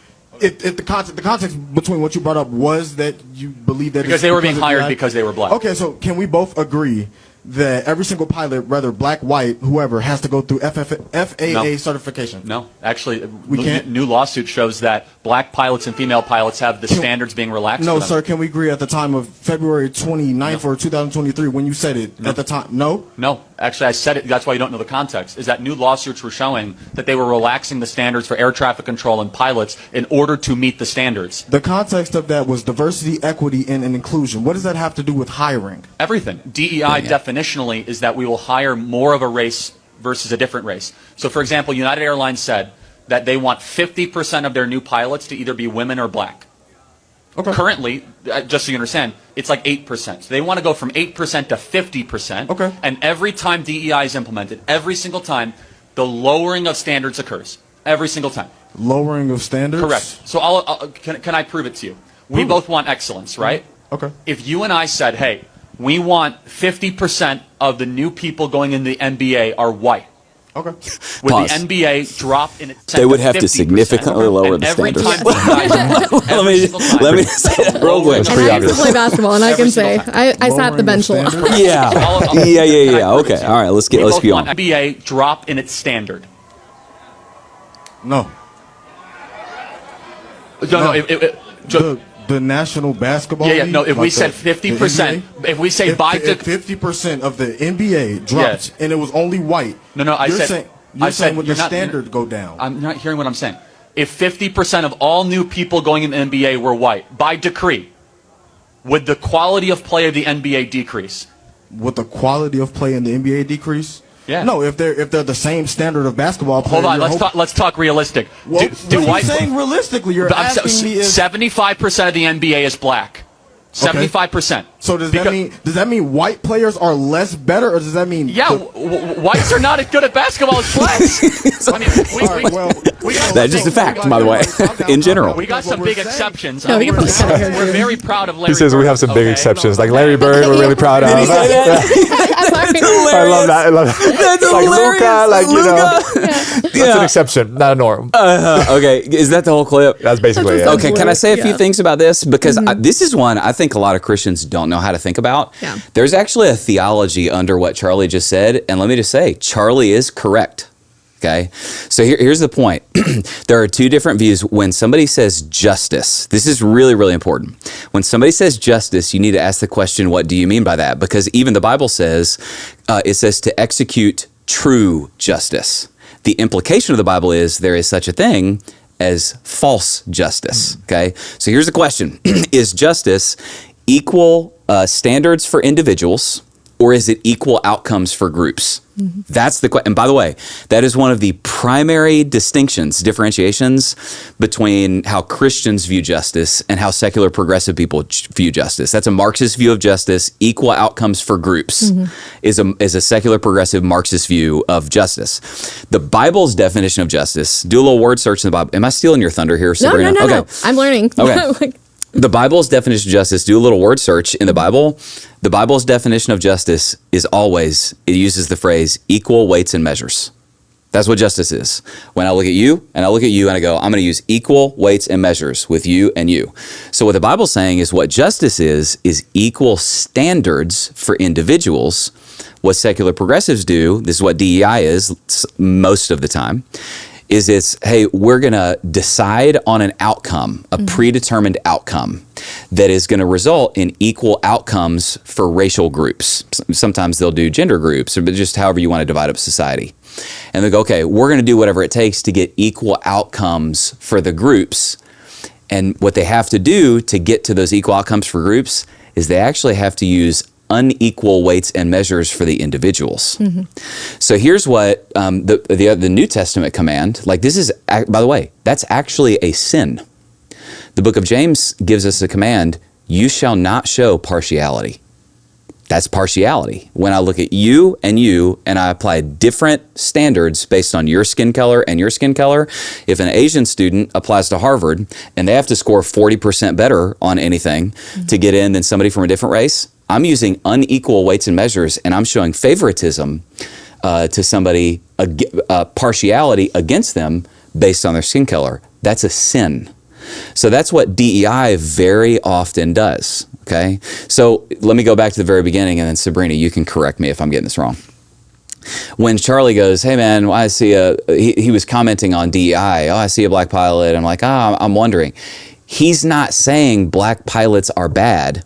S17: if the context between what you brought up was that you believe that
S9: because
S17: it's
S9: they were being
S17: of
S9: hired
S17: DEI?
S9: because they were black.
S17: Okay, so can we both agree that every single pilot, whether black, white, whoever, has to go through FAA certification?
S9: No, actually,
S17: We can't?
S9: new lawsuit shows that black pilots and female pilots have the standards being relaxed.
S17: No,
S9: for them.
S17: sir. Can we agree at the time of February 29th or 2023 when you said it at the time? No?
S9: No, actually, I said it. That's why you don't know the context. Is that new lawsuits were showing that they were relaxing the standards for air traffic control and pilots in order to meet the standards.
S17: The context of that was diversity, equity, and inclusion. What does that have to do with hiring?
S9: Everything. DEI definitionally is that we will hire more of a race versus a different race. So, for example, United Airlines said that they want 50% of their new pilots to either be women or black.
S17: Okay.
S9: Currently, just so you understand, it's like 8%. So they want to go from 8% to 50%.
S17: Okay.
S9: And every time DEI is implemented, every single time, the lowering of standards occurs. Every single time.
S17: Lowering of standards?
S9: Correct. So can I prove it to you? We both want excellence, right?
S17: Okay.
S9: If you and I said, hey, we want 50% of the new people going in the NBA are white.
S17: Okay.
S9: Would
S2: Pause.
S9: the NBA drop in its
S2: They would have to
S9: 50%?
S2: significantly lower
S9: And
S2: the
S9: every
S2: standards.
S9: time
S2: Let me say that real quick.
S5: And I used to play basketball, and I can say I sat the bench a lot.
S2: Yeah. Yeah. Okay. All right. Let's
S9: We
S2: keep
S9: both
S2: on.
S9: want NBA drop in its standard.
S17: No.
S9: No.
S17: The National Basketball
S9: Yeah.
S17: League?
S9: No. If we
S17: Like
S9: said
S17: the
S9: 50%,
S17: NBA?
S9: if we say
S17: If 50% of the NBA dropped and it was only white.
S9: No. I
S17: you're
S9: said.
S17: Saying,
S9: I
S17: you're
S9: said
S17: saying would the
S9: you're not-
S17: standard go down?
S9: I'm not hearing what I'm saying. If 50% of all new people going in the NBA were white, by decree, would the quality of play of the NBA decrease?
S17: Would the quality of play in the NBA decrease?
S9: Yeah.
S17: No, if they're the same standard of basketball play.
S9: Hold on, let's talk realistic.
S17: Well,
S9: do
S17: what are
S9: white
S17: you saying realistically? You're
S9: I'm
S17: asking me if
S9: 75% of the NBA is black. 75%.
S17: So does that mean white players are less better, or does that mean
S9: whites are not as good at basketball as blacks? I mean,
S2: That's just a fact, by the way, in general.
S9: we got some big exceptions.
S5: No, we can put that out here,
S9: We're
S5: too.
S9: very proud of Larry.
S1: He says we have some big exceptions, like Larry Bird. We're really proud of.
S2: Did he say that?
S1: I love that. I love that.
S2: That's
S1: like
S2: hilarious.
S1: Luka, like you know,
S2: Luka.
S1: that's an exception, not a norm.
S2: Okay, is that the whole clip?
S1: That's basically it.
S2: Okay, can I say a few things about this? Because this is one I think a lot of Christians don't know how to think about.
S5: Yeah.
S2: There's actually a theology under what Charlie just said, and let me just say, Charlie is correct. Okay, so here's the point. There are two different views. When somebody says justice, this is really, really important. When somebody says justice, you need to ask the question, what do you mean by that? Because even the Bible says, it says to execute true justice. The implication of the Bible is there is such a thing as false justice. Okay, so here's the question. Is justice equal standards for individuals or is it equal outcomes for groups? That's the question. And by the way, that is one of the primary differentiations between how Christians view justice and how secular progressive people view justice. That's a Marxist view of justice. Equal outcomes for groups is a secular progressive Marxist view of justice. The Bible's definition of justice, do a little word search in the Bible. Am I stealing your thunder here, Sabrina?
S5: No. I'm learning.
S2: Okay. The Bible's definition of justice, do a little word search in the Bible. The Bible's definition of justice is always, it uses the phrase equal weights and measures. That's what justice is. When I look at you and I look at you and I go, I'm going to use equal weights and measures with you and you. So what the Bible's saying is what justice is equal standards for individuals. What secular progressives do, this is what DEI is most of the time, is it's, hey, we're going to decide on an outcome, a predetermined outcome that is going to result in equal outcomes for racial groups. Sometimes they'll do gender groups, or just however you want to divide up society. And they go, okay, we're going to do whatever it takes to get equal outcomes for the groups. And what they have to do to get to those equal outcomes for groups is they actually have to use unequal weights and measures for the individuals. So here's what the New Testament command, like this is, by the way, that's actually a sin. The book of James gives us a command, you shall not show partiality. That's partiality. When I look at you and I apply different standards based on your skin color and your skin color, if an Asian student applies to Harvard and they have to score 40% better on anything to get in than somebody from a different race, I'm using unequal weights and measures, and I'm showing favoritism to somebody, partiality against them based on their skin color. That's a sin. So that's what DEI very often does, okay? So let me go back to the very beginning, and then Sabrina, you can correct me if I'm getting this wrong. When Charlie goes, hey man, I see he was commenting on DEI, I see a black pilot, I'm like, I'm wondering. He's not saying black pilots are bad.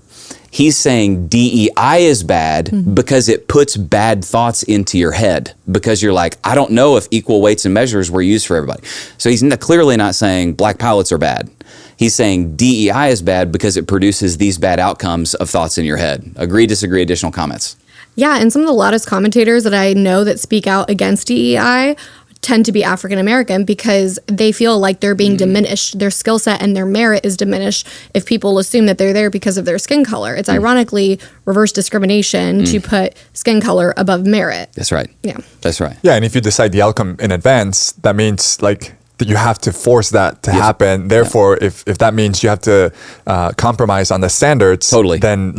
S2: He's saying DEI is bad because it puts bad thoughts into your head, because you're like, I don't know if equal weights and measures were used for everybody. So he's clearly not saying black pilots are bad. He's saying DEI is bad because it produces these bad outcomes of thoughts in your head. Agree, disagree, additional comments?
S5: Yeah, and some of the loudest commentators that I know that speak out against DEI tend to be African American because they feel like they're being diminished. Their skill set and their merit is diminished if people assume that they're there because of their skin color. It's ironically reverse discrimination to put skin color above merit.
S2: That's right.
S5: Yeah.
S2: That's right.
S1: Yeah, and if you decide the outcome in advance, that means like that you have to force that to happen. Therefore, if that means you have to compromise on the standards, then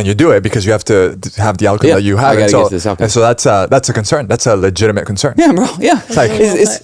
S1: you do it because you have to have the outcome that you have.
S2: I gotta get to this outcome.
S1: And so that's a concern. That's a legitimate concern.
S2: Yeah, bro. Yeah. That's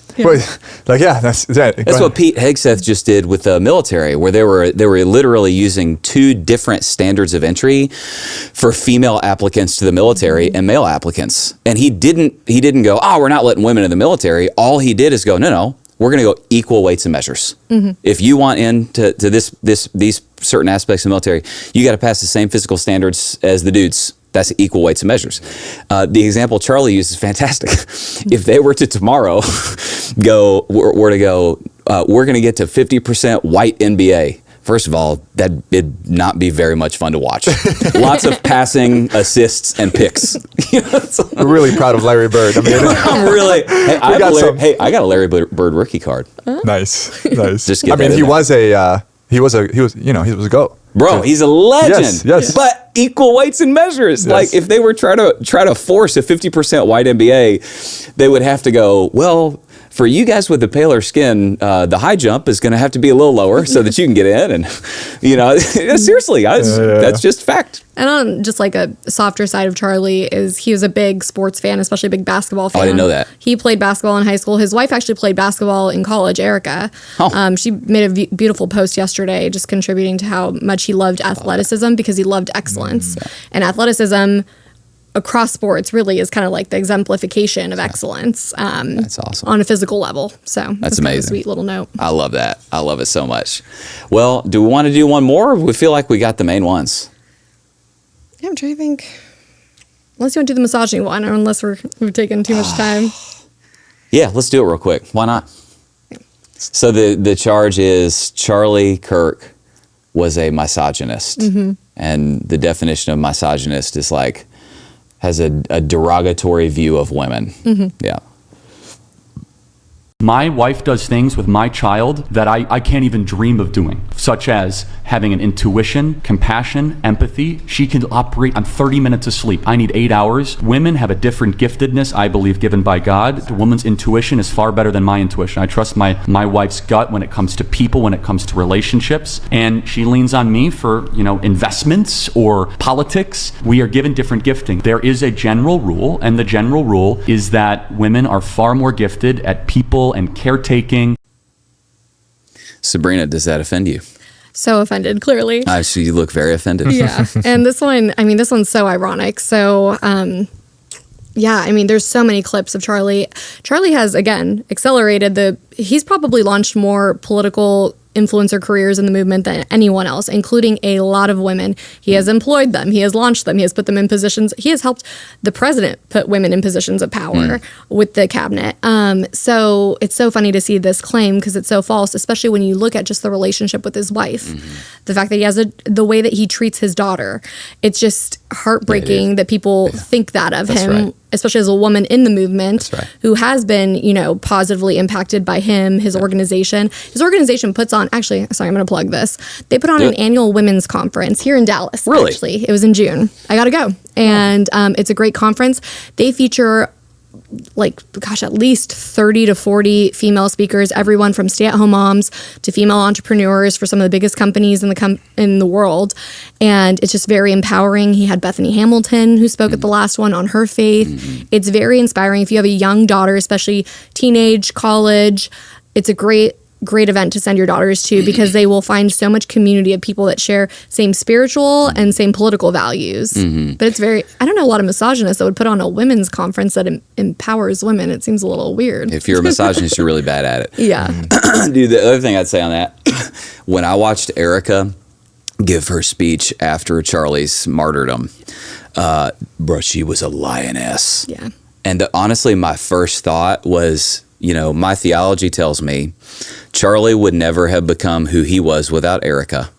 S2: what Pete Hegseth just did with the military, where they were literally using two different standards of entry for female applicants to the military and male applicants. And he didn't go, we're not letting women in the military. All he did is go, no. We're going to go equal weights and measures. If you want into these certain aspects of the military, you got to pass the same physical standards as the dudes. That's equal weights and measures. The example Charlie used is fantastic. If they were to tomorrow we're going to get to 50% white NBA. First of all, that'd not be very much fun to watch. Lots of passing, assists, and picks.
S1: We're really proud of Larry Bird. I mean,
S2: I'm really. I got a Larry Bird rookie card.
S1: Nice.
S2: Just
S1: he was a GOAT.
S2: Bro, he's a legend.
S1: Yes.
S2: But equal weights and measures. Yes. Like if they were try to force a 50% white NBA, they would have to go, well, for you guys with the paler skin, the high jump is going to have to be a little lower so that you can get in. And, seriously, guys, that's just fact.
S5: And on just like a softer side of Charlie he was a big sports fan, especially a big basketball fan.
S2: Oh, I didn't know that.
S5: He played basketball in high school. His wife actually played basketball in college, Erica. She made a beautiful post yesterday just contributing to how much he loved athleticism because he loved excellence. And athleticism across sports really is kind of like the exemplification of excellence.
S2: That's awesome.
S5: On a physical level. So
S2: that's amazing.
S5: Kind of a sweet little note.
S2: I love that. I love it so much. Well, do we want to do one more? Or we feel like we got the main ones.
S5: Yeah, I'm trying to think. Unless you want to do the misogyny one, or unless we've taken too much time.
S2: Yeah, let's do it real quick. Why not? Yeah. So the charge is Charlie Kirk was a misogynist. And the definition of misogynist is like has a derogatory view of women. Yeah.
S11: My wife does things with my child that I can't even dream of doing, such as having an intuition, compassion, empathy. She can operate on 30 minutes of sleep. I need 8 hours. Women have a different giftedness, I believe, given by God. The woman's intuition is far better than my intuition. I trust my wife's gut when it comes to people, when it comes to relationships, and she leans on me for, investments or politics. We are given different gifting. There is a general rule, and the general rule is that women are far more gifted at people and caretaking.
S2: Sabrina, does that offend you?
S5: So offended, clearly.
S2: So you look very offended.
S5: Yeah. And this one's so ironic. So, there's so many clips of Charlie. Charlie has, again, accelerated he's probably launched more political influencer careers in the movement than anyone else, including a lot of women. He has employed them. He has launched them. He has put them in positions. He has helped the president put women in positions of power with the cabinet. So it's so funny to see this claim because it's so false, especially when you look at just the relationship with his wife. The fact that he has the way that he treats his daughter. It's just heartbreaking that people think that of him, especially as a woman in the movement who has been, positively impacted by him, his organization. His organization puts on, I'm going to plug this. They put on an annual women's conference here in Dallas.
S2: Really?
S5: Actually. It was in June. I got to go. And it's a great conference. They feature at least 30 to 40 female speakers, everyone from stay-at-home moms to female entrepreneurs for some of the biggest companies in the world. And it's just very empowering. He had Bethany Hamilton, who spoke at the last one, on her faith. It's very inspiring. If you have a young daughter, especially teenage, college, it's a great event to send your daughters to because they will find so much community of people that share same spiritual and same political values. But it's I don't know a lot of misogynists that would put on a women's conference that empowers women. It seems a little weird.
S2: If you're a misogynist, you're really bad at it.
S5: Yeah.
S2: Dude, the other thing I'd say on that, when I watched Erica give her speech after Charlie's martyrdom, she was a lioness.
S5: Yeah.
S2: And honestly, my first thought was, my theology tells me Charlie would never have become who he was without Erica.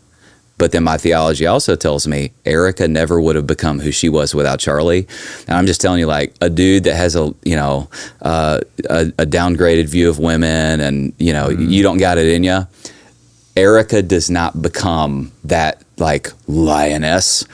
S2: But then my theology also tells me Erica never would have become who she was without Charlie. And I'm just telling you, a dude that has a downgraded view of women and, you don't got it in you. Erica does not become that lioness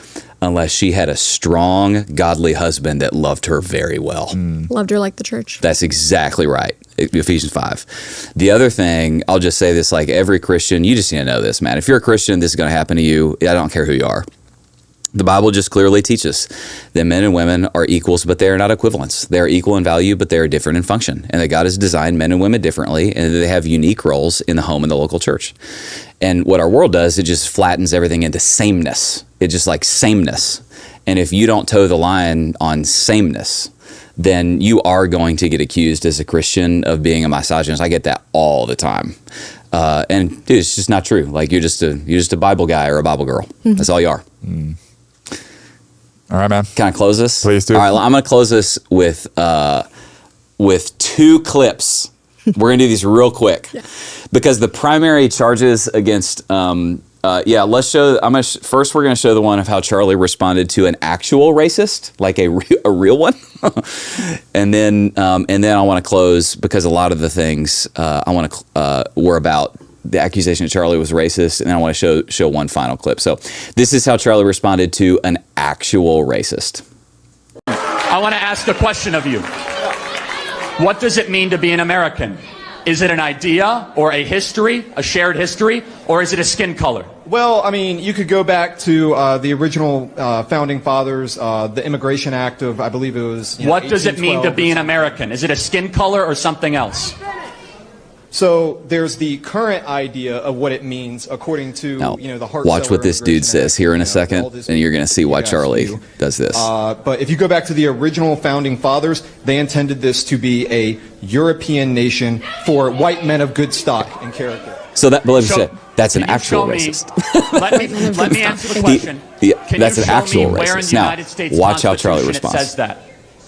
S2: unless she had a strong, godly husband that loved her very well.
S5: Loved her like the church.
S2: That's exactly right. Ephesians 5. The other thing, I'll just say this, every Christian, you just need to know this, man. If you're a Christian, this is going to happen to you. I don't care who you are. The Bible just clearly teaches that men and women are equals, but they are not equivalents. They are equal in value, but they are different in function. And that God has designed men and women differently, and they have unique roles in the home and the local church. And what our world does, it just flattens everything into sameness. It's just sameness. And if you don't toe the line on sameness, then you are going to get accused as a Christian of being a misogynist. I get that all the time. And dude, it's just not true. You're just a Bible guy or a Bible girl. That's all you are.
S1: All right, man.
S2: Can I close this?
S1: Please do.
S2: All right, I'm going to close this with 2 clips. We're going to do these real quick because the primary charges against. Let's show. First, we're going to show the one of how Charlie responded to an actual racist, a real one, and then I want to close because a lot of the things were about the accusation that Charlie was racist, and I want to show one final clip. So this is how Charlie responded to an actual racist.
S9: I want to ask a question of you. What does it mean to be an American? Is it an idea or a history, a shared history, or is it a skin color?
S18: Well, you could go back to the original founding fathers, the Immigration Act of, I believe it was.
S9: What does it mean to be an American? Is it a skin color or something else?
S18: So there's the current idea of what it means according to the Hart.
S2: Watch what this dude says here in a second, and you're going to see why Charlie does this.
S18: But if you go back to the original founding fathers, they intended this to be a European nation for white men of good stock and character.
S2: So that's an actual racist.
S9: Let me answer the question.
S2: That's an actual racist. Now, watch how Charlie responds.
S9: It says that.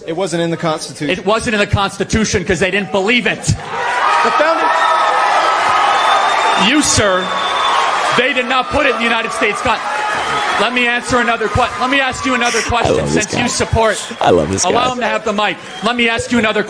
S18: It wasn't in the Constitution.
S9: It wasn't in the Constitution because they didn't believe it.
S18: The founding.
S9: You, sir, they did not put it in the United States Constitution. Let me answer another question. Let me ask you another question.
S2: love this
S9: Since
S2: guy.
S9: you support,
S2: I love this guy.
S9: allow him to have the mic. Let me ask you another question.